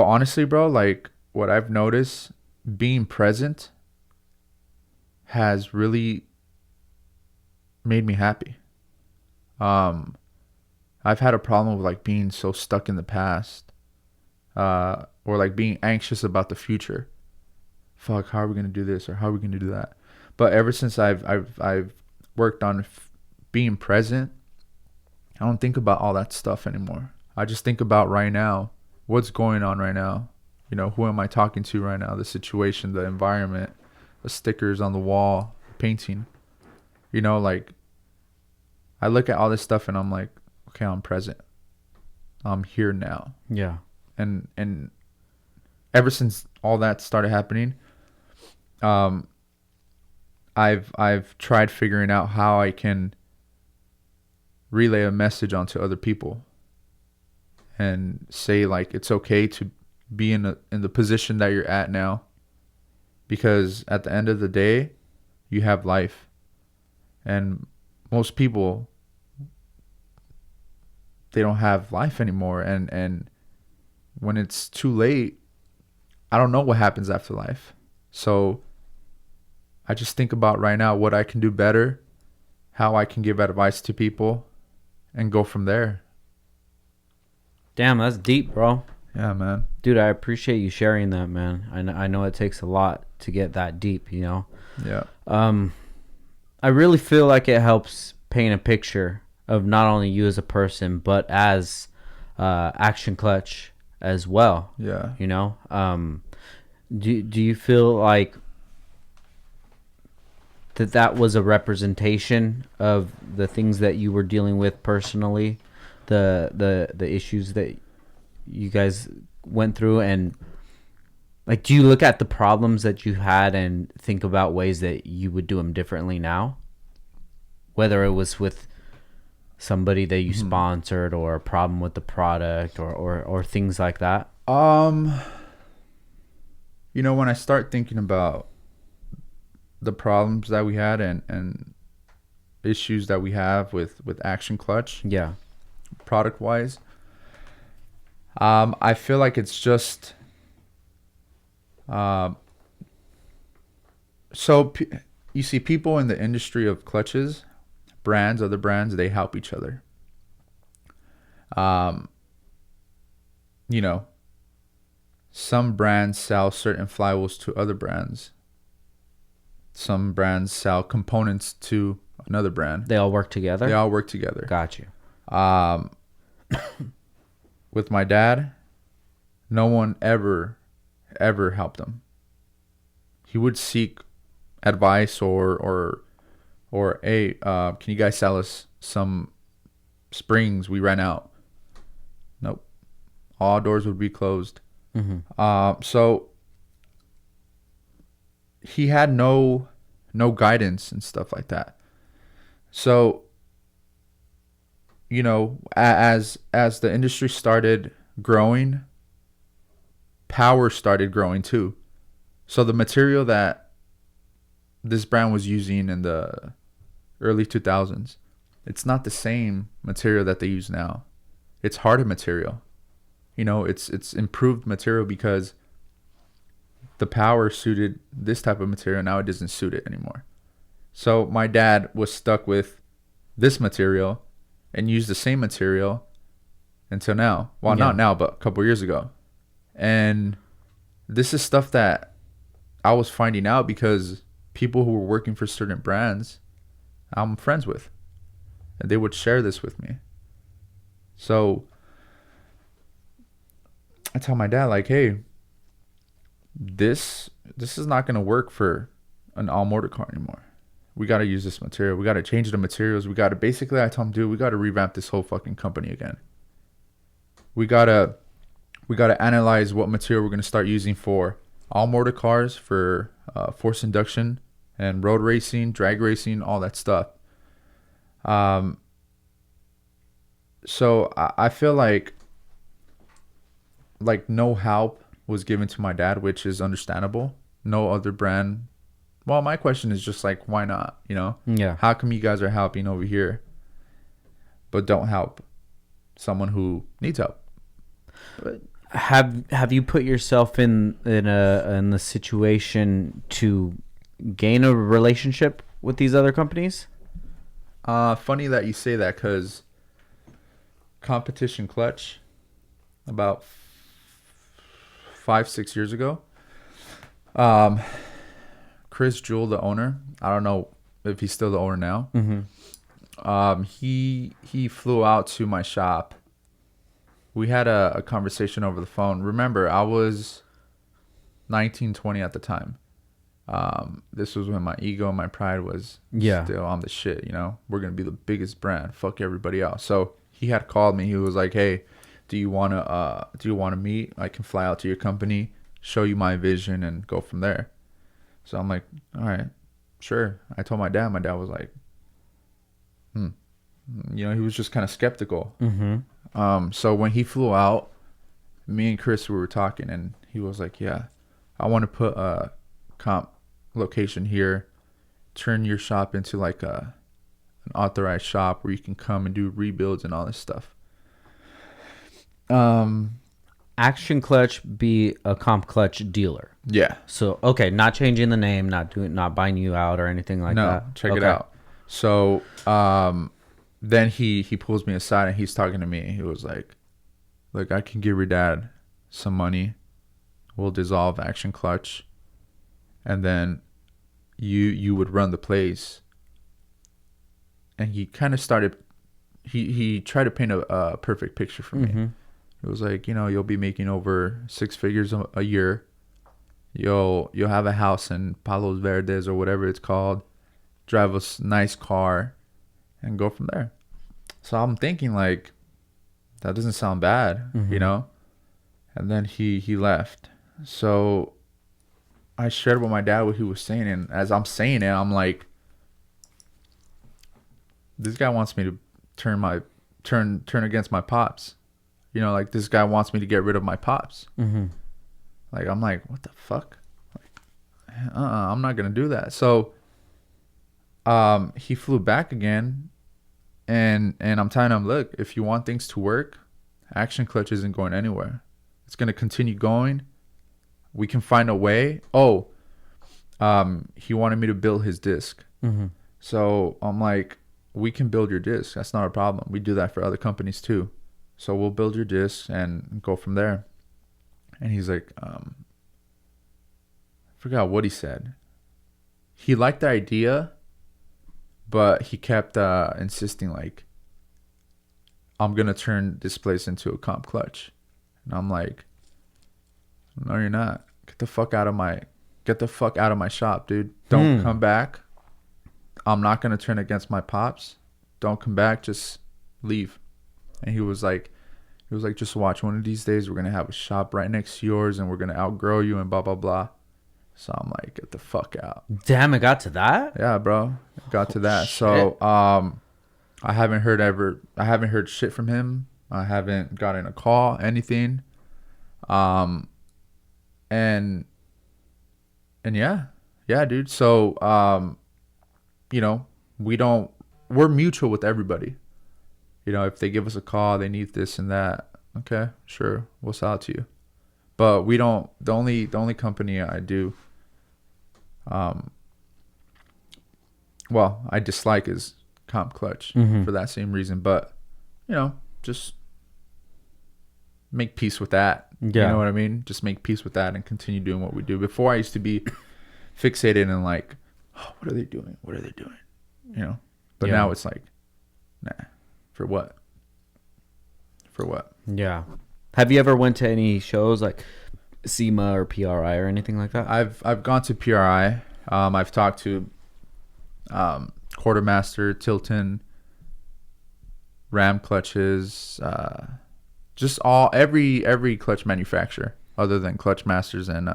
honestly, bro, like, what I've noticed, being present has really made me happy. I've had a problem with like being so stuck in the past, or like being anxious about the future. Fuck, how are we gonna do this, or how are we gonna do that? But ever since I've worked on being present, I don't think about all that stuff anymore. I just think about right now, what's going on right now. You know, who am I talking to right now? The situation, the environment, the stickers on the wall, painting. You know, like, I look at all this stuff and I'm like, okay, I'm present. I'm here now. Yeah. And ever since all that started happening, I've tried figuring out how I can relay a message onto other people and say, like, it's okay to be in the position that you're at now, because at the end of the day, you have life. And most people, they don't have life anymore, and when it's too late, I don't know what happens after life. So I just think about right now what I can do better, how I can give advice to people, and go from there. Damn, that's deep, bro. Yeah, man. Dude, I appreciate you sharing that, man. I know it takes a lot to get that deep, you know? Yeah. I really feel like it helps paint a picture of not only you as a person, but as Action Clutch as well. Yeah. You know? Do you feel like that was a representation of the things that you were dealing with personally, the issues that you guys went through? And like, do you look at the problems that you had and think about ways that you would do them differently now, whether it was with somebody that you sponsored or a problem with the product or things like that? You know, when I start thinking about the problems that we had and issues that we have with Action Clutch, Yeah. product wise, I feel like it's just you see people in the industry of clutches, brands, other brands, they help each other. You know, some brands sell certain flywheels to other brands. Some brands sell components to another brand. They all work together? They all work together. Got you. With my dad, no one ever helped him. He would seek advice or hey, can you guys sell us some springs? We ran out. Nope. All doors would be closed. So he had no guidance and stuff like that. So, you know, as the industry started growing, power started growing too. So the material that this brand was using in the early 2000s, it's not the same material that they use now. It's harder material. You know, it's improved material because the power suited this type of material. Now it doesn't suit it anymore. So my dad was stuck with this material and used the same material until now. Well, not now, but a couple years ago. And this is stuff that I was finding out because people who were working for certain brands I'm friends with, and they would share this with me. So I tell my dad, like, hey, this is not going to work for an all motor car anymore. We got to use this material. We got to change the materials. We got to basically, I told him, dude, we got to revamp this whole fucking company again. We got to analyze what material we're going to start using for all motor cars, for force induction and road racing, drag racing, all that stuff. So I feel like no help was given to my dad, which is understandable. No other brand. Well, my question is just like, why not? You know? Yeah. How come you guys are helping over here, but don't help someone who needs help? But have you put yourself in the situation to gain a relationship with these other companies? Funny that you say that, because Competition Clutch, about 5-6 years ago, Chris Jewell, the owner, I don't know if he's still the owner now. He flew out to my shop. We had a conversation over the phone. Remember, I was 19, 20 at the time. This was when my ego and my pride was still on the shit, you know? We're going to be the biggest brand. Fuck everybody else. So he had called me. He was like, hey, do you want to meet? I can fly out to your company, show you my vision, and go from there. So I'm like, all right, sure. I told my dad. My dad was like, you know, he was just kind of skeptical. So when he flew out, me and Chris, we were talking, and he was like, yeah, I want to put a comp location here, turn your shop into like an authorized shop where you can come and do rebuilds and all this stuff. Action Clutch be a comp clutch dealer. Yeah. So okay, not changing the name, not buying you out or anything like that. No, check it out. So then he pulls me aside and he's talking to me. He was like, "Look, I can give your dad some money. We'll dissolve Action Clutch, and then you would run the place." And he kind of started. He tried to paint a perfect picture for me. It was like, you'll be making over 6 figures a year. You'll have a house in Palos Verdes or whatever it's called. Drive a nice car, and go from there. So I'm thinking like, that doesn't sound bad, And then he left. So I shared with my dad what he was saying, and as I'm saying it, I'm like, this guy wants me to turn against my pops. Like this guy wants me to get rid of my pops. Like I'm like, what the fuck? Like, I'm not gonna do that. So he flew back again, and I'm telling him, look, if you want things to work, Action Clutch isn't going anywhere. It's gonna continue going. We can find a way. He wanted me to build his disc. So I'm like, we can build your disc. That's not a problem. We do that for other companies too. So we'll build your disc and go from there. And he's like, I forgot what he said. He liked the idea, but he kept insisting like, I'm going to turn this place into a comp clutch. And I'm like, no, you're not. Get the fuck out of my shop, dude. Don't come back. I'm not going to turn against my pops. Don't come back. Just leave. And he was like, just watch. One of these days, we're going to have a shop right next to yours, and we're going to outgrow you and blah, blah, blah. So I'm like, get the fuck out. Damn, it got to that? Yeah, bro. It got to that. Shit. So I haven't heard shit from him. I haven't gotten a call, anything. And yeah, dude. So, we're mutual with everybody. If they give us a call, they need this and that. Okay, sure, we'll sell it to you. But we don't. The only company I do, I dislike is Comp Clutch for that same reason. But just make peace with that. Yeah. You know what I mean? Just make peace with that and continue doing what we do. Before I used to be fixated and like, oh, what are they doing? What are they doing? But now it's like, nah. For what? Yeah. Have you ever went to any shows like SEMA or PRI or anything like that? I've gone to PRI. I've talked to Quartermaster, Tilton, Ram clutches, just every clutch manufacturer other than Clutch Masters and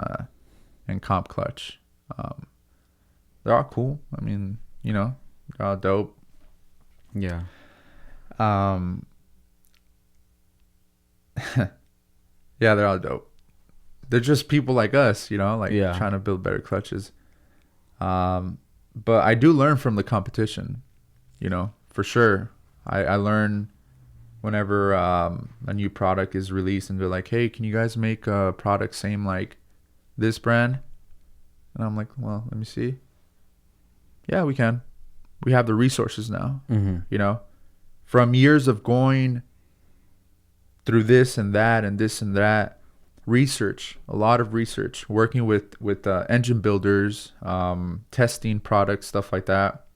Comp Clutch. They're all cool. I mean, they're all dope. Yeah. Yeah, they're all dope. They're just people like us, trying to build better clutches. But I do learn from the competition, for sure. I learn whenever a new product is released and they're like, hey, can you guys make a product same like this brand? And I'm like, well, let me see. Yeah, we can. We have the resources now, from years of going through this and that and this and that, research, a lot of research, working with engine builders, testing products, stuff like that.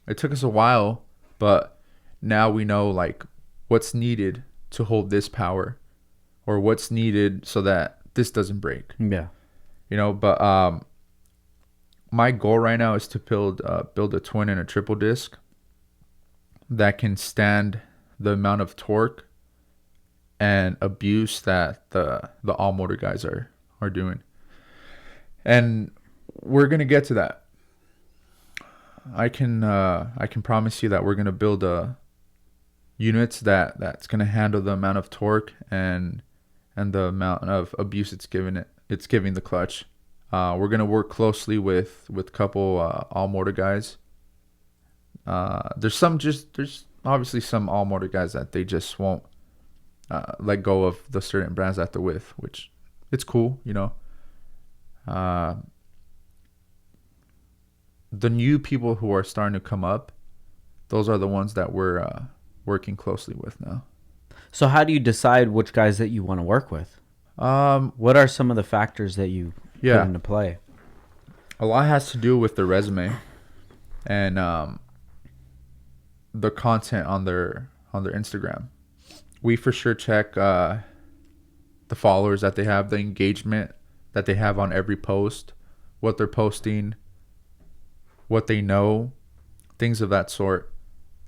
It took us a while, but now we know like what's needed to hold this power or what's needed so that this doesn't break. Yeah. But my goal right now is to build a twin and a triple disc that can stand the amount of torque and abuse that the all motor guys are doing. And we're gonna get to that. I can promise you that we're gonna build units that's gonna handle the amount of torque and the amount of abuse it's giving the clutch. We're gonna work closely with a couple all motor guys. There's obviously some all motor guys that they just won't let go of the certain brands that they're with, which it's cool, you know. The new people who are starting to come up, those are the ones that we're working closely with now. So how do you decide which guys that you want to work with? What are some of the factors that you put into play? A lot has to do with the resume and the content on their Instagram. We for sure check the followers that they have, the engagement that they have on every post, what they're posting, what they know, things of that sort.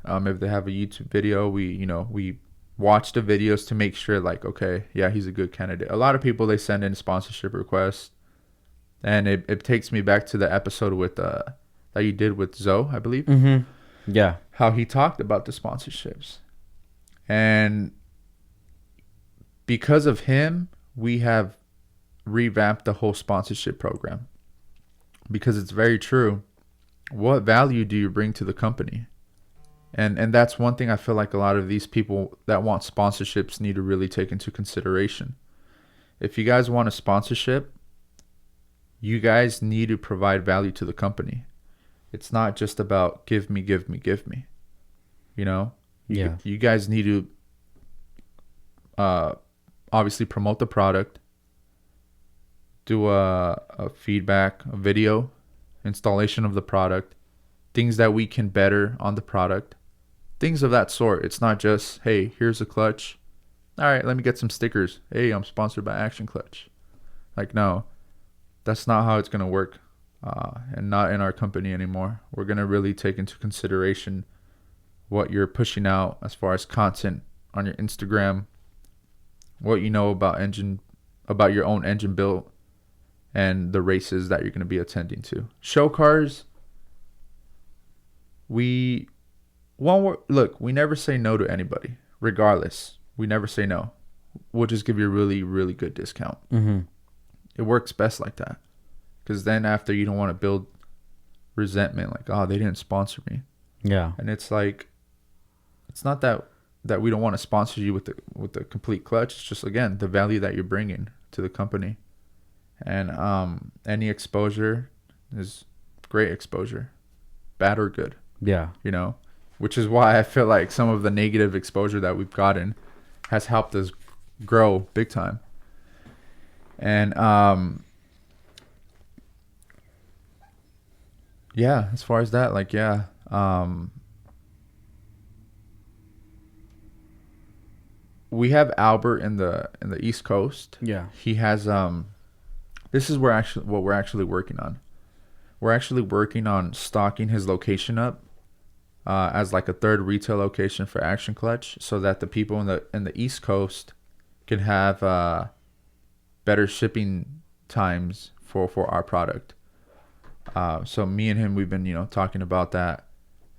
If they have a YouTube video, we watch the videos to make sure, like, okay, yeah, he's a good candidate. A lot of people, they send in sponsorship requests, and it takes me back to the episode with that you did with Zoe, I believe. Mm-hmm. Yeah, how he talked about the sponsorships, and because of him, we have revamped the whole sponsorship program, because it's very true. What value do you bring to the company? And that's one thing I feel like a lot of these people that want sponsorships need to really take into consideration. If you guys want a sponsorship, you guys need to provide value to the company. It's not just about give me. You know? You guys need to obviously promote the product, do a feedback, a video, installation of the product, things that we can better on the product, things of that sort. It's not just, hey, here's a clutch. All right, let me get some stickers. Hey, I'm sponsored by Action Clutch. Like, no, that's not how it's going to work. And not in our company anymore. We're going to really take into consideration what you're pushing out as far as content on your Instagram, what you know about your own engine build, and the races that you're going to be attending to. Show cars, we never say no to anybody. Regardless, we never say no. We'll just give you a really, really good discount. Mm-hmm. It works best like that, because then after, you don't want to build resentment, like, oh, they didn't sponsor me. Yeah. And it's like, it's not that we don't want to sponsor you with the complete clutch. It's just, again, the value that you're bringing to the company. And any exposure is great exposure, bad or good. Yeah. You know, which is why I feel like some of the negative exposure that we've gotten has helped us grow big time. And yeah, as far as that, like, yeah, we have Albert in the East Coast. Yeah. He has this is what we're actually working on. We're actually working on stocking his location up as like a third retail location for Action Clutch, so that the people in the East Coast can have better shipping times for our product. So me and him, we've been talking about that,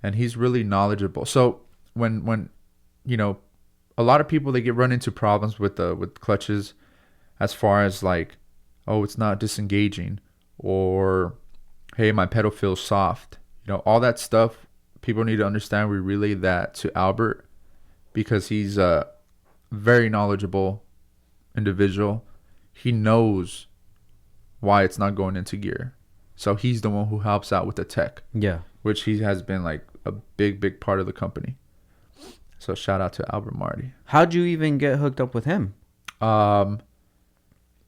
and he's really knowledgeable. So when a lot of people, they run into problems with clutches, as far as like, oh, it's not disengaging, or hey, my pedal feels soft. All that stuff. People need to understand. We relay that to Albert, because he's a very knowledgeable individual. He knows why it's not going into gear. So he's the one who helps out with the tech. Yeah. Which he has been like a big part of the company. So shout out to Albert Marty. How'd you even get hooked up with him?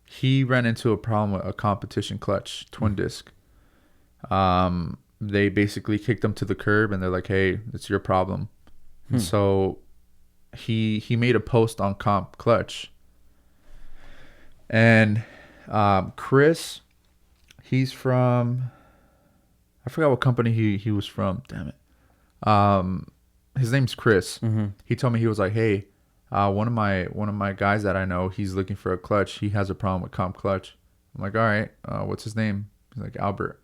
He ran into a problem with a competition clutch, twin disc. They basically kicked him to the curb, and they're like, hey, it's your problem. And so he made a post on Comp Clutch. And Chris, he's from, I forgot what company he was from. Damn it. His name's Chris. Mm-hmm. He told me, he was like, hey, one of my guys that I know, he's looking for a clutch. He has a problem with Comp Clutch. I'm like, all right, what's his name? He's like, Albert.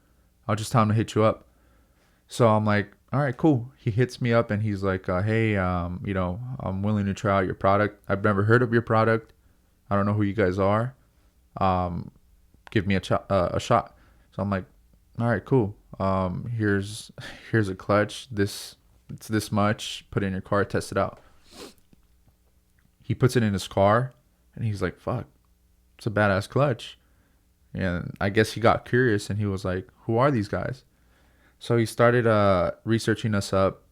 I'll just tell him to hit you up. So I'm like, all right, cool. He hits me up, and he's like, hey, I'm willing to try out your product. I've never heard of your product. I don't know who you guys are. Give me a shot. So I'm like, all right, cool. Here's a clutch. It's this much. Put it in your car, test it out. he puts it in his car, and he's like, "Fuck, it's a badass clutch." And I guess he got curious, and he was like, "Who are these guys?" So he started researching us up.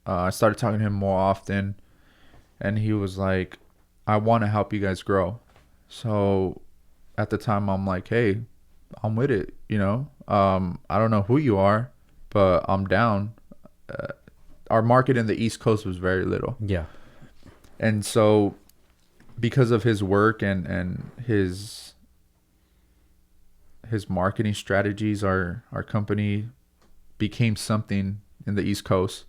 I started talking to him more often, and he was like, "I want to help you guys grow." So at the time, I'm like, "Hey, I'm with it. I don't know who you are, but I'm down." Our market in the East Coast was very little. Yeah. And so because of his work and his marketing strategies, our company became something in the East Coast.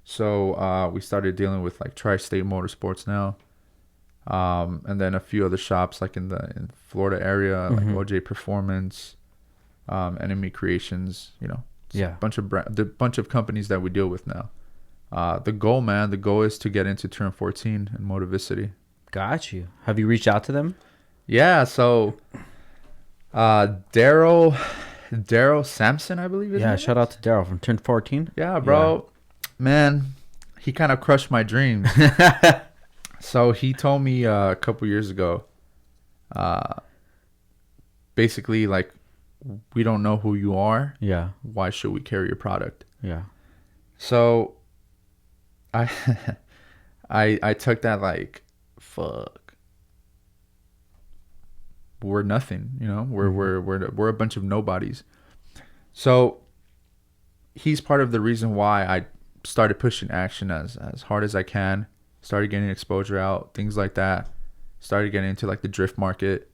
So we started dealing with like Tri-State Motorsports now. And then a few other shops like in Florida area, like OJ Performance, Enemy Creations, Yeah. the bunch of companies that we deal with now. The goal is to get into turn 14 in Motivicity. Got you. Have you reached out to them? Yeah, so Daryl Sampson, I believe. Yeah, shout out to Daryl from turn 14. Yeah, bro. Yeah. Man, he kind of crushed my dreams. So he told me a couple years ago, basically like, we don't know who you are. Yeah. Why should we carry your product? Yeah. So I took that like, fuck, we're nothing, we're a bunch of nobodies. So he's part of the reason why I started pushing action as hard as I can, started getting exposure out, things like that, started getting into like the drift market,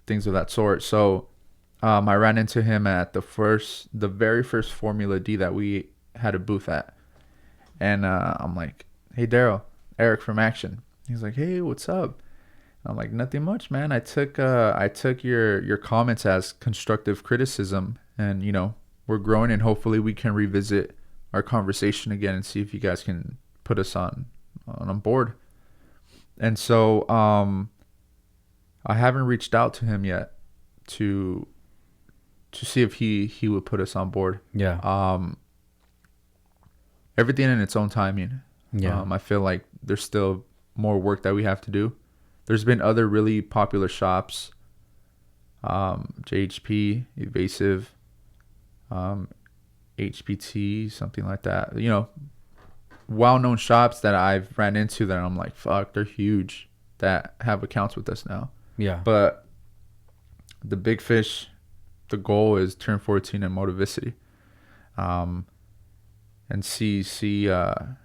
things of that sort. So I ran into him at the very first Formula D that we had a booth at. And I'm like, "Hey, Daryl, Erik from Action." He's like, "Hey, what's up?" I'm like, "Nothing much, man. I took your comments as constructive criticism, and we're growing, and hopefully we can revisit our conversation again and see if you guys can put us on board." And so I haven't reached out to him yet to see if he would put us on board. Yeah. Everything in its own timing. Yeah. I feel like there's still more work that we have to do. There's been other really popular shops, JHP, Evasive, HPT, something like that. Well-known shops that I've ran into that I'm like, fuck, they're huge, that have accounts with us now. Yeah. But the big fish, the goal is turn 14 in Motivicity. And see how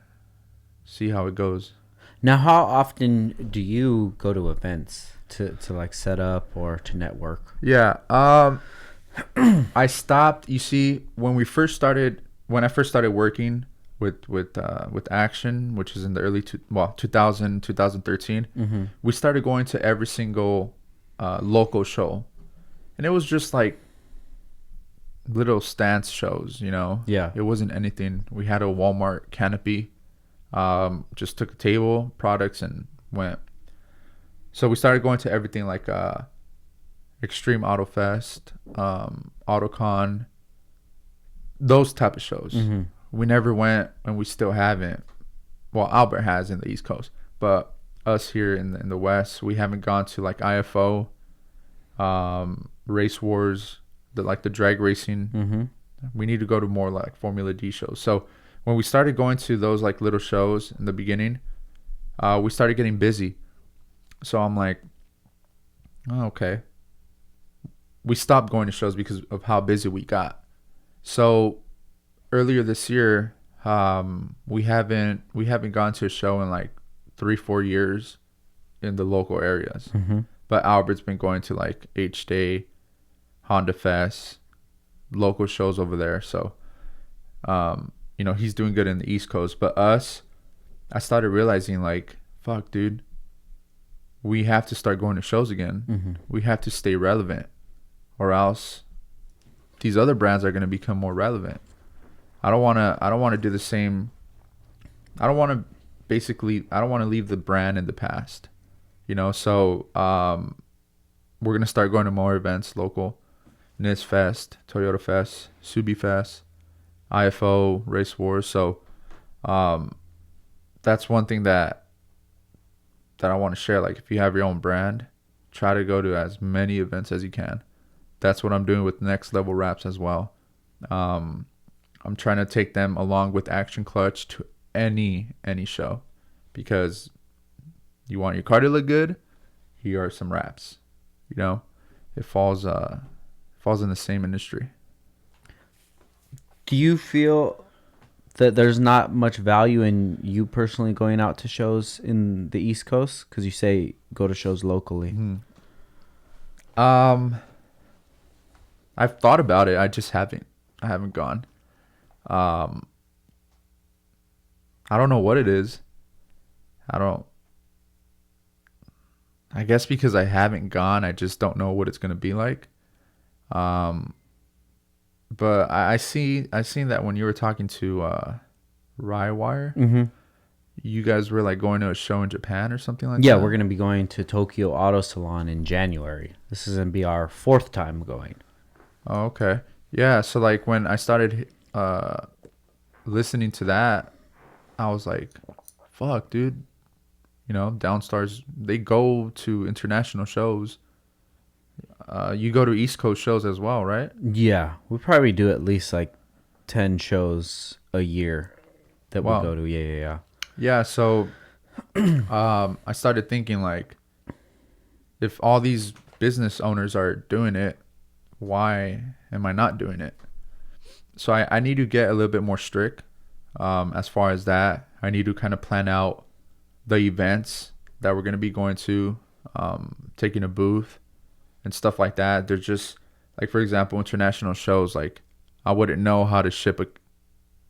it goes. Now, how often do you go to events to like set up or to network? Yeah. I stopped. You see, when I first started working with Action, which is in the early 2013, we started going to every single local show, and it was just like little stance shows, Yeah. It wasn't anything. We had a Walmart canopy, just took a table, products, and went. So we started going to everything like Extreme Auto Fest, AutoCon, those type of shows. We never went, and we still haven't. Well, Albert has in the East Coast, but us here in the West, we haven't gone to like IFO, Race Wars, the drag racing. We need to go to more like Formula D shows. So when we started going to those like little shows in the beginning, we started getting busy. So I'm like, oh, okay. We stopped going to shows because of how busy we got. So earlier this year, we haven't gone to a show in like 3-4 years in the local areas. But Albert's been going to like H-Day, Honda Fest, local shows over there. So, he's doing good in the East Coast. But I started realizing like, fuck, dude, we have to start going to shows again. We have to stay relevant, or else these other brands are going to become more relevant. I don't want to do the same. I don't want to leave the brand in the past, So we're going to start going to more events, local. NIS Fest, Toyota Fest, Subi Fest, IFO, Race Wars. So that's one thing that that I want to share. Like, if you have your own brand, try to go to as many events as you can. That's what I'm doing with Next Level Raps as well. I'm trying to take them along with Action Clutch to any show, because you want your car to look good. Here are some raps. You know, it falls in the same industry. Do you feel that there's not much value in you personally going out to shows in the East Coast? Because you say go to shows locally. Mm-hmm. I've thought about it. I haven't gone. I don't know what it is. I guess because I haven't gone, I just don't know what it's gonna be like. But I seen that when you were talking to Rywire, Mm-hmm. you guys were like going to a show in Japan or something like that. Yeah, we're gonna be going to Tokyo Auto Salon in January. This is gonna be our 4th time going. Oh, okay. Yeah, so like when I started listening to that, I was like, fuck, dude. You know, Downstars, they go to international shows. You go to East Coast shows as well, right? Yeah, we probably do at least like 10 shows a year that we go to. Yeah. Yeah, so I started thinking, like, if all these business owners are doing it, why am I not doing it? So I need to get a little bit more strict as far as that. I need to kind of plan out the events that we're going to be going to, taking a booth and stuff like that. They're just, like, for example, international shows, like, I wouldn't know how to ship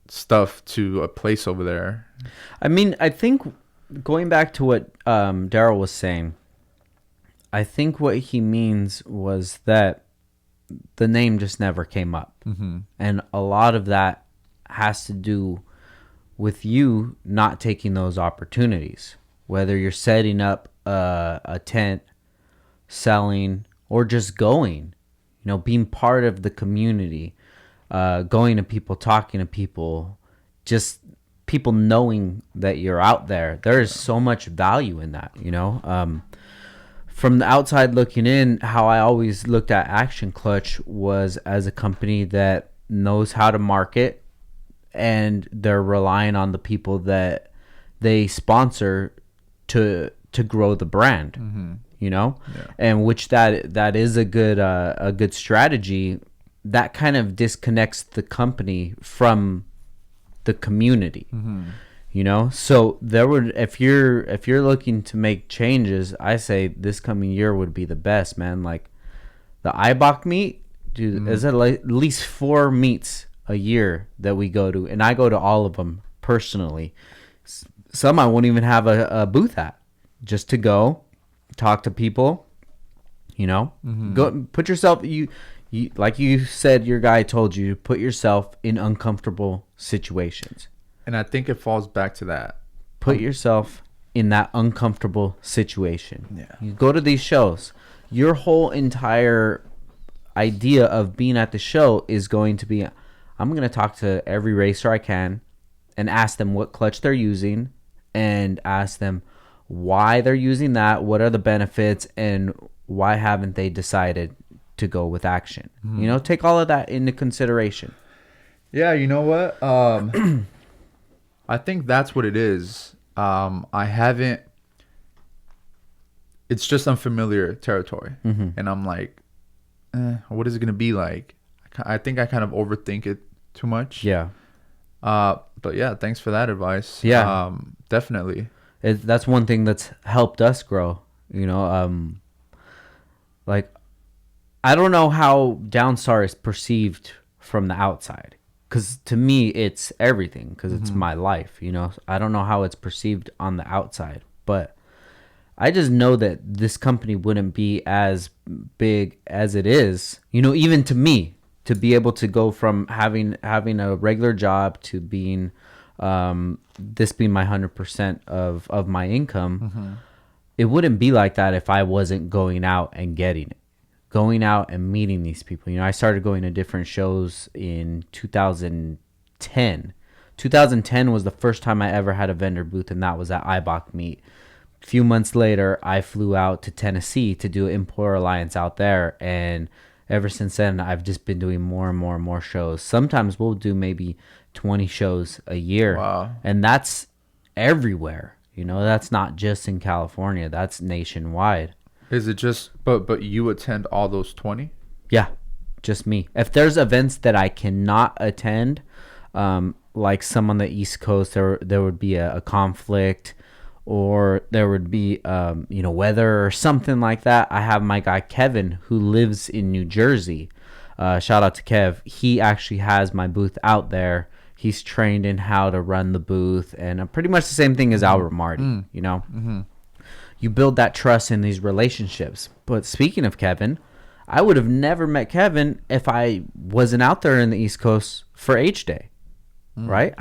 stuff to a place over there. I mean, I think going back to what Daryl was saying, I think what he means was that the name just never came up. Mm-hmm. And a lot of that has to do with you not taking those opportunities, whether you're setting up a tent, selling, or just going, being part of the community, going to people, talking to people, just people knowing that you're out there. There is so much value in that, From the outside looking in, how I always looked at Action Clutch was as a company that knows how to market, and they're relying on the people that they sponsor to grow the brand. Mm-hmm. Yeah. And which that is a good strategy. That kind of disconnects the company from the community. Mm-hmm. So if you're looking to make changes, I say this coming year would be the best, man. Like the IBOC meet, dude, Mm-hmm. there's at least 4 meets a year that we go to, and I go to all of them personally. Some I won't even have a booth at, just to go talk to people. Mm-hmm. Go put yourself. You like you said, your guy told you, put yourself in uncomfortable situations. And I think it falls back to that. Put yourself in that uncomfortable situation. Yeah. You go to these shows. Your whole entire idea of being at the show is going to be, I'm going to talk to every racer I can and ask them what clutch they're using, and ask them why they're using that, what are the benefits, and why haven't they decided to go with Action. Mm-hmm. Take all of that into consideration. Yeah, you know what? I think that's what it is. I haven't. It's just unfamiliar territory, and I'm like, what is it gonna be like? I think I kind of overthink it too much. Yeah. But yeah, thanks for that advice. Yeah. Definitely. That's one thing that's helped us grow. Like, I don't know how Downstar is perceived from the outside, because to me it's everything, because it's my life. I don't know how it's perceived on the outside, but I just know that this company wouldn't be as big as it is, even to me, to be able to go from having a regular job to being this being my 100% of my income. It wouldn't be like that if I wasn't going out and getting it, going out and meeting these people. I started going to different shows in 2010. 2010 was the first time I ever had a vendor booth, and that was at IBOC meet. few months later, I flew out to Tennessee to do Employer Alliance out there. And ever since then, I've just been doing more and more and more shows. Sometimes we'll do maybe 20 shows a year. Wow. And that's everywhere. You know, that's not just in California. That's nationwide. Is it just, but you attend all those 20? Yeah, just me. If there's events that I cannot attend, like some on the East Coast, there would be a conflict, or there would be weather or something like that. I have my guy Kevin, who lives in New Jersey. Shout out to Kev. He actually has my booth out there. He's trained in how to run the booth, and pretty much the same thing as Albert Marty. You know, you build that trust in these relationships. But speaking of Kevin, I would have never met Kevin if I wasn't out there in the East Coast for H Day. Right?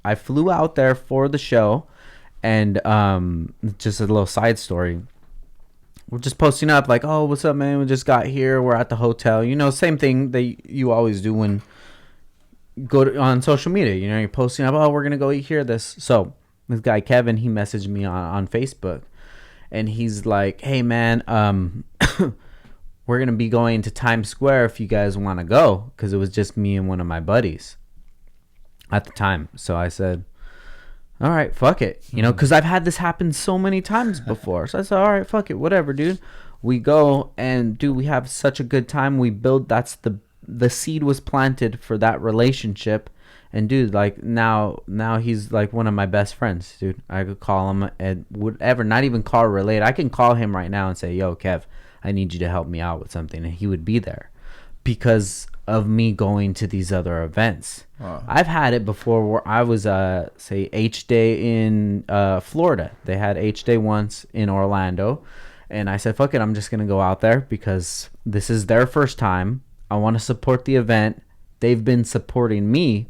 I flew out there for the show, and just a little side story. We're just posting up like, oh, what's up, man? We just got here. We're at the hotel. You know, same thing that you always do when on social media. You know, you're posting up, oh, we're going to go eat here. So this guy, Kevin, he messaged me on Facebook, and he's like, hey, man, we're going to be going to Times Square if you guys want to go, because it was just me and one of my buddies at the time. So I said, all right, fuck it. You know, because I've had this happen so many times before. So I said, all right, fuck it, whatever, dude. We go, and dude, we have such a good time. We build, that's the seed was planted for that relationship. And dude, like now he's like one of my best friends, dude. I could call him and whatever, not even car related. I can call him right now and say, yo, Kev, I need you to help me out with something. And he would be there because of me going to these other events. Wow. I've had it before where I was, say, H Day in Florida. They had H Day once in Orlando. And I said, fuck it, I'm just going to go out there because this is their first time. I want to support the event. They've been supporting me.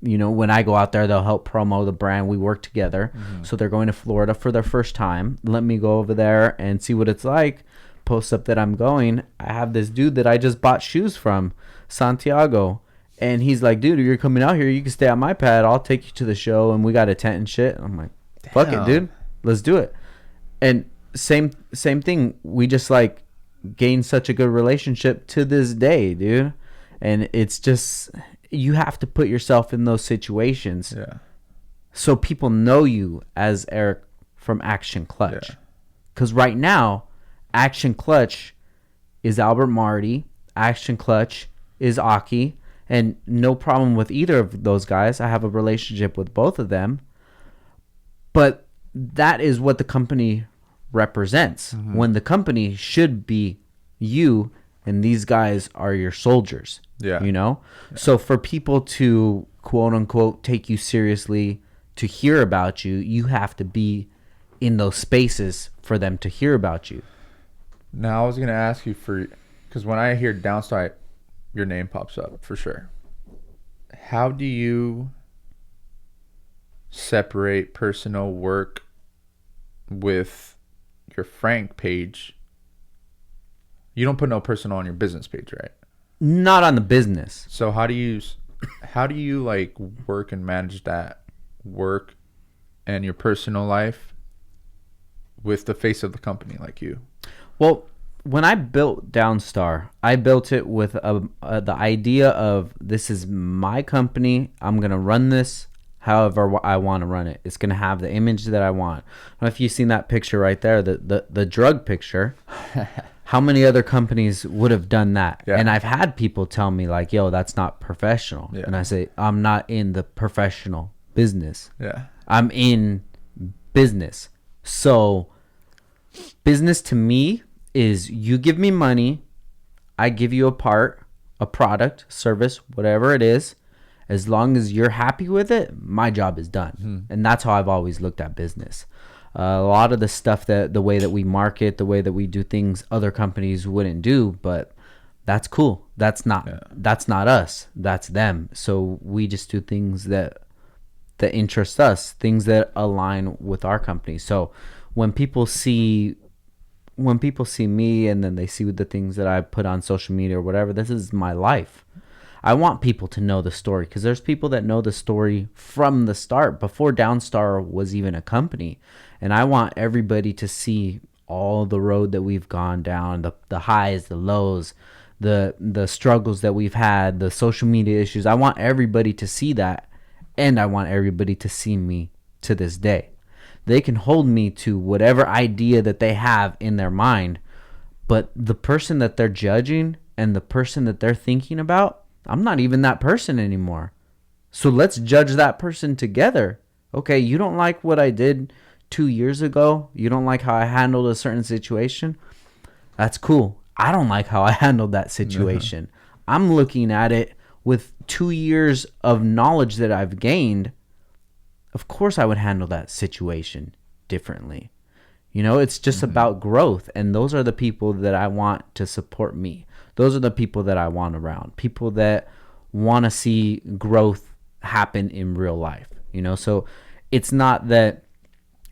You know, when I go out there, they'll help promo the brand. We work together. So they're going to Florida for their first time. Let me go over there and see what it's like. Post up that I'm going. I have this dude that I just bought shoes from, Santiago. And he's like, dude, if you're coming out here, you can stay on my pad. I'll take you to the show. And we got a tent and shit. I'm like, fuck it, dude. Let's do it. And same thing. We just like gained such a good relationship to this day, dude. And it's just, you have to put yourself in those situations. Yeah. So people know you as Erik from Action Clutch. Because right now, Action Clutch is Albert Marty. Action Clutch is Aki. And no problem with either of those guys. I have a relationship with both of them. But that is what the company represents. When the company should be you, and these guys are your soldiers. Yeah. You know? Yeah. So for people to, quote unquote, take you seriously, to hear about you, you have to be in those spaces for them to hear about you. Now, I was going to ask you because when I hear Downtime, your name pops up for sure. How do you separate personal work with your Frank page? You don't put no personal on your business page, right? Not on the business. So how do you like work and manage that work and your personal life with the face of the company like you? Well, when I built Downstar, I built it with the idea of, this is my company. I'm going to run this however I want to run it. It's going to have the image that I want. I don't know if you've seen that picture right there, the drug picture. How many other companies would have done that? Yeah. And I've had people tell me like, yo, that's not professional. Yeah. And I say, I'm not in the professional business. Yeah. I'm in business. So business to me is, you give me money, I give you a product, service, whatever it is. As long as you're happy with it, my job is done. And that's how I've always looked at business. A lot of the stuff, that the way that we market, the way that we do things, other companies wouldn't do, but that's cool. That's not us. That's them. So we just do things that interest us, things that align with our company. So when people see me and then they see the things that I put on social media or whatever, this is my life. I want people to know the story, because there's people that know the story from the start, before Downstar was even a company. And I want everybody to see all the road that we've gone down, the highs, the lows, the struggles that we've had, the social media issues. I want everybody to see that, and I want everybody to see me to this day. They can hold me to whatever idea that they have in their mind, but the person that they're judging and the person that they're thinking about, I'm not even that person anymore. So let's judge that person together. Okay, you don't like what I did 2 years ago? You don't like how I handled a certain situation? That's cool. I don't like how I handled that situation. I'm looking at it with 2 years of knowledge that I've gained. Of course I would handle that situation differently. You know, it's just about growth. And those are the people that I want to support me. Those are the people that I want around. People that want to see growth happen in real life. You know, so it's not that...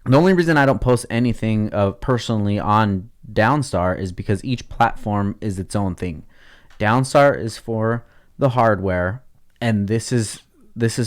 The only reason I don't post anything personally on Downstar is because each platform is its own thing. Downstar is for the hardware, and this is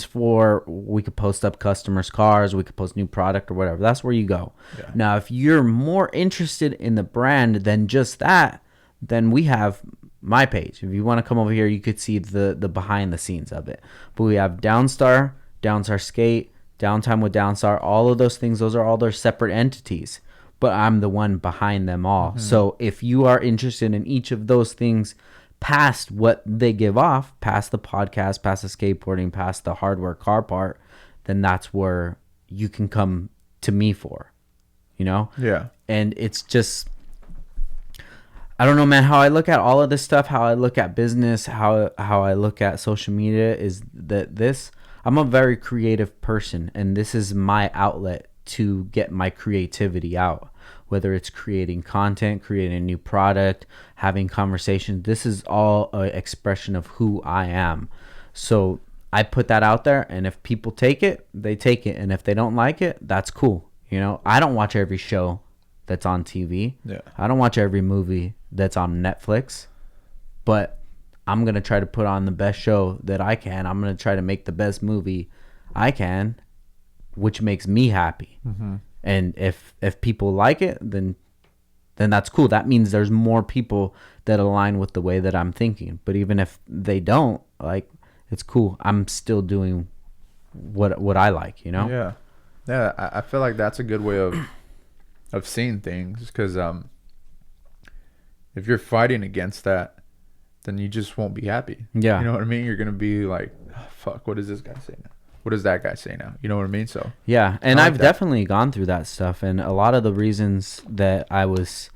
for, we could post up customers' cars, we could post new product or whatever. That's where you go. Yeah. Now, if you're more interested in the brand than just that, then we have my page. If you want to come over here, you could see the behind the scenes of it. But we have Downstar, Downstar Skate, Downtime with Downstar, all of those things, those are all their separate entities, but I'm the one behind them all. So if you are interested in each of those things past what they give off, past the podcast, past the skateboarding, past the hardware car part, then that's where you can come to me for, you know? Yeah. And it's just, I don't know, man, how I look at all of this stuff, how I look at business, how I look at social media is that I'm a very creative person, and this is my outlet to get my creativity out. Whether it's creating content, creating a new product, having conversations, this is all an expression of who I am. So I put that out there, and if people take it, they take it. And if they don't like it, that's cool. You know, I don't watch every show that's on TV. Yeah. I don't watch every movie that's on Netflix, but I'm going to try to put on the best show that I can. I'm going to try to make the best movie I can, which makes me happy. And if people like it, then that's cool. That means there's more people that align with the way that I'm thinking. But even if they don't, like, it's cool. I'm still doing what I like, you know? Yeah. Yeah, I feel like that's a good way of seeing things, because if you're fighting against that, then you just won't be happy. Yeah. You know what I mean? You're going to be like, oh, fuck, what does this guy say now? What does that guy say now? You know what I mean? So yeah, and I've definitely gone through that stuff, and a lot of the reasons that I was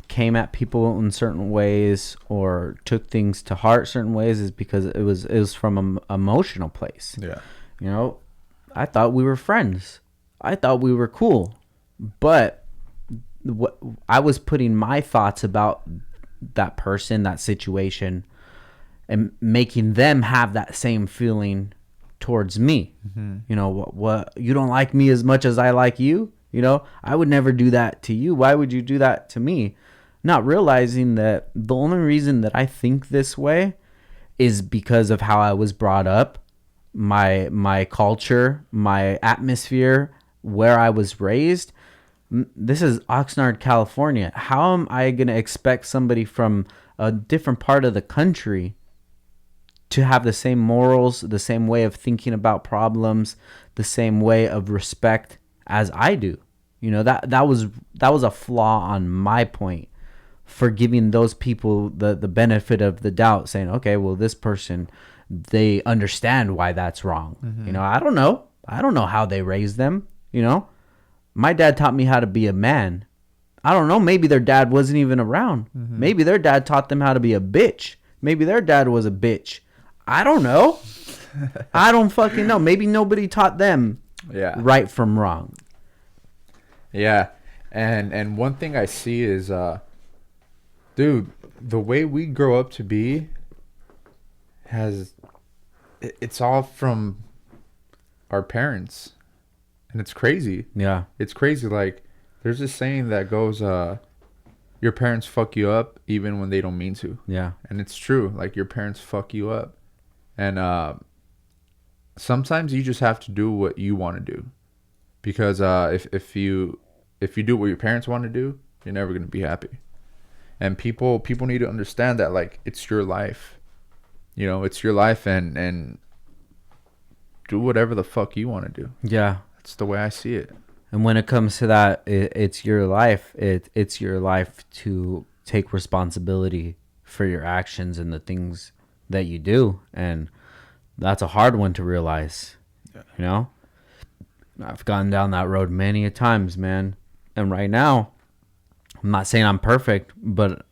came at people in certain ways or took things to heart certain ways is because it was from an emotional place. Yeah. You know, I thought we were friends. I thought we were cool, but I was putting my thoughts about that person, that situation, and making them have that same feeling towards me. You know, what you don't like me as much as I like you. You know, I would never do that to you. Why would you do that to me? Not realizing that the only reason that I think this way is because of how I was brought up, my culture, my atmosphere, where I was raised. This is Oxnard, California. How am I going to expect somebody from a different part of the country to have the same morals, the same way of thinking about problems, the same way of respect as I do? You know, that was a flaw on my point for giving those people the benefit of the doubt, saying, okay, well, this person, they understand why that's wrong. You know, I don't know how they raised them. You know, my dad taught me how to be a man. I don't know, maybe their dad wasn't even around. Maybe their dad taught them how to be a bitch. Maybe their dad was a bitch. I don't know. I don't fucking know. Maybe nobody taught them right from wrong. Yeah. And one thing I see is, dude, the way we grow up to be it's all from our parents. And it's crazy. Yeah. It's crazy. Like, there's this saying that goes, your parents fuck you up even when they don't mean to. Yeah. And it's true. Like, your parents fuck you up And sometimes you just have to do what you want to do, because if you do what your parents want to do, you're never going to be happy. And people need to understand that, like, it's your life. You know, it's your life, and do whatever the fuck you want to do. Yeah. That's the way I see it. And when it comes to that, it's your life. It's your life to take responsibility for your actions and the things that you do. And that's a hard one to realize. Yeah. You know? I've gone down that road many a times, man. And right now, I'm not saying I'm perfect, but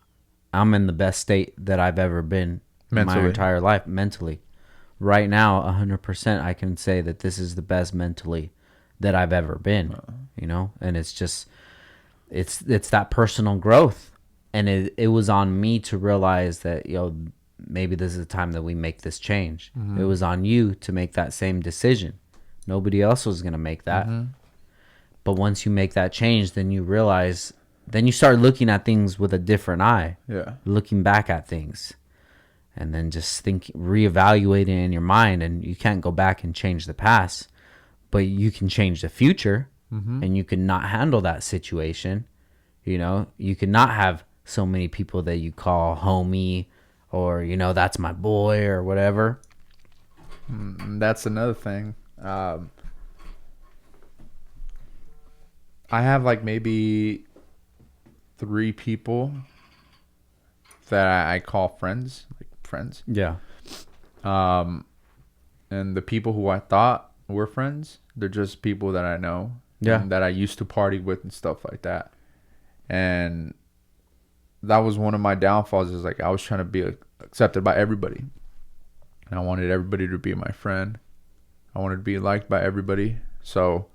I'm in the best state that I've ever been mentally. In my entire life, mentally. Right now, 100%, I can say that this is the best mentally that I've ever been, you know? And it's just, it's that personal growth. And it was on me to realize that, maybe this is the time that we make this change. Mm-hmm. It was on you to make that same decision. Nobody else was going to make that. Mm-hmm. But once you make that change, then you realize, then you start looking at things with a different eye. Yeah. Looking back at things. And then just reevaluating in your mind. And you can't go back and change the past, but you can change the future. Mm-hmm. And you can not handle that situation. You can not have so many people that you call homie, or, that's my boy or whatever. That's another thing. I have like maybe 3 people that I call friends. Yeah. And the people who I thought were friends, they're just people that I know. Yeah. And that I used to party with and stuff like that. And that was one of my downfalls, is like I was trying to be accepted by everybody. And I wanted everybody to be my friend. I wanted to be liked by everybody. So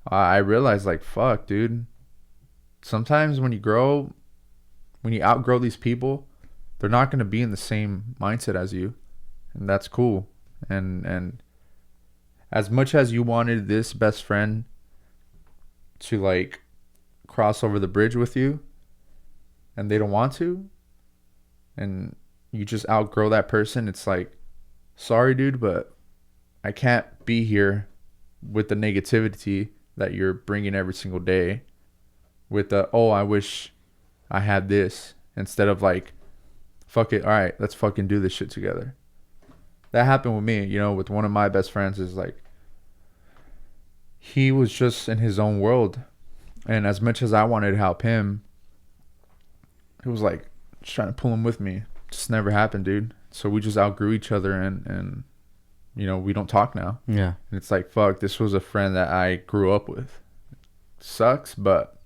I realized, like, fuck, dude. Sometimes when you outgrow these people, they're not going to be in the same mindset as you. And that's cool. And as much as you wanted this best friend to, like, cross over the bridge with you, and they don't want to, and you just outgrow that person, it's like, sorry, dude, but I can't be here with the negativity that you're bringing every single day, with the, I wish I had this, instead of like, fuck it, all right, let's fucking do this shit together. That happened with me, with one of my best friends. Is like, he was just in his own world, and as much as I wanted to help him, it was like just trying to pull him with me. Just never happened, dude. So we just outgrew each other, and we don't talk now. Yeah. And it's like, fuck, this was a friend that I grew up with. Sucks, but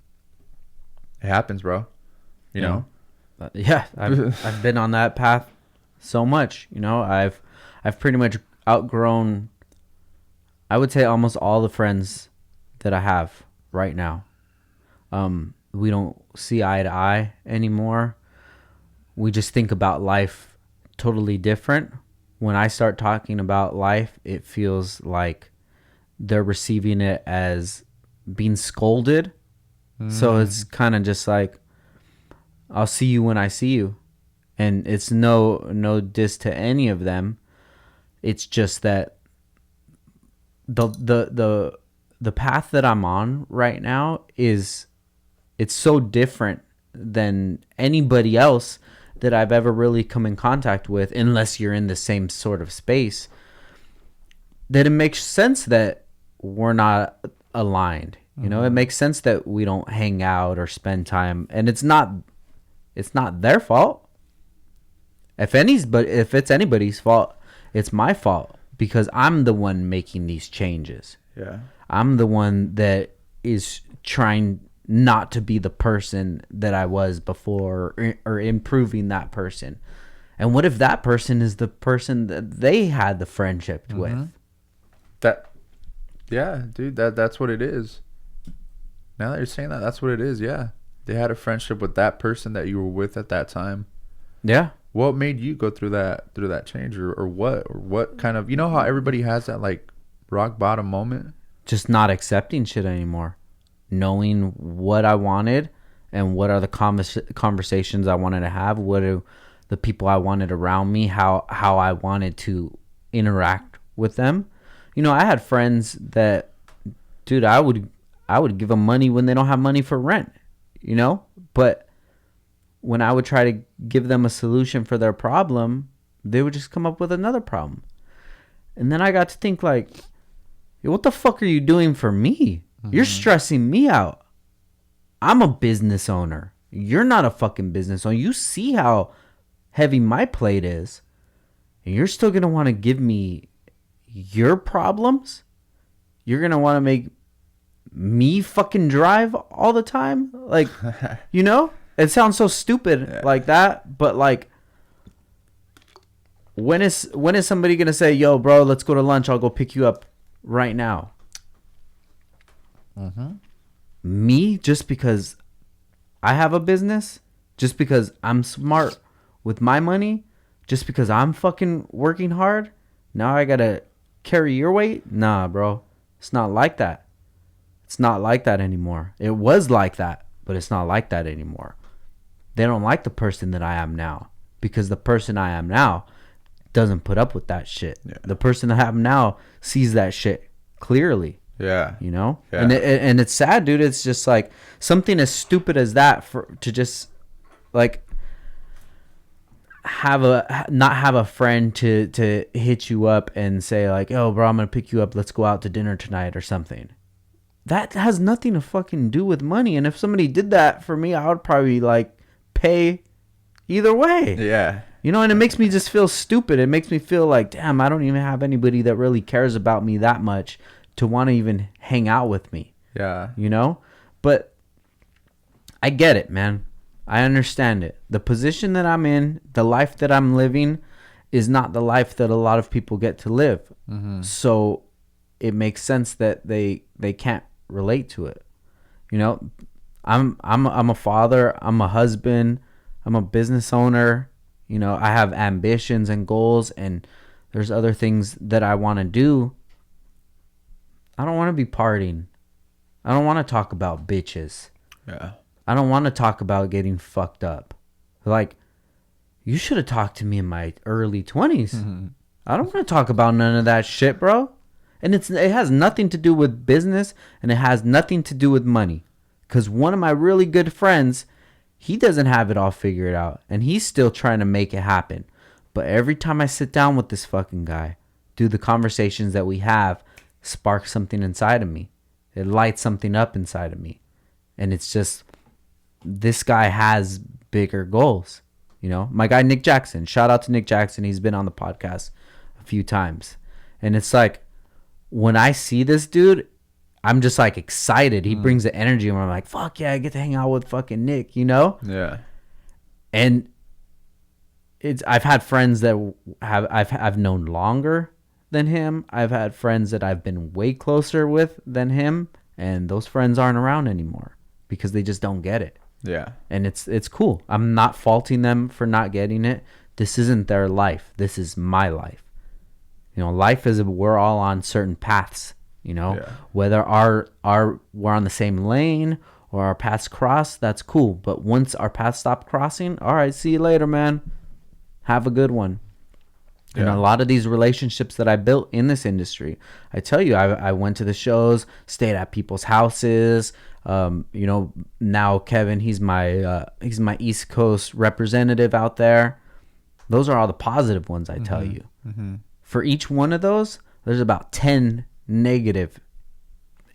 it happens, bro. You know? Yeah, I've been on that path so much. I've pretty much outgrown, I would say, almost all the friends that I have right now. We don't see eye to eye anymore. We just think about life totally different. When I start talking about life, it feels like they're receiving it as being scolded. So it's kind of just like, I'll see you when I see you. And it's no diss to any of them. It's just that the path that I'm on right now it's so different than anybody else that I've ever really come in contact with, unless you're in the same sort of space, that it makes sense that we're not aligned. It makes sense that we don't hang out or spend time, and it's not their fault. If it's anybody's fault, it's my fault, because I'm the one making these changes. Yeah. I'm the one that is trying not to be the person that I was before, or improving that person. And what if that person is the person that they had the friendship with? Yeah, dude, that's what it is. Now that you're saying that, that's what it is. Yeah. They had a friendship with that person that you were with at that time. Yeah. What made you go through that change, or what kind of, how everybody has that like rock bottom moment? Just not accepting shit anymore. Knowing what I wanted and what are the conversations I wanted to have, what are the people I wanted around me, how I wanted to interact with them. You know, I had friends that, dude, I would give them money when they don't have money for rent, you know? But when I would try to give them a solution for their problem, they would just come up with another problem. And then I got to think like, what the fuck are you doing for me? Mm-hmm. You're stressing me out. I'm a business owner. You're not a fucking business owner. You see how heavy my plate is. And you're still going to want to give me your problems? You're going to want to make me fucking drive all the time? Like, you know? It sounds so stupid like that, but like, when is somebody going to say, yo, bro, let's go to lunch. I'll go pick you up right now. Mm-hmm. Me, just because I have a business, just because I'm smart with my money, just because I'm fucking working hard, now I got to carry your weight? Nah, bro. It's not like that. It's not like that anymore. It was like that, but it's not like that anymore. They don't like the person that I am now, because the person I am now doesn't put up with that shit. Yeah. The person I am now sees that shit clearly. Yeah. You know? Yeah. And it's sad, dude. It's just like something as stupid as that to just like not have a friend to hit you up and say like, "Oh, bro, I'm going to pick you up. Let's go out to dinner tonight," or something. That has nothing to fucking do with money. And if somebody did that for me, I would probably like pay either way. Yeah. You know, and it makes me just feel stupid. It makes me feel like, damn, I don't even have anybody that really cares about me that much to want to even hang out with me. Yeah. You know? But I get it, man. I understand it. The position that I'm in, the life that I'm living is not the life that a lot of people get to live. Mm-hmm. So it makes sense that they can't relate to it. You know, I'm a father, I'm a husband, I'm a business owner. You know, I have ambitions and goals, and there's other things that I want to do. I don't want to be partying. I don't want to talk about bitches. Yeah. I don't want to talk about getting fucked up. Like, you should have talked to me in my early 20s. Mm-hmm. I don't want to talk about none of that shit, bro. And it has nothing to do with business, and it has nothing to do with money. Because one of my really good friends, he doesn't have it all figured out, and he's still trying to make it happen. But every time I sit down with this fucking guy, dude, the conversations that we have spark something inside of me. It lights something up inside of me. And it's just, this guy has bigger goals. You know, my guy Nick Jackson, shout out to Nick Jackson. He's been on the podcast a few times. And it's like, when I see this dude, I'm just like excited. He brings the energy, and I'm like, fuck yeah, I get to hang out with fucking Nick, you know? Yeah. And I've had friends that I've known longer than him. I've had friends that I've been way closer with than him, and those friends aren't around anymore because they just don't get it. Yeah. And it's cool. I'm not faulting them for not getting it. This isn't their life. This is my life. You know, life is, we're all on certain paths. You know, whether we're on the same lane or our paths cross, that's cool. But once our paths stop crossing, all right, see you later, man. Have a good one. Yeah. And a lot of these relationships that I built in this industry, I tell you, I went to the shows, stayed at people's houses. You know, now Kevin, he's my East Coast representative out there. Those are all the positive ones, I tell you. Mm-hmm. For each one of those, there's about 10 negative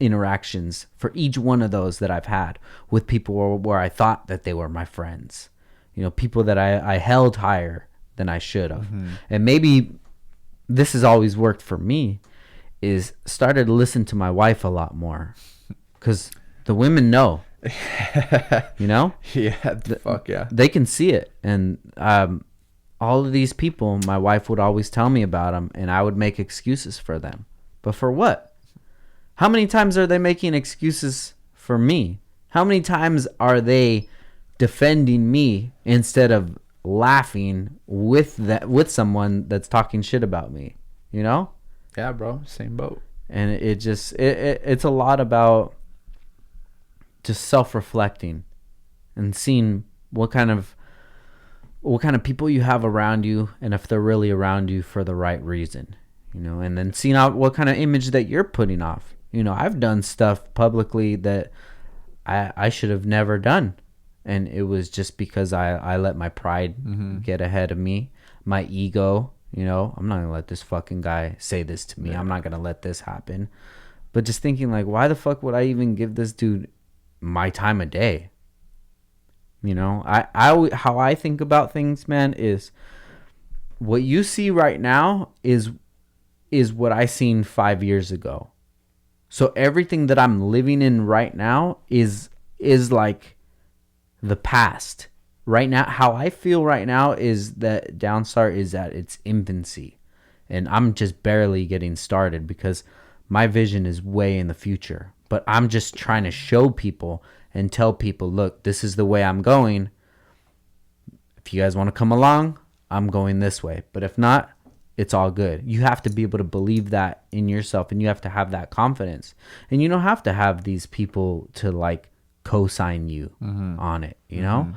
interactions for each one of those that I've had with people where I thought that they were my friends. You know, people that I held higher than I should have. Mm-hmm. And maybe this has always worked for me, is started to listen to my wife a lot more, because the women know. You know? Yeah, fuck yeah. They can see it. And all of these people, my wife would always tell me about them, and I would make excuses for them. But for what? How many times are they making excuses for me? How many times are they defending me instead of laughing with someone that's talking shit about me? You know? Yeah, bro. Same boat. And it's a lot about just self-reflecting and seeing what kind of people you have around you, and if they're really around you for the right reason. you know, and then seeing out what kind of image that you're putting off. You know, I've done stuff publicly that I should have never done. And it was just because I let my pride get ahead of me, my ego. You know, I'm not going to let this fucking guy say this to me. Yeah. I'm not going to let this happen. But just thinking, like, why the fuck would I even give this dude my time of day? You know, how I think about things, man, is what you see right now is what I seen 5 years ago. So everything that I'm living in right now is like the past. Right now, how I feel right now is that Downstar is at its infancy. And I'm just barely getting started because my vision is way in the future. But I'm just trying to show people and tell people, look, this is the way I'm going. If you guys want to come along, I'm going this way. But if not, it's all good. You have to be able to believe that in yourself, and you have to have that confidence. And you don't have to have these people to like co-sign you on it, you know?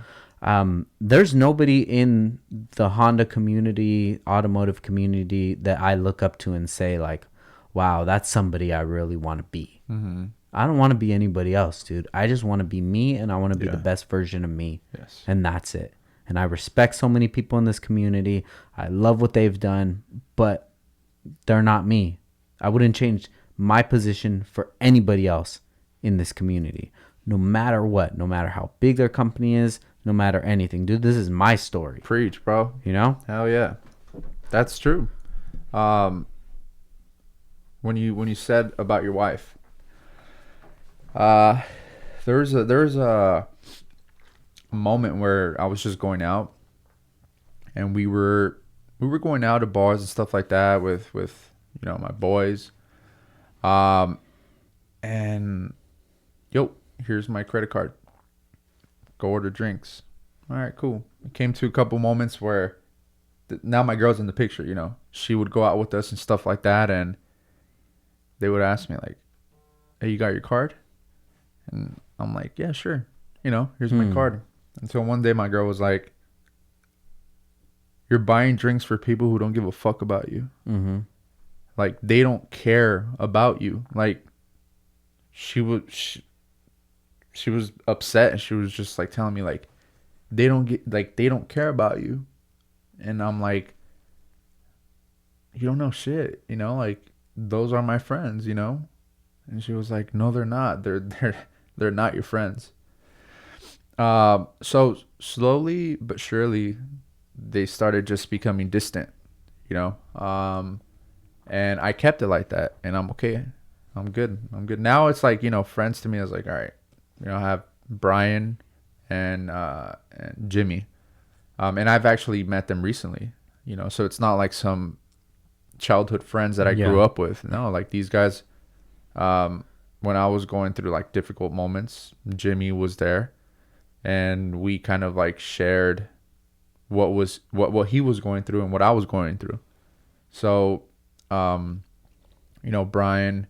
There's nobody in the Honda community, automotive community, that I look up to and say like, wow, that's somebody I really want to be. I don't want to be anybody else, dude. I just want to be me, and I want to be the best version of me. Yes. And that's it. And I respect so many people in this community. I love what they've done, but they're not me. I wouldn't change my position for anybody else in this community, no matter what, no matter how big their company is, no matter anything. Dude, this is my story. Preach, bro. You know? Hell yeah. That's true. When you said about your wife, there's a moment where I was just going out, and we were going out to bars and stuff like that with you know, my boys, and here's my credit card, go order drinks. All right, cool. It came to a couple moments where now my girl's in the picture, you know. She would go out with us and stuff like that, and they would ask me like, hey, you got your card? And I'm like, yeah, sure, you know, here's my card. Until one day my girl was like, you're buying drinks for people who don't give a fuck about you. Like, they don't care about you. Like, she was upset, and she was just like telling me like, they don't care about you. And I'm like, you don't know shit, you know, like, those are my friends, you know. And she was like, no, they're not. They're not your friends. So slowly but surely, they started just becoming distant, you know. And I kept it like that, and I'm okay. I'm good. Now it's like, you know, friends to me. I was like, all right, you know, I have Brian and Jimmy, and I've actually met them recently, you know. So it's not like some childhood friends that I grew up with. No, like these guys, when I was going through like difficult moments, Jimmy was there, and we kind of like shared what he was going through and what I was going through. So, you know, Brian,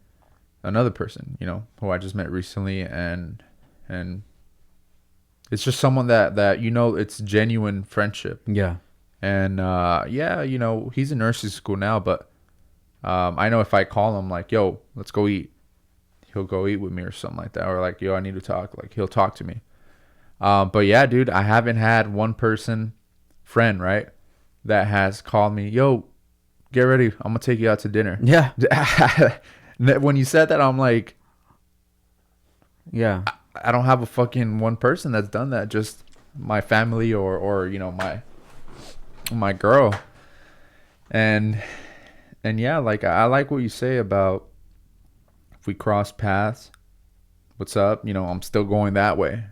another person, you know, who I just met recently, and it's just someone that you know, it's genuine friendship. Yeah. And yeah, you know, he's in nursing school now, but I know if I call him like, yo, let's go eat, he'll go eat with me or something like that. Or like, yo, I need to talk. Like, he'll talk to me. But yeah, dude, I haven't had one friend, right, that has called me, yo, get ready, I'm gonna take you out to dinner. Yeah. When you said that, I'm like, yeah, I don't have a fucking one person that's done that. Just my family or you know, my girl. And yeah, like, I like what you say about if we cross paths, what's up? You know, I'm still going that way.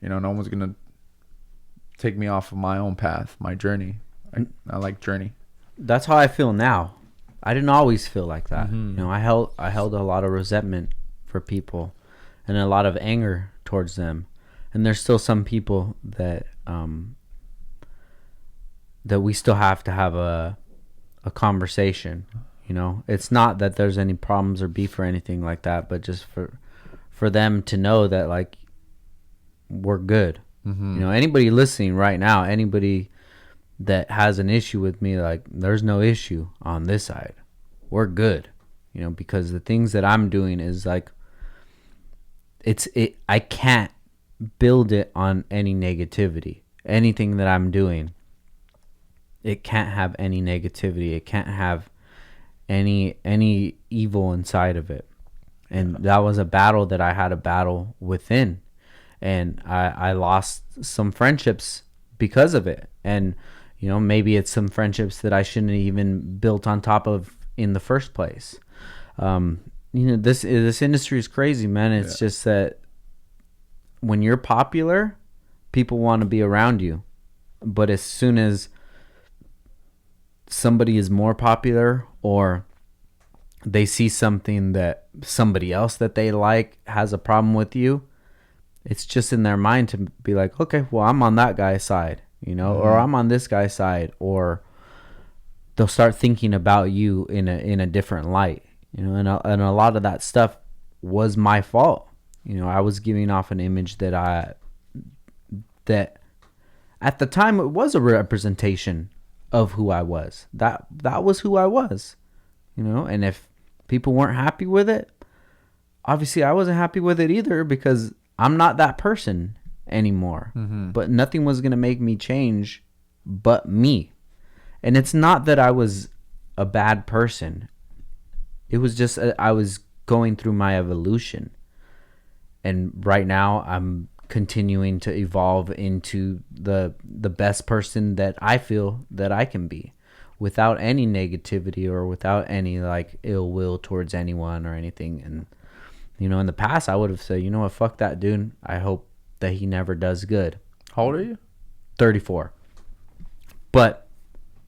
You know, no one's going to take me off of my own path, my journey. I like journey. That's how I feel now. I didn't always feel like that. You know, I held a lot of resentment for people and a lot of anger towards them. And there's still some people that that we still have to have a conversation. You know, it's not that there's any problems or beef or anything like that, but just for them to know that, like, we're good. You know, anybody listening right now, anybody that has an issue with me, like, there's no issue on this side. we're good, you know, because the things that I'm doing is like, I can't build it on any negativity. Anything that I'm doing, it can't have any negativity. It can't have any evil inside of it. And that was a battle that I had to battle within. And I lost some friendships because of it. And, you know, maybe it's some friendships that I shouldn't have even built on top of in the first place. You know, this industry is crazy, man. It's just that when you're popular, people want to be around you. But as soon as somebody is more popular, or they see something that somebody else that they like has a problem with you, it's just in their mind to be like, okay, well, I'm on that guy's side, you know, or I'm on this guy's side, or they'll start thinking about you in a different light, you know, and a lot of that stuff was my fault. You know, I was giving off an image that at the time it was a representation of who I was. That was who I was, you know, and if people weren't happy with it, obviously I wasn't happy with it either, because I'm not that person anymore. But nothing was going to make me change but me. And it's not that I was a bad person. It was just I was going through my evolution. And right now I'm continuing to evolve into the best person that I feel that I can be, without any negativity or without any like ill will towards anyone or anything. And, you know, in the past I would have said, you know what, fuck that dude. I hope that he never does good. How old are you? 34. But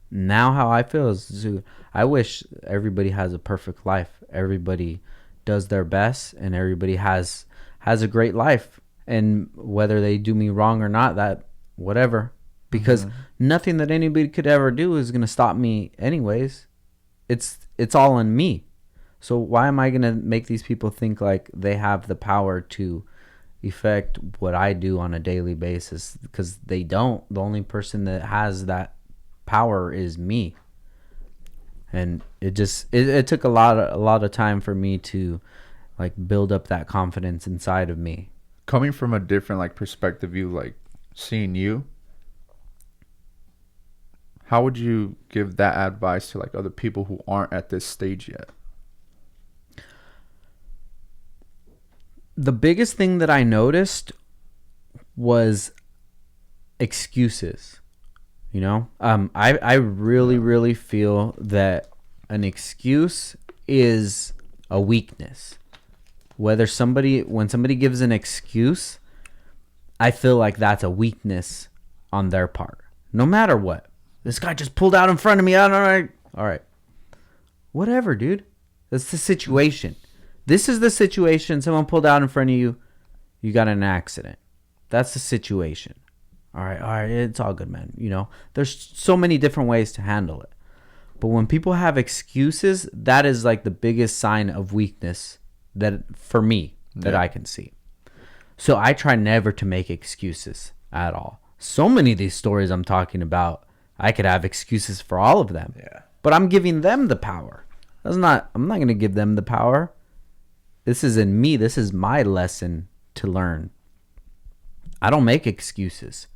now how I feel is, I wish everybody has a perfect life. Everybody does their best and everybody has a great life. And whether they do me wrong or not, that whatever, because nothing that anybody could ever do is going to stop me anyways. It's all in me. So why am I going to make these people think like they have the power to affect what I do on a daily basis? Because they don't. The only person that has that power is me. And it took a lot of time for me to like build up that confidence inside of me. Coming from a different like perspective, you like seeing you, how would you give that advice to like other people who aren't at this stage yet? The biggest thing that I noticed was excuses. You know, I really feel that an excuse is a weakness. When somebody gives an excuse, I feel like that's a weakness on their part. No matter what. This guy just pulled out in front of me. All right. Whatever, dude. That's the situation. This is the situation. Someone pulled out in front of you. You got in an accident. That's the situation. All right. It's all good, man. You know, there's so many different ways to handle it. But when people have excuses, that is like the biggest sign of weakness that for me that I can see. So I try never to make excuses at all. So many of these stories I'm talking about, I could have excuses for all of them. Yeah. But I'm giving them the power. I'm not going to give them the power. This is in me. This is my lesson to learn. I don't make excuses.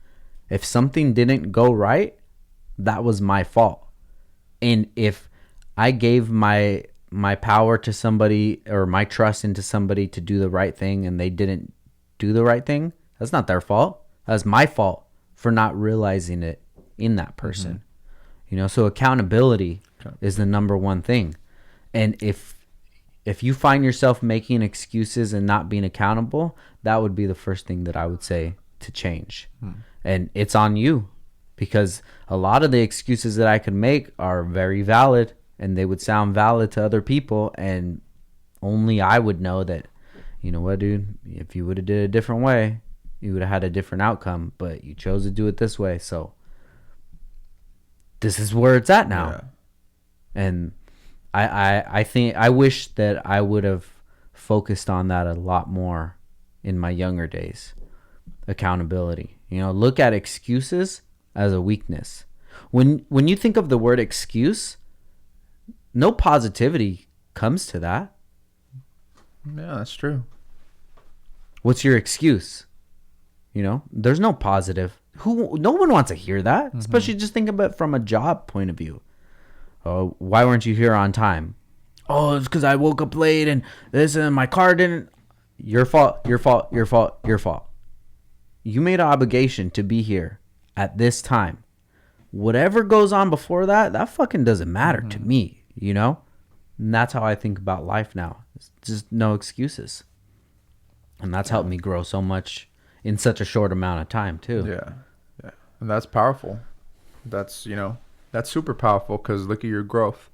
If something didn't go right, that was my fault. And if I gave my power to somebody, or my trust into somebody to do the right thing, and they didn't do the right thing, that's not their fault. That's my fault for not realizing it in that person. You know, so accountability is the number one thing. And if you find yourself making excuses and not being accountable, that would be the first thing that I would say to change. And it's on you, because a lot of the excuses that I could make are very valid, and they would sound valid to other people, and only I would know that, you know what, dude, if you would have did it a different way, you would have had a different outcome, but you chose to do it this way. So this is where it's at now. Yeah. And I think I wish that I would have focused on that a lot more in my younger days. Accountability. You know, look at excuses as a weakness. When you think of the word excuse, no positivity comes to that. Yeah, that's true. What's your excuse? You know, there's no positive. No one wants to hear that, especially just think about it from a job point of view. Oh, why weren't you here on time? Oh, it's because I woke up late and this and my car didn't. Your fault, your fault, your fault, your fault. You made an obligation to be here at this time. Whatever goes on before that, that fucking doesn't matter to me, you know? And that's how I think about life now. It's just no excuses. And that's helped me grow so much in such a short amount of time, too. Yeah. Yeah. And that's powerful. That's, you know, that's super powerful because look at your growth.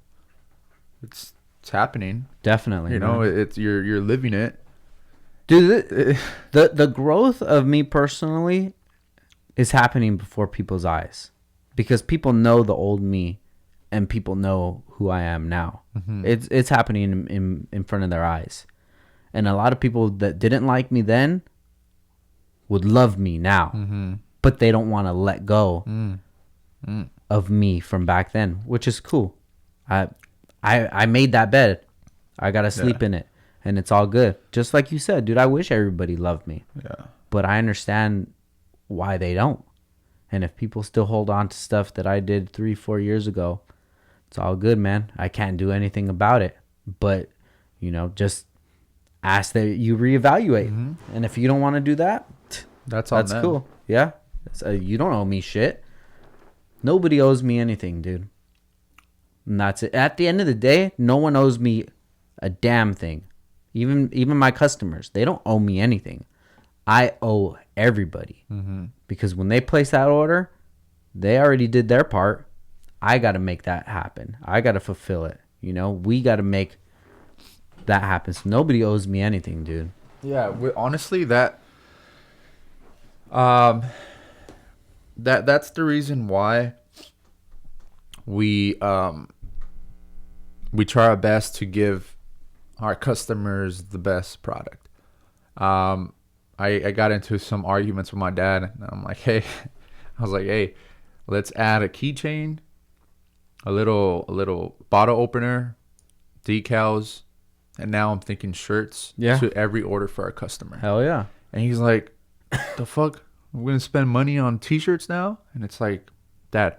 It's happening. Definitely. You know, it's you're living it. Dude, the growth of me personally is happening before people's eyes because people know the old me and people know who I am now. It's happening in front of their eyes. And a lot of people that didn't like me then would love me now, but they don't want to let go of me from back then, which is cool. I made that bed. I got to sleep in it. And it's all good. Just like you said, dude, I wish everybody loved me. Yeah. But I understand why they don't. And if people still hold on to stuff that I did 3-4 years ago, it's all good, man. I can't do anything about it. But, you know, just ask that you reevaluate. And if you don't want to do that, that's cool. Yeah. You don't owe me shit. Nobody owes me anything, dude. And that's it. At the end of the day, no one owes me a damn thing. Even my customers, they don't owe me anything. I owe everybody. Because when they place that order, they already did their part. I got to make that happen. I got to fulfill it. You know, we got to make that happen. So nobody owes me anything, dude. Yeah, honestly, that's the reason why we try our best to give our customers the best product. I got into some arguments with my dad, and I'm like, hey, let's add a keychain, a little bottle opener, decals, and now I'm thinking shirts to every order for our customer. Hell yeah. And he's like, the fuck? We're gonna spend money on t-shirts now? And it's like, Dad,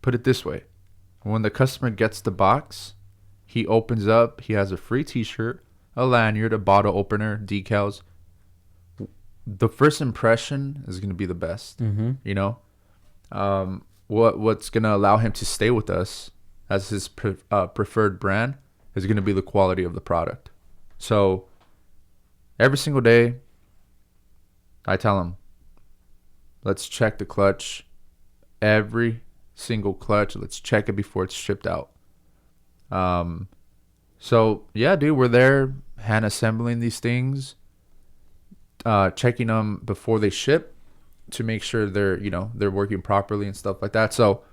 put it this way. When the customer gets the box, he opens up, he has a free t-shirt, a lanyard, a bottle opener, decals. The first impression is going to be the best, you know? What's going to allow him to stay with us as his preferred brand is going to be the quality of the product. So every single day, I tell him, let's check the clutch. Every single clutch, let's check it before it's shipped out. So yeah, dude, we're there hand assembling these things, checking them before they ship to make sure they're working properly and stuff like that. So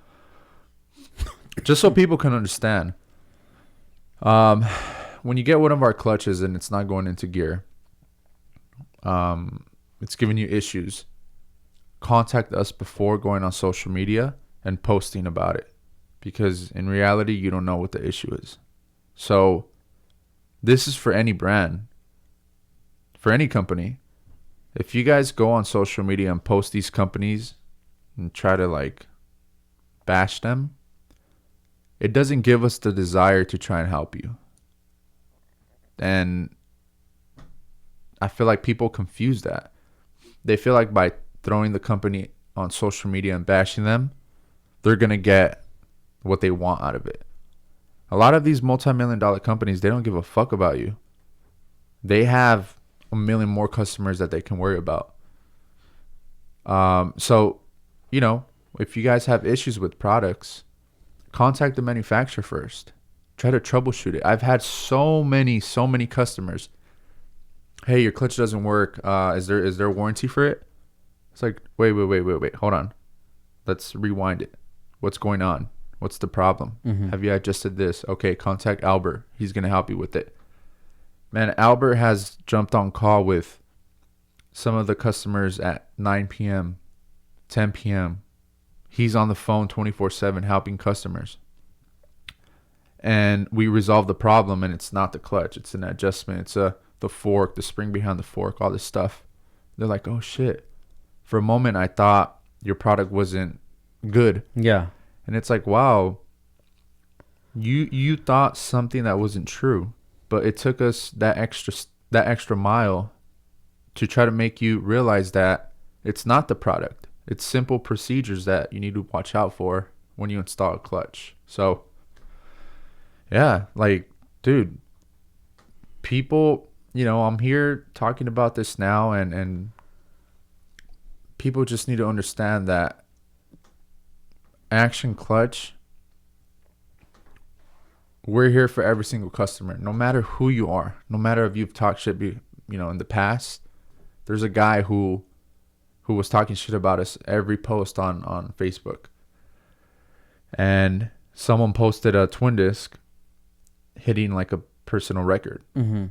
just so people can understand, when you get one of our clutches and it's not going into gear, it's giving you issues, contact us before going on social media and posting about it, because in reality, you don't know what the issue is. So this is for any brand, for any company. If you guys go on social media and post these companies and try to like bash them, it doesn't give us the desire to try and help you. And I feel like people confuse that. They feel like by throwing the company on social media and bashing them, they're going to get what they want out of it. A lot of these multi-million-dollar companies, they don't give a fuck about you. They have a million more customers that they can worry about. So, if you guys have issues with products, contact the manufacturer first. Try to troubleshoot it. I've had so many customers. Hey, your clutch doesn't work. Is there a warranty for it? It's like, wait. Hold on. Let's rewind it. What's going on? What's the problem? Have you adjusted this? Okay, contact Albert. He's going to help you with it. Man, Albert has jumped on call with some of the customers at 9 p.m., 10 p.m. He's on the phone 24/7 helping customers. and we resolve the problem, and it's not the clutch, it's an adjustment, it's the fork, the spring behind the fork, all this stuff. They're like, oh shit, for a moment I thought your product wasn't good. Yeah. And it's like, wow, you thought something that wasn't true, but it took us that extra mile to try to make you realize that it's not the product, it's simple procedures that you need to watch out for when you install a clutch. So yeah, like, dude, people, I'm here talking about this now, and people just need to understand that Action Clutch, we're here for every single customer, no matter who you are, no matter if you've talked shit, in the past. There's a guy who was talking shit about us every post on Facebook, and someone posted a twin disc hitting like a personal record. Mm-hmm.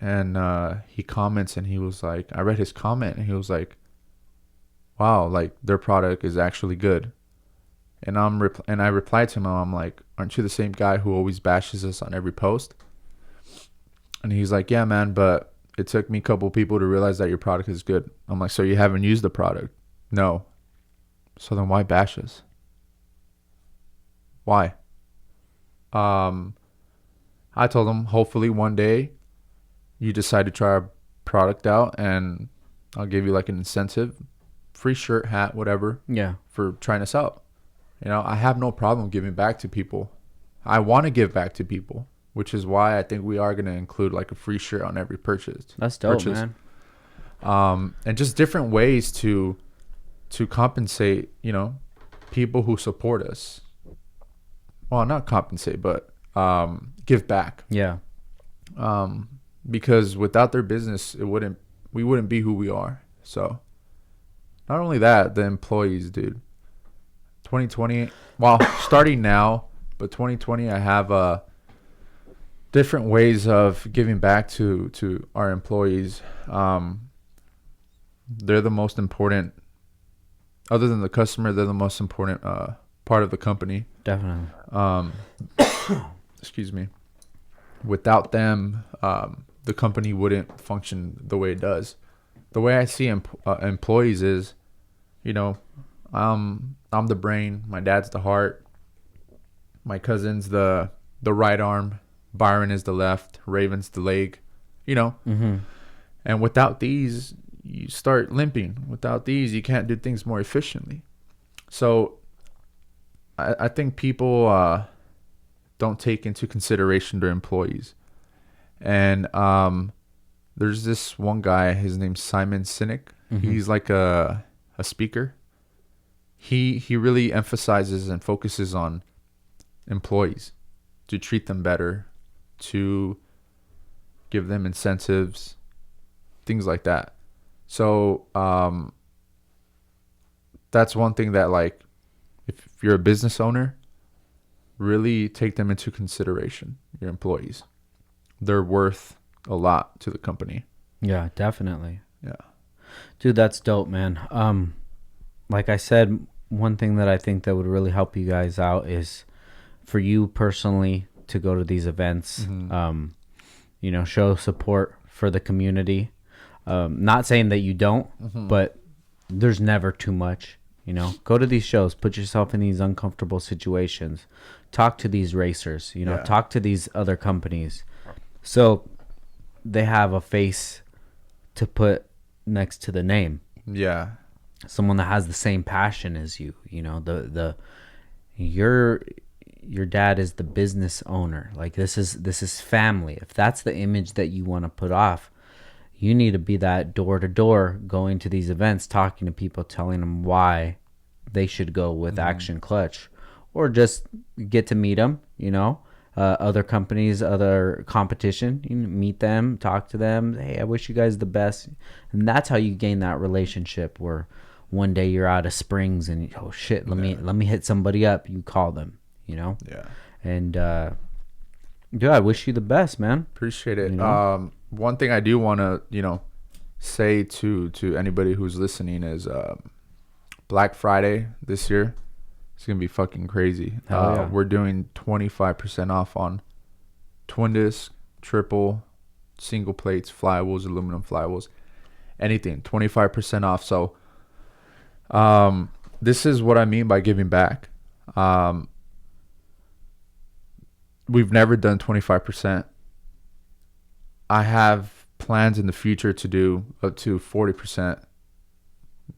And he comments, and he was like, I read his comment, and he was like, wow, like, their product is actually good. And I replied to him, I'm like, aren't you the same guy who always bashes us on every post? And he's like, yeah, man, but it took me a couple people to realize that your product is good. I'm like, so you haven't used the product? No. So then why bash us? Why? I told him, hopefully one day you decide to try our product out, and I'll give you like an incentive, free shirt, hat, whatever. Yeah. For trying us out. I have no problem giving back to people. I want to give back to people, which is why I think we are going to include like a free shirt on every purchase. That's dope, man. And just different ways to compensate, people who support us. Well, not compensate, but give back. Yeah. Because without their business, we wouldn't be who we are. So not only that, the employees, dude. 2020, well, starting now, but 2020, I have different ways of giving back to our employees. They're the most important, other than the customer, they're the most important part of the company. Definitely. Excuse me. Without them, the company wouldn't function the way it does. The way I see employees is, I'm the brain, my dad's the heart, my cousin's the right arm, Byron is the left, Raven's the leg, Mm-hmm. And without these, you start limping. Without these, you can't do things more efficiently. So I think people don't take into consideration their employees. And there's this one guy, his name's Simon Sinek. Mm-hmm. He's like a speaker. He really emphasizes and focuses on employees, to treat them better, to give them incentives, things like that. So that's one thing that, like, if you're a business owner, really take them into consideration, your employees. They're worth a lot to the company. Yeah, definitely. Yeah. Dude, that's dope, man. Like I said, one thing that I think that would really help you guys out is for you personally to go to these events, mm-hmm. Show support for the community. Not saying that you don't, mm-hmm. but there's never too much. Go to these shows, put yourself in these uncomfortable situations, talk to these racers, talk to these other companies. So they have a face to put next to the name. Yeah. Someone that has the same passion as you. Your dad is the business owner. Like, this is family. If that's the image that you want to put off, you need to be that door to door, going to these events, talking to people, telling them why they should go with mm-hmm. Action Clutch, or just get to meet them. Other companies, other competition, meet them, talk to them. Hey, I wish you guys the best. And that's how you gain that relationship, where one day you're out of springs and, oh shit, let me hit somebody up. You call them, Yeah. And dude, I wish you the best, man. Appreciate it. One thing I do want to, say to anybody who's listening is Black Friday this year, It's going to be fucking crazy. Yeah. We're doing 25% off on twin disc, triple, single plates, flywheels, aluminum flywheels, anything. 25% off. So this is what I mean by giving back. We've never done 25%. I have plans in the future to do up to 40%.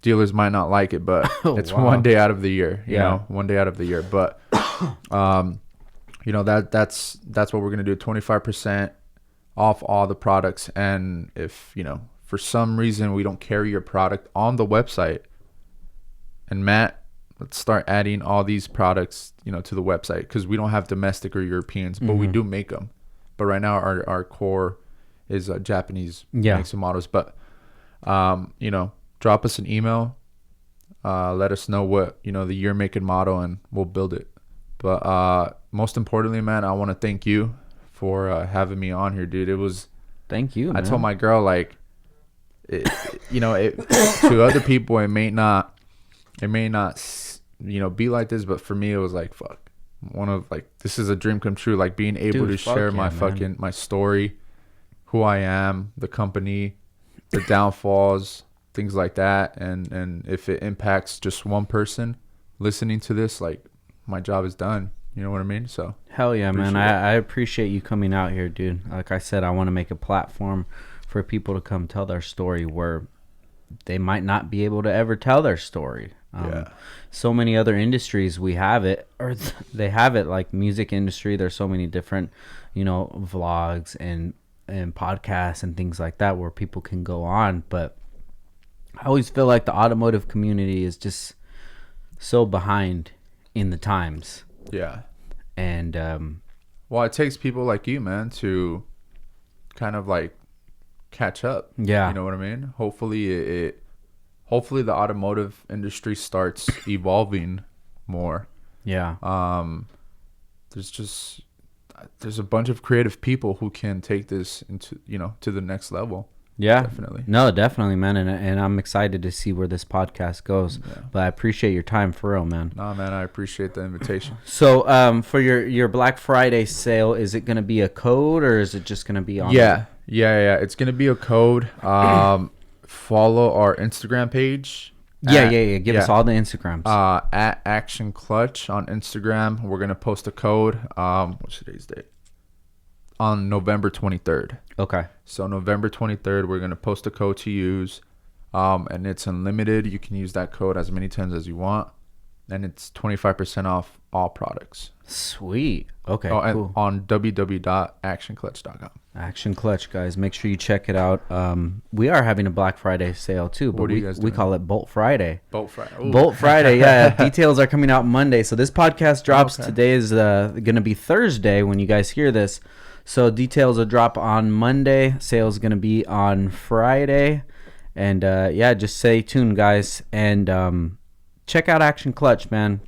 Dealers might not like it, but it's one day out of the year, you know, one day out of the year. But, you know, that's what we're going to do. 25% off all the products. And if, you know, for some reason we don't carry your product on the website, and Matt, let's start adding all these products, you know, to the website, because we don't have domestic or Europeans, but we do make them. But right now our core is Japanese makes and models. But, you know, drop us an email. Let us know what, you know, the year, make, and model, and we'll build it. But most importantly, man, I want to thank you for having me on here, dude. It was. Thank you. I told my girl, like, you know, to other people it may not, you know, be like this, but for me it was like, fuck, one of, like, this is a dream come true. Like, being able to share my fucking my story, who I am, the company, the downfalls, things like that, and if it impacts just one person listening to this, like, my job is done. You know what I mean? So hell yeah, man. I appreciate you coming out here, dude. Like I said, I want to make a platform for people to come tell their story where they might not be able to ever tell their story. So many other industries we have it, or they have it, like music industry. There's so many different, you know, vlogs and podcasts and things like that where people can go on. But I always feel like the automotive community is just so behind in the times. Yeah. And well, it takes people like you, man, to kind of like catch up. Yeah. You know what I mean? Hopefully the automotive industry starts evolving more. Yeah. There's a bunch of creative people who can take this into, you know, to the next level. Yeah, definitely. No, definitely, man. And I'm excited to see where this podcast goes. Yeah. But I appreciate your time, for real, man. No, man, I appreciate the invitation. So, for your Black Friday sale, is it going to be a code, or is it just going to be on? Yeah. It's going to be a code. Follow our Instagram page. Give us all the Instagrams. At Action Clutch on Instagram. We're going to post a code. What's today's date? On November 23rd. Okay. So November 23rd, we're going to post a code to use. And it's unlimited. You can use that code as many times as you want. And it's 25% off all products. Sweet. Okay, cool. On www.actionclutch.com. Action Clutch, guys. Make sure you check it out. We are having a Black Friday sale, too. But we call it Bolt Friday. Bolt Friday. Ooh. Bolt Friday, yeah. Details are coming out Monday. So this podcast drops today is going to be Thursday when you guys hear this. So details will drop on Monday. Sales going to be on Friday. And, just stay tuned, guys. And check out Action Clutch, man.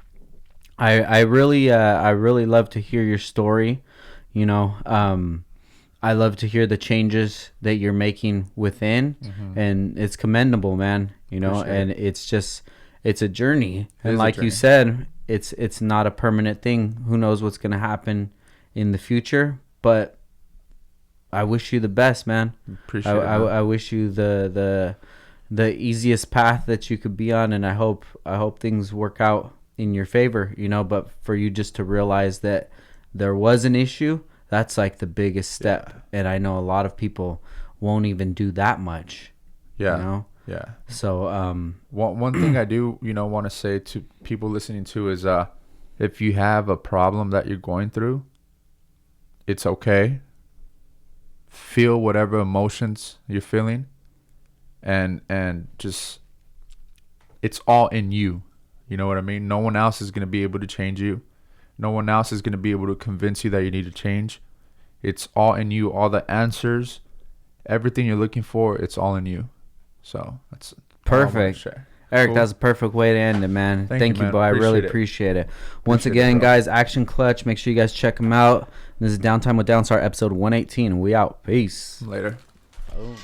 I really love to hear your story. You know, I love to hear the changes that you're making within, and it's commendable, man. You know, and it's a journey. And like you said, it's not a permanent thing. Who knows what's going to happen in the future? But I wish you the best, man. Appreciate it, man. I wish you the easiest path that you could be on, and I hope things work out in your favor, you know. But for you just to realize that there was an issue, that's like the biggest step. And I know a lot of people won't even do that much. Yeah. You know? Yeah. So one thing I do, you know, want to say to people listening to is if you have a problem that you're going through, it's okay. Feel whatever emotions you're feeling, and just, it's all in you. You know what I mean? No one else is going to be able to change you. No one else is going to be able to convince you that you need to change. It's all in you. All the answers, everything you're looking for, it's all in you. So that's perfect. Eric, that's a perfect way to end it, man. Thank you, boy. I really appreciate it. Once again, guys, Action Clutch. Make sure you guys check them out. This is Downtime with Downstar, episode 118. We out. Peace. Later. Oh.